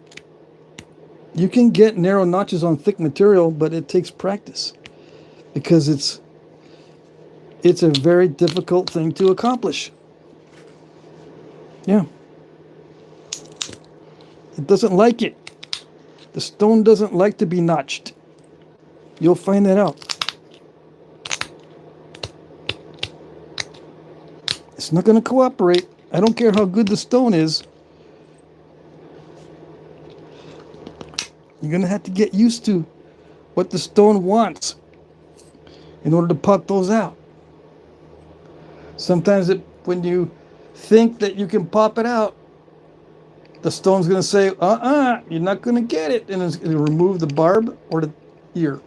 You can get narrow notches on thick material, but it takes practice because it's a very difficult thing to accomplish. Yeah. It doesn't like it. The stone doesn't like to be notched. You'll find that out. It's not going to cooperate. I don't care how good the stone is. You're going to have to get used to what the stone wants in order to pop those out. Sometimes when you think that you can pop it out, the stone's going to say, you're not going to get it. And it's going to remove the barb or the ear.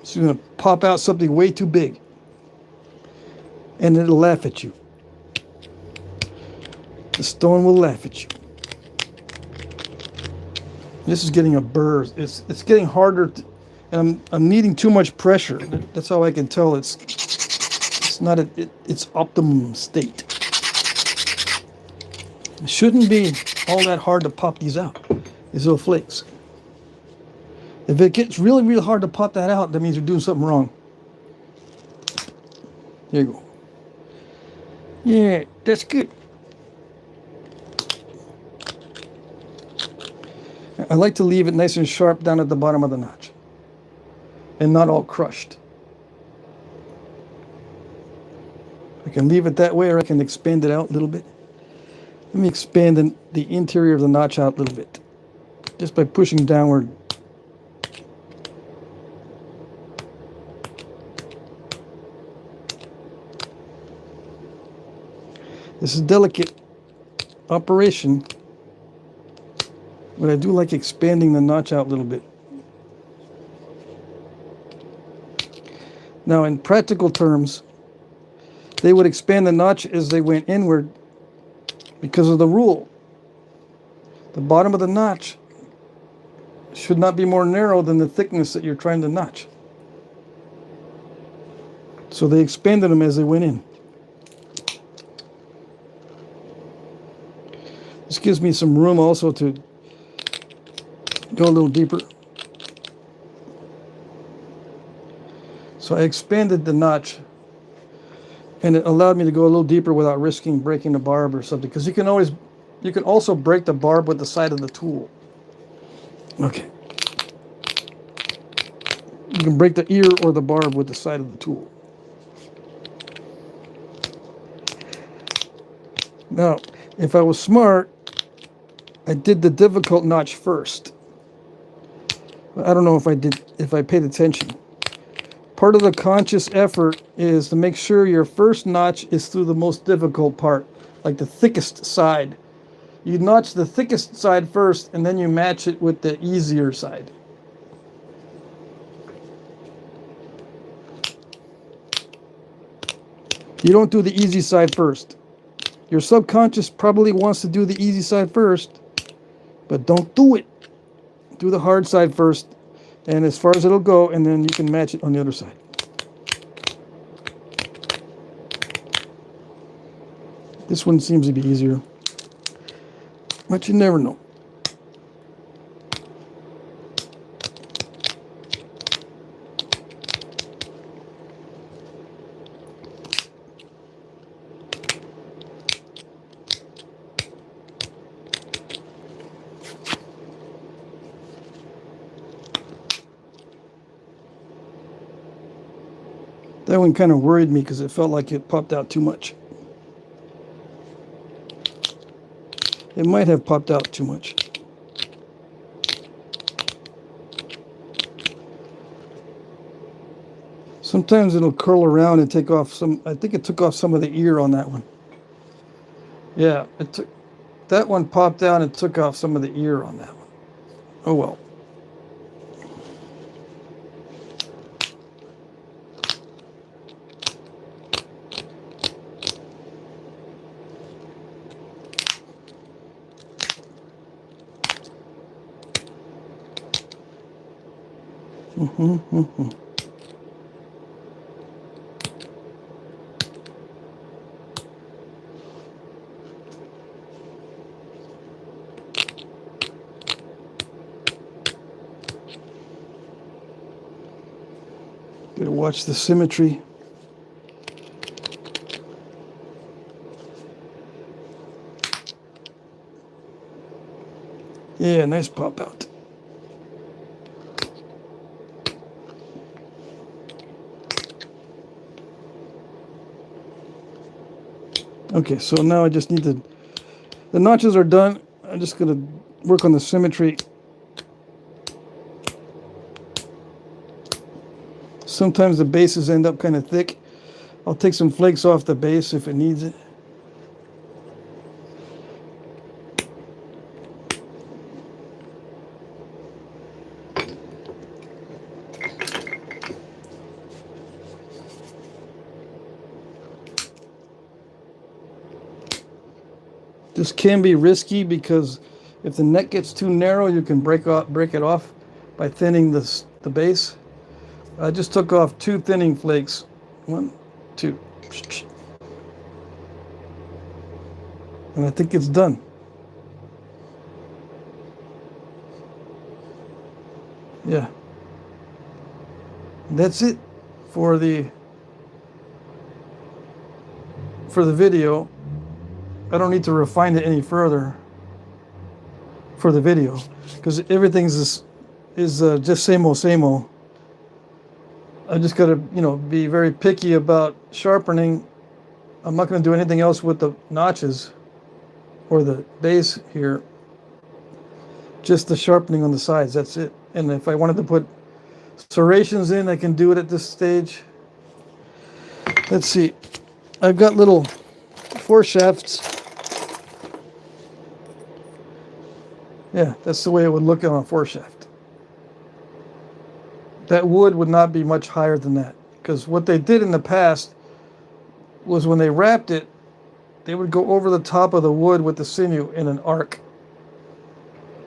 It's going to pop out something way too big. And it'll laugh at you. The stone will laugh at you. This is getting a burr. It's getting harder, and I'm needing too much pressure. That's how I can tell it's not its optimum state. It shouldn't be all that hard to pop these out, these little flakes. If it gets really, really hard to pop that out, that means you're doing something wrong. There you go. Yeah, that's good. I like to leave it nice and sharp down at the bottom of the notch and not all crushed. I can leave it that way, or I can expand it out a little bit. Let me expand the interior of the notch out a little bit just by pushing downward. This is a delicate operation. But I do like expanding the notch out a little bit. Now, in practical terms, they would expand the notch as they went inward because of the rule. The bottom of the notch should not be more narrow than the thickness that you're trying to notch. So they expanded them as they went in. This gives me some room also to go a little deeper. So I expanded the notch, and it allowed me to go a little deeper without risking breaking the barb or something, because you can also break the barb with the side of the tool. Okay. You can break the ear or the barb with the side of the tool. Now, if I was smart, I did the difficult notch first. I don't know if I paid attention. Part of the conscious effort is to make sure your first notch is through the most difficult part, like the thickest side. You notch the thickest side first, and then you match it with the easier side. You don't do the easy side first. Your subconscious probably wants to do the easy side first, but don't do it. Do the hard side first, and as far as it'll go, and then you can match it on the other side. This one seems to be easier, but you never know. That one kind of worried me because it felt like it popped out too much. It might have popped out too much. Sometimes it'll curl around and take off some. I think it took off some of the ear on that one. Yeah, that one popped out and took off some of the ear on that one. Oh well. Gotta watch the symmetry. Yeah, nice pop out. Okay, so now I just need the notches are done. I'm just going to work on the symmetry. Sometimes the bases end up kind of thick. I'll take some flakes off the base if it needs it. This can be risky because if the neck gets too narrow, you can break it off by thinning the base. I just took off 2 thinning flakes. 1, 2. And I think it's done. Yeah. That's it for the video. I don't need to refine it any further for the video because everything's is just same old. I just got to, be very picky about sharpening. I'm not going to do anything else with the notches or the base here. Just the sharpening on the sides, that's it. And if I wanted to put serrations in, I can do it at this stage. Let's see. I've got little 4 shafts. Yeah, that's the way it would look on a foreshaft. That wood would not be much higher than that, because what they did in the past was when they wrapped it, they would go over the top of the wood with the sinew in an arc.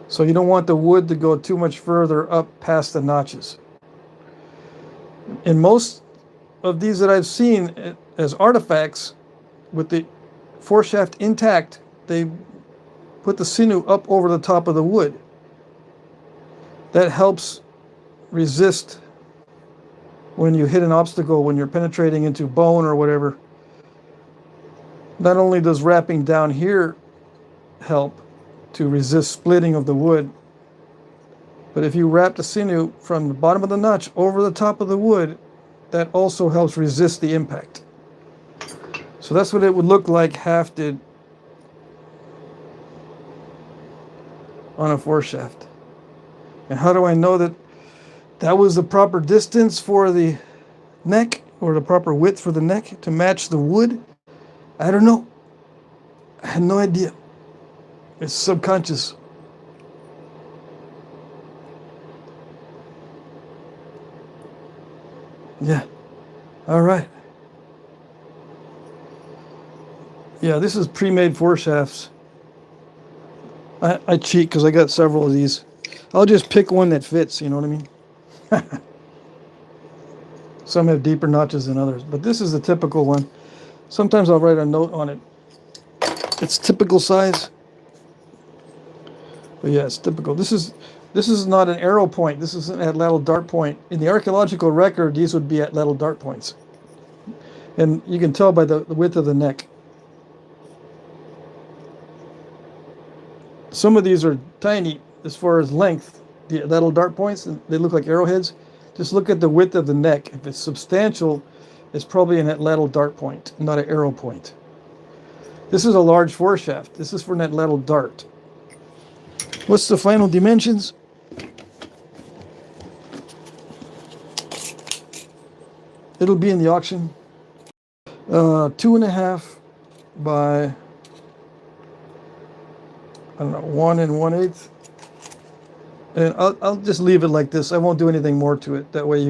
So you don't want the wood to go too much further up past the notches. In most of these that I've seen as artifacts, with the foreshaft intact, they put the sinew up over the top of the wood. That helps resist when you hit an obstacle, when you're penetrating into bone or whatever. Not only does wrapping down here help to resist splitting of the wood, but if you wrap the sinew from the bottom of the notch over the top of the wood, that also helps resist the impact. So that's what it would look like hafted on a foreshaft. And how do I know that that was the proper distance for the neck, or the proper width for the neck to match the wood? I don't know. I had no idea. It's subconscious. Yeah. All right. Yeah, this is pre-made foreshafts. I cheat because I got several of these. I'll just pick one that fits, you know what I mean? Some have deeper notches than others, but this is the typical one. Sometimes I'll write a note on it. It's typical size. But yeah, it's typical. This is not an arrow point. This isn't at lateral dart point. In the archaeological record, these would be at lateral dart points. And you can tell by the width of the neck. Some of these are tiny as far as length. The lateral dart points, they look like arrowheads. Just look at the width of the neck. If it's substantial, it's probably an lateral dart point, not an arrow point. This is a large foreshaft. This is for an lateral dart. What's the final dimensions? It'll be in the auction. 2.5 by, I don't know, 1 1/8. And I'll just leave it like this. I won't do anything more to it. That way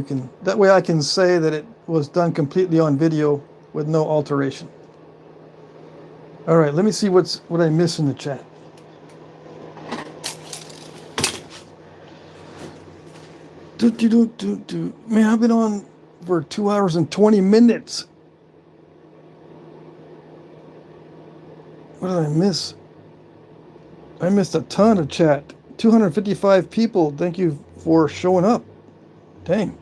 I can say that it was done completely on video with no alteration. All right, let me see what I missed in the chat. Man, I've been on for 2 hours and 20 minutes. What did I miss? I missed a ton of chat. 255 people. Thank you for showing up. Dang.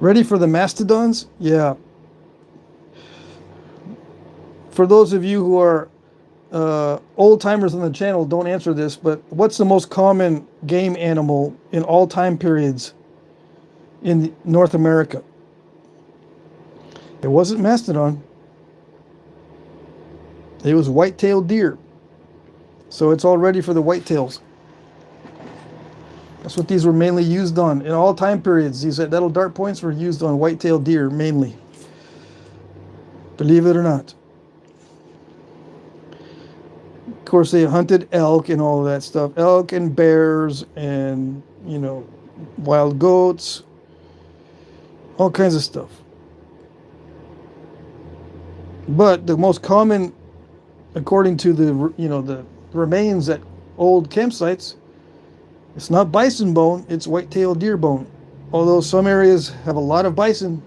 Ready for the mastodons? Yeah. For those of you who are old timers on the channel, don't answer this, but what's the most common game animal in all time periods in North America? It wasn't mastodon. It was white-tailed deer. So it's all ready for the whitetails. That's what these were mainly used on. In all time periods, these lateral dart points were used on white-tailed deer mainly. Believe it or not. Of course, they hunted elk and all of that stuff. Elk and bears and, you know, wild goats. All kinds of stuff. But the most common, according to the remains at old campsites, it's not bison bone, it's white-tailed deer bone. Although some areas have a lot of bison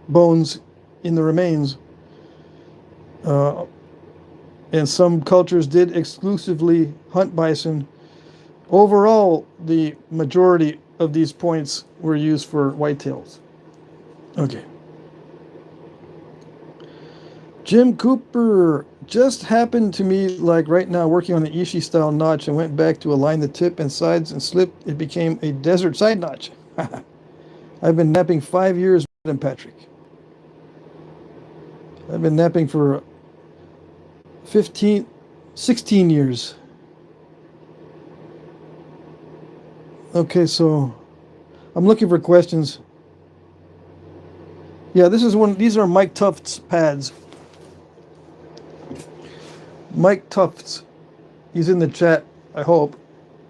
bones in the remains. And some cultures did exclusively hunt bison. Overall, the majority of these points were used for whitetails. Okay. Jim Cooper, just happened to me like right now working on the Ishii style notch and went back to align the tip and sides and slipped. It became a desert side notch. I've been napping 5 years, Patrick. I've been napping for 16 years. Okay, so I'm looking for questions. Yeah, these are Mike Tufts pads. Mike Tufts. He's in the chat, I hope.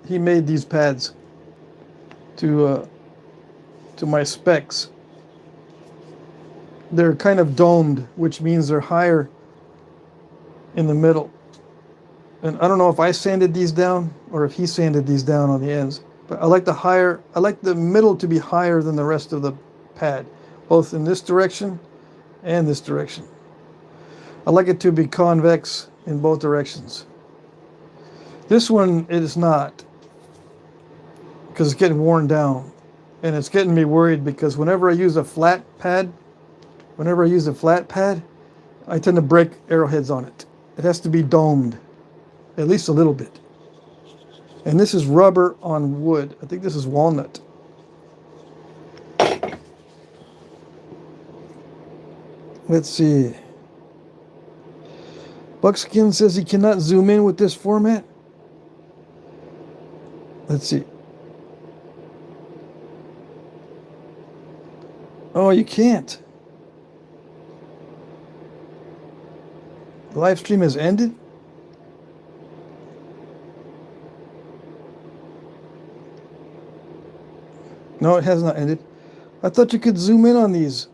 He made these pads to my specs. They're kind of domed, which means they're higher in the middle. And I don't know if I sanded these down or if he sanded these down on the ends. But I like the middle to be higher than the rest of the pad, both in this direction and this direction. I like it to be convex in both directions. This one it is not, because it's getting worn down, and it's getting me worried because whenever I use a flat pad, I tend to break arrowheads on it. It has to be domed, at least a little bit. And this is rubber on wood. I think this is walnut. Let's see. Buckskin says he cannot zoom in with this format. Let's see. Oh, you can't. The live stream has ended? No, it has not ended. I thought you could zoom in on these.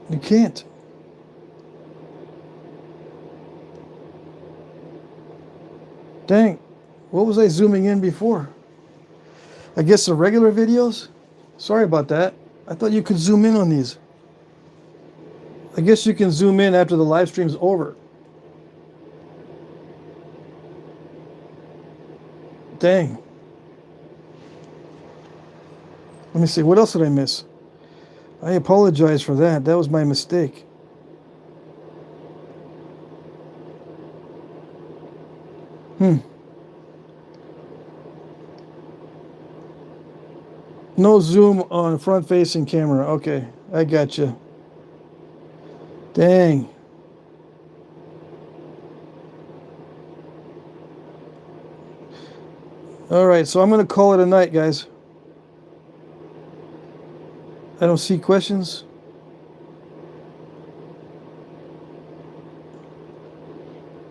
You can't. Dang. What was I zooming in before? I guess the regular videos? Sorry about that. I thought you could zoom in on these. I guess you can zoom in after the live stream's over. Dang. Let me see. What else did I miss? I apologize for that. That was my mistake. No zoom on front-facing camera. Okay, I got you. Dang. All right, so I'm going to call it a night, guys. I don't see questions.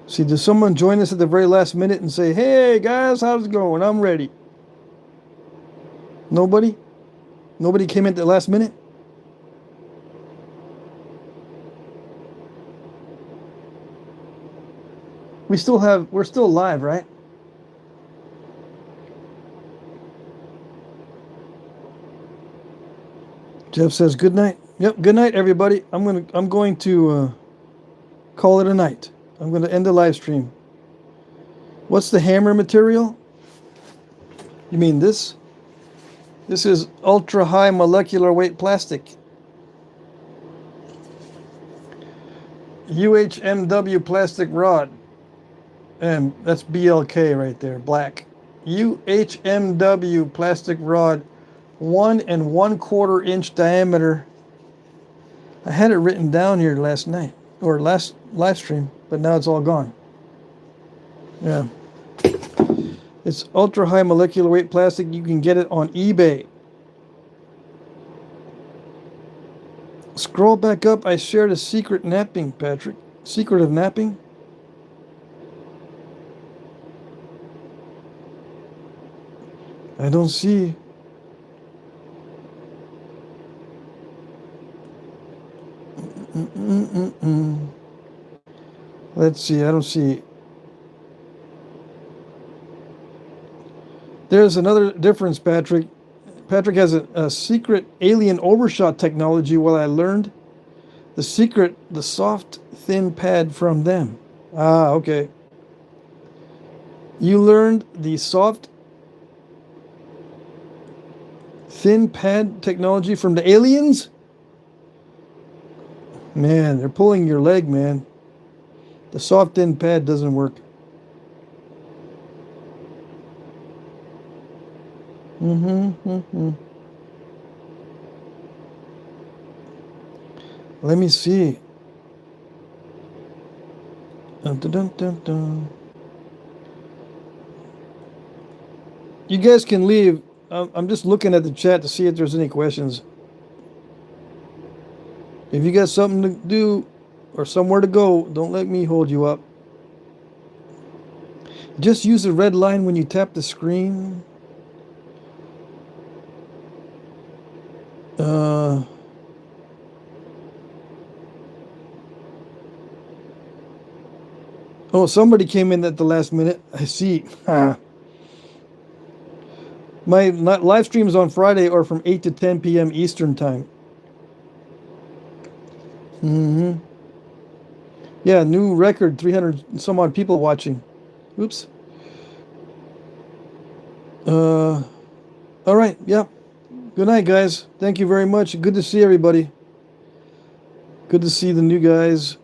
See, does someone join us at the very last minute and say, hey, guys, how's it going? I'm ready. Nobody? Nobody came in at the last minute? We're still live, right? Jeff says good night. Yep, good night, everybody. I'm going to call it a night. I'm going to end the live stream. What's the hammer material? You mean this? This is ultra high molecular weight plastic. UHMW plastic rod. And that's BLK right there, black. UHMW plastic rod, 1 1/4 inch diameter. I had it written down here last night, or last live stream, but now it's all gone. Yeah. It's ultra high molecular weight plastic. You can get it on eBay. Scroll back up. I shared a secret knapping, Patrick. Secret of knapping. I don't see. Let's see. I don't see. There's another difference, Patrick. Patrick has a secret alien overshot technology. While I learned the secret, the soft, thin pad from them. Ah, okay. You learned the soft, thin pad technology from the aliens? Man, they're pulling your leg, man. The soft, thin pad doesn't work. Let me see. Dun, dun, dun, dun, dun. You guys can leave. I'm just looking at the chat to see if there's any questions. If you got something to do or somewhere to go, don't let me hold you up. Just use the red line when you tap the screen. Oh, somebody came in at the last minute. I see. My live streams on Friday are from 8 to 10 p.m. Eastern time. Yeah, new record, 300 some odd people watching. Oops. All right, yeah. Good night, guys. Thank you very much. Good to see everybody. Good to see the new guys.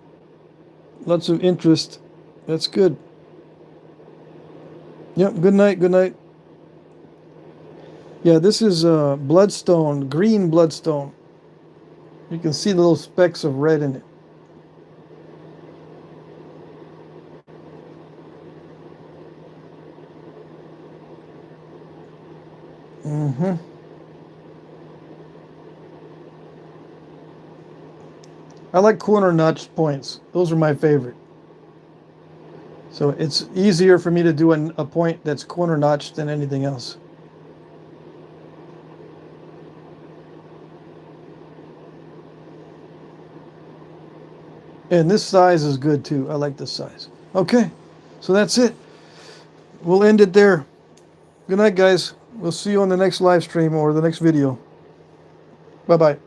Lots of interest. That's good. Yep, good night, good night. Yeah, this is bloodstone, green bloodstone. You can see the little specks of red in it. I like corner notch points. Those are my favorite. So it's easier for me to do a point that's corner notched than anything else. And this size is good too. I like this size. Okay, so that's it. We'll end it there. Good night, guys. We'll see you on the next live stream or the next video. Bye-bye.